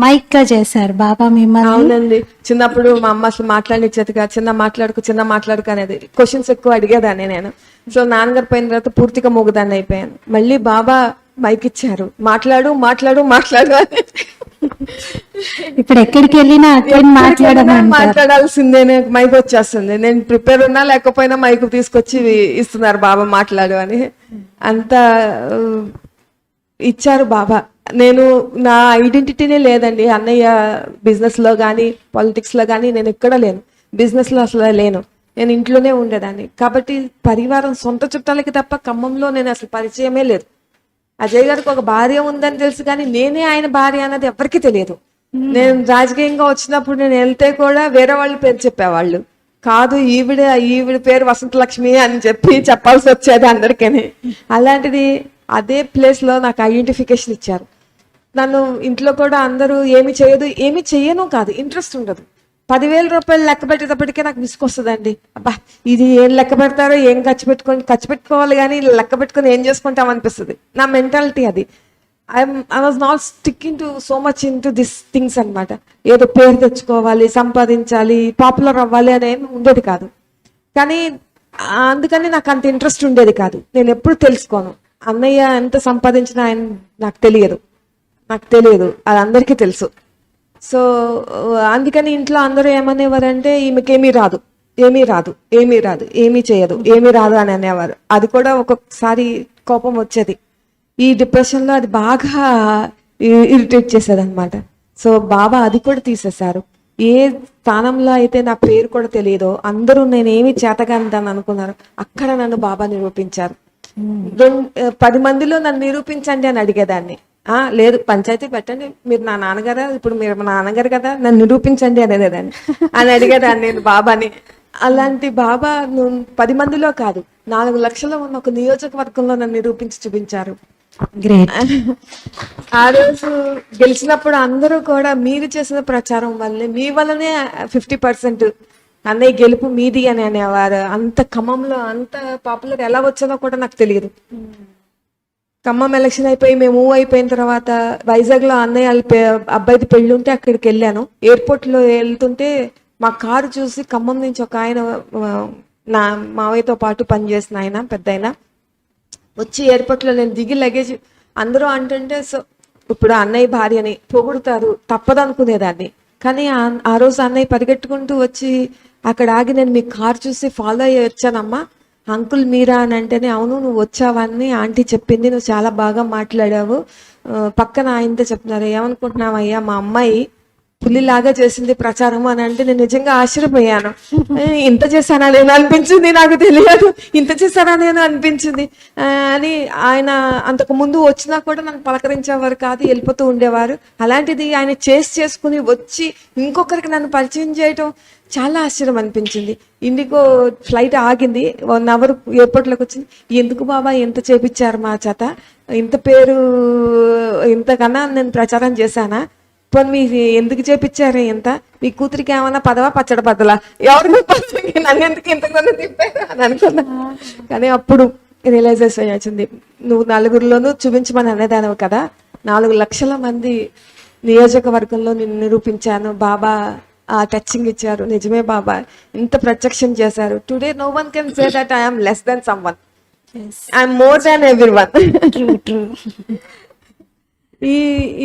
మైక్గా చేశారు బాబా మిమ్మల్ని. అవునండి, చిన్నప్పుడు మా అమ్మ అసలు మాట్లాడిచ్చేది కాదు. చిన్న మాట్లాడుకు అనేది, క్వశ్చన్స్ ఎక్కువ అడిగేదాన్ని నేను. సో నాన్నగారు పోయిన తర్వాత పూర్తిగా మూగదాన్ని అయిపోయాను. మళ్ళీ బాబా మైక్ ఇచ్చారు, మాట్లాడు అని. ఇప్పుడు ఎక్కడికి వెళ్ళినా మాట్లాడాల్సిందే, మైక్ వచ్చేస్తుంది. నేను ప్రిపేర్ ఉన్నా లేకపోయినా మైక్ తీసుకొచ్చి ఇస్తున్నారు బాబా మాట్లాడు అని. అంత ఇచ్చారు బాబా. నేను నా ఐడెంటిటీనే లేదండి. అన్నయ్య బిజినెస్ లో కానీ పాలిటిక్స్ లో కానీ నేను ఎక్కడ లేను. బిజినెస్ లో అసలు లేను, నేను ఇంట్లోనే ఉండేదాన్ని. కాబట్టి పరివారం సొంత చుట్టాలకి తప్ప ఖమ్మంలో నేను అసలు పరిచయమే లేదు. అజయ్ గారికి ఒక భార్య ఉందని తెలుసు, కానీ నేనే ఆయన భార్య అన్నది ఎవరికి తెలియదు. నేను రాజకీయంగా వచ్చినప్పుడు నేను వెళ్తే కూడా వేరే వాళ్ళ పేరు చెప్పేవాళ్ళు కాదు, ఈవిడ పేరు వసంతలక్ష్మి అని చెప్పాల్సి వచ్చేది అందరికీ. అలాంటిది అదే ప్లేస్ లో నాకు ఐడెంటిఫికేషన్ ఇచ్చారు. నన్ను ఇంట్లో కూడా అందరూ ఏమి చెయ్యను కాదు, ఇంట్రెస్ట్ ఉండదు. 10,000 రూపాయలు లెక్క పెట్టేటప్పటికే నాకు విసుకొస్తుందండి. అబ్బా, ఇది ఏం లెక్క పెడతారో, ఏం ఖర్చు పెట్టుకోవాలి కానీ లెక్క పెట్టుకొని ఏం చేసుకుంటాం అనిపిస్తుంది. నా మెంటాలిటీ అది. I was not sticking to so much in to this things అనమాట. ఏదో పేరు తెచ్చుకోవాలి, సంపాదించాలి, పాపులర్ అవ్వాలి అనేమి ఉండేది కాదు. కానీ అందుకని నాకు అంత ఇంట్రెస్ట్ ఉండేది కాదు. నేను ఎప్పుడు తెలుసుకోను. అన్నయ్య ఎంత సంపాదించినా ఆయన నాకు తెలియదు, అది అందరికీ తెలుసు. సో అందుకని ఇంట్లో అందరూ ఏమనేవారంటే, ఈమెకేమీ రాదు, ఏమీ చేయదు, ఏమీ రాదు అని అనేవారు. అది కూడా ఒక్కొక్కసారి కోపం వచ్చేది. ఈ డిప్రెషన్లో అది బాగా ఇరిటేట్ చేసేది అనమాట. సో బాబా అది కూడా తీసేశారు. ఏ స్థానంలో అయితే నా పేరు కూడా తెలియదో అందరూ నేనేమి చేతగానిదాన్ని అనుకున్నారు, అక్కడ నన్ను బాబా నిరూపించారు. 10 మందిలో నన్ను నిరూపించండి అని అడిగేదాన్ని. లేదు పంచాయతీ పెట్టండి, మీరు నా నాన్నగారా, ఇప్పుడు మీరు మా నాన్నగారు కదా, నన్ను నిరూపించండి అనేదాన్ని అని అడిగేదాన్ని నేను బాబాని. అలాంటి బాబా 10 మందిలో కాదు, 4 లక్షల ఉన్న ఒక నియోజకవర్గంలో నన్ను నిరూపించి చూపించారు. గ్రేట్. ఆ రోజు గెలిచినప్పుడు అందరూ కూడా మీరు చేసిన ప్రచారం వల్లే, మీ వల్లనే 50% అన్నయ్య గెలుపు మీది అని అనేవారు. అంత ఖమ్మంలో అంత పాపులర్ ఎలా వచ్చానో కూడా నాకు తెలియదు. ఖమ్మం ఎలక్షన్ అయిపోయి మేము అయిపోయిన తర్వాత వైజాగ్లో అన్నయ్య అబ్బాయిది పెళ్ళి ఉంటే అక్కడికి వెళ్ళాను. ఎయిర్పోర్ట్లో వెళ్తుంటే మా కారు చూసి ఖమ్మం నుంచి ఒక ఆయన, నా మావయ్యతో పాటు పనిచేసిన ఆయన, పెద్ద ఆయన వచ్చి ఎయిర్పోర్ట్లో నేను దిగి లగేజ్ అందరూ అంటుంటే, సో ఇప్పుడు అన్నయ్య భార్యని పొగుడుతారు, తప్పదనుకునేదాన్ని. కానీ ఆ రోజు అన్నయ్య పరిగెట్టుకుంటూ వచ్చి అక్కడ ఆగి, నేను మీ కార్ చూసి ఫాలో అయ్యి వచ్చానమ్మా, అంకుల్ మీరా అని అంటేనే, అవును నువ్వు వచ్చావని ఆంటీ చెప్పింది, నువ్వు చాలా బాగా మాట్లాడావు. పక్కన ఆయనతో చెప్తున్నారు, ఏమనుకుంటున్నావయ్యా మా అమ్మాయి పులిలాగా చేసింది ప్రచారం అని అంటే నేను నిజంగా ఆశ్చర్యపోయాను. ఇంత చేశానా నేను అనిపించింది, నాకు తెలియదు ఇంత చేశానా నేను అనిపించింది అని. ఆయన అంతకు ముందు వచ్చినా కూడా నన్ను పలకరించేవారు కాదు, వెళ్ళిపోతూ ఉండేవారు. అలాంటిది ఆయన చేసుకుని వచ్చి ఇంకొకరికి నన్ను పరిచయం చేయటం చాలా ఆశ్చర్యం అనిపించింది. ఇండిగో ఫ్లైట్ ఆగింది, 1 అవర్ ఎయిర్పోర్ట్లోకి వచ్చింది. ఎందుకు బాబా ఎంత చేపించారు మా చేత, ఇంత పేరు, ఇంతకన్నా నేను ప్రచారం చేశానా, పోనీ మీరు ఎందుకు చేపించారు, ఎంత మీ కూతురికి ఏమన్నా పదవా పచ్చడి బద్దలా, ఎవరికి నన్ను ఎందుకు ఇంతకన్నా తిప్పారు అని అనుకున్నా. కానీ అప్పుడు రియలైజేషన్ వచ్చింది, నువ్వు నలుగురిలోనూ చూపించమని అనేదానివి కదా, 4 లక్షల మంది నియోజకవర్గంలో నిన్ను నిరూపించాను, బాబా టచింగ్ ఇచ్చారు, నిజమే బాబా ఇంత ప్రత్యక్షం చేశారు. Today no one can say that I'm less then someone, I'm more than everyone.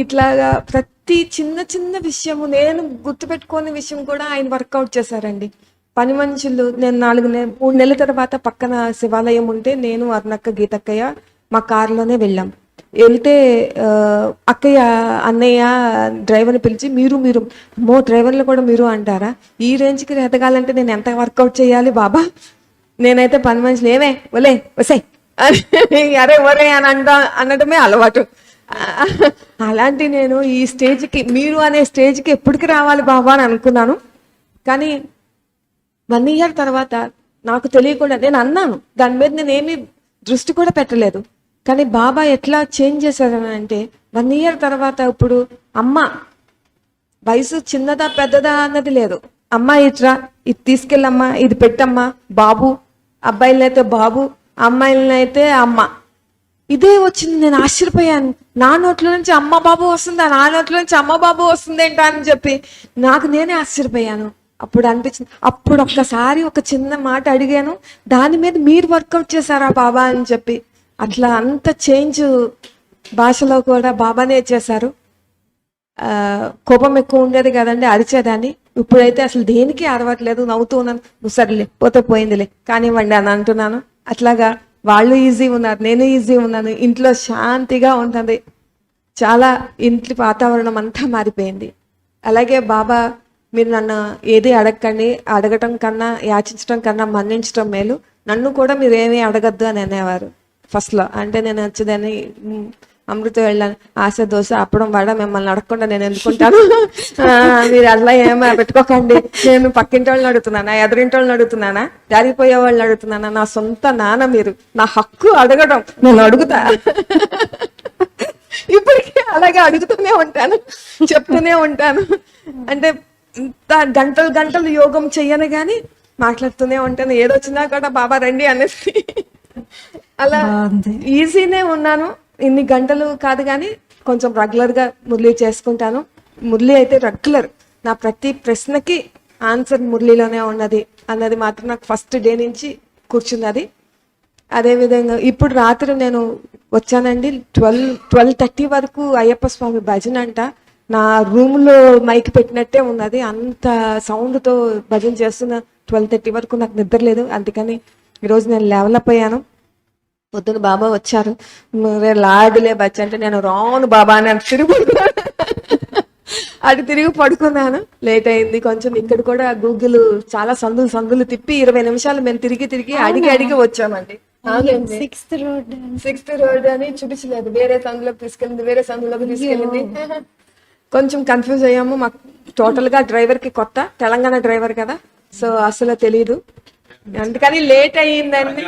ఇట్లాగా ప్రతి చిన్న చిన్న విషయము నేను గుర్తుపెట్టుకోని విషయం కూడా ఆయన వర్కౌట్ చేశారండి. పని మనుషులు, నేను 3 నెలల తర్వాత పక్కన శివాలయం ఉంటే నేను అరుణక్క గీతక్కయ్య మా కారులోనే వెళ్ళాం. వెళ్తే అక్కయ్య అన్నయ్య డ్రైవర్ని పిలిచి, మీరు అమ్మో డ్రైవర్లు కూడా మీరు అంటారా, ఈ రేంజ్కి ఎదగాలంటే నేను ఎంత వర్కౌట్ చేయాలి బాబా, నేనైతే పని మనుషులు ఏమే ఒలే వసే అరే ఒరే అని అనడమే అలవాటు. అలాంటి నేను ఈ స్టేజ్కి, మీరు అనే స్టేజ్కి ఎప్పటికి రావాలి బాబా అని అనుకున్నాను. కానీ 1 ఇయర్ తర్వాత నాకు తెలియకుండా నేను అన్నాను, దాని మీద నేనేమి దృష్టి కూడా పెట్టలేదు. కానీ బాబా ఎట్లా చేంజ్ చేశారని అంటే, 1 ఇయర్ తర్వాత ఇప్పుడు అమ్మ వయసు చిన్నదా పెద్దదా అన్నది లేదు, అమ్మ ఇట్రా, ఇది తీసుకెళ్ళమ్మా, ఇది పెట్టమ్మా, బాబు, అబ్బాయిలనైతే బాబు, అమ్మాయిలనైతే అమ్మ, ఇదే వచ్చింది. నేను ఆశ్చర్యపోయాను, నా నోట్లో నుంచి అమ్మ బాబు వస్తుందా, నా నోట్లో నుంచి అమ్మ బాబు వస్తుంది ఏంటా అని చెప్పి నాకు నేనే ఆశ్చర్యపోయాను. అప్పుడు అనిపించింది, అప్పుడు ఒక్కసారి ఒక చిన్న మాట అడిగాను, దాని మీద మీరు వర్కౌట్ చేశారా బాబా అని చెప్పి. అట్లా అంత చేంజ్ భాషలో కూడా బాబానే చేశారు. కోపం ఎక్కువ ఉండేది కదండి, అరిచేదాన్ని. ఇప్పుడైతే అసలు దేనికి అరవట్లేదు, నవ్వుతూ ఉన్నాను, నువ్వు సరేలే పోతే పోయిందిలే కానివ్వండి అని అంటున్నాను. అట్లాగా వాళ్ళు ఈజీ ఉన్నారు, నేను ఈజీ ఉన్నాను, ఇంట్లో శాంతిగా ఉంటుంది, చాలా ఇంటి వాతావరణం అంతా మారిపోయింది. అలాగే బాబా, మీరు నన్ను ఏది అడగకండి, అడగటం కన్నా యాచించడం కన్నా మన్నించడం మేలు, నన్ను కూడా మీరు ఏమీ అడగద్దు అని అనేవారు ఫస్ట్లో. అంటే నేను వచ్చేదాన్ని, అమృత వెళ్ళాను, ఆశ దోశ అప్పడం వడ మిమ్మల్ని అడగకుండా నేను ఎందుకుంటాను, మీరు అట్లా ఏమో పెట్టుకోకండి, నేను పక్కింటి వాళ్ళని అడుగుతున్నానా, ఎదురింటి వాళ్ళని అడుగుతున్నానా, జారిపోయే వాళ్ళని అడుగుతున్నానా, నా సొంత నాన్న మీరు, నా హక్కు అడగడం, నేను అడుగుతా. ఇప్పటికీ అలాగే అడుగుతూనే ఉంటాను, చెప్తూనే ఉంటాను. అంటే ఇంత గంటలు గంటలు యోగం చెయ్యను కానీ మాట్లాడుతూనే ఉంటాను, ఏదొచ్చినా కూడా బాబా రండి అనేసి. అలా ఈజీనే ఉన్నాను. ఇన్ని గంటలు కాదు కానీ కొంచెం రెగ్యులర్గా మురళి చేసుకుంటాను. మురళి అయితే రెగ్యులర్, నా ప్రతి ప్రశ్నకి ఆన్సర్ మురళిలోనే ఉన్నది అన్నది మాత్రం నాకు ఫస్ట్ డే నుంచి కూర్చున్నది. అదేవిధంగా ఇప్పుడు రాత్రి నేను వచ్చానండి, 12:30 వరకు అయ్యప్ప స్వామి భజన అంట. నా రూమ్లో మైక్ పెట్టినట్టే ఉన్నది, అంత సౌండ్తో భజన చేస్తున్న. 12:30 వరకు నాకు నిద్ర లేదు, అందుకని ఈరోజు నేను లేవలేకపోయాను. పొద్దున బాబా వచ్చారు, లాడులే బచ్చ అంటే నేను రాను బాబా అని తిరుగుతున్నాను. అటు తిరిగి పడుకున్నాను. లేట్ అయింది కొంచెం. ఇక్కడ కూడా గూగుల్ చాలా సందులు తిప్పి 20 నిమిషాలు మేము తిరిగి అడిగి వచ్చామండి. సిక్స్త్ రోడ్ అని చూపించలేదు, వేరే సందులోకి తీసుకెళ్ళింది. కొంచెం కన్ఫ్యూజ్ అయ్యాము. మాకు టోటల్ గా డ్రైవర్ కి కొత్త, తెలంగాణ డ్రైవర్ కదా, సో అసలు తెలీదు, అందుకని లేట్ అయ్యిందండి.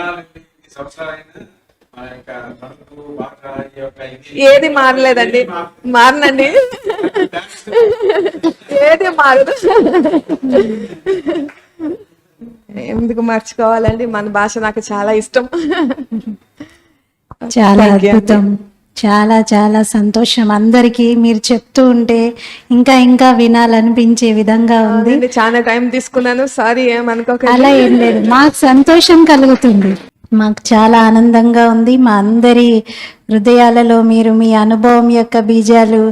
ఏది మారలేదండి, మారనండి, ఏది మారదు. ఎందుకు మర్చిపోవాలండి, మన భాష నాకు చాలా ఇష్టం. చాలా అద్భుతం, చాలా చాలా సంతోషం. అందరికీ మీరు చెప్తూ ఉంటే ఇంకా వినాలనిపించే విధంగా ఉంది. చాలా టైం తీసుకున్నాను, సారీ ఏమనుకోకండి. అలా ఏం లేదు, మాకు సంతోషం కలుగుతుంది, మాకు చాలా ఆనందంగా ఉంది. మా అందరి హృదయాలలో మీరు మీ అనుభవం యొక్క బీజాలు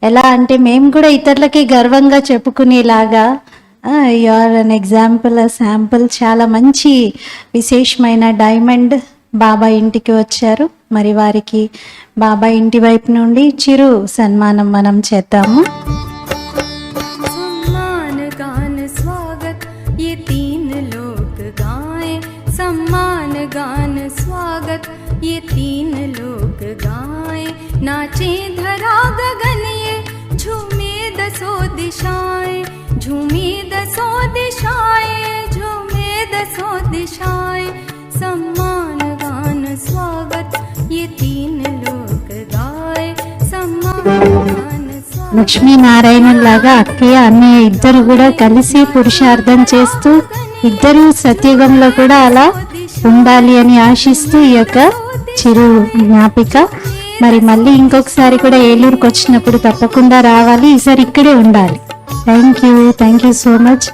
ఎలా అంటే మేము కూడా ఇతరులకి గర్వంగా చెప్పుకునేలాగా you are an example, sample. చాలా మంచి విశేషమైన డైమండ్ బాబా ఇంటికి వచ్చారు. మరి వారికి బాబా ఇంటి వైపు నుండి చిరు సన్మానం మనం చేద్దాము. सम्मान गान स्वागत ये तीन लोग गाएं, सम्मान गान स्वागत ये तीन लोग गाएं, नाचे धरा गगन ये झूमे दसों दिशाएं, झूमे दसों दिशाएं, झूमे दसों दिशाएं, सम्मान गान स्वागत ये तीन लोग गाएं, सम्मान गान स्वागत. లక్ష్మీనారాయణ లాగా అక్కయ్య అన్నయ్య ఇద్దరు కూడా కలిసి పురుషార్థం చేస్తూ ఇద్దరు సత్యుగంలో కూడా అలా ఉండాలి అని ఆశిస్తూ ఈ యొక్క చిరు జ్ఞాపిక. మరి మళ్ళీ ఇంకొకసారి కూడా ఏలూరుకి వచ్చినప్పుడు తప్పకుండా రావాలి, ఈసారి ఇక్కడే ఉండాలి. Thank you so much.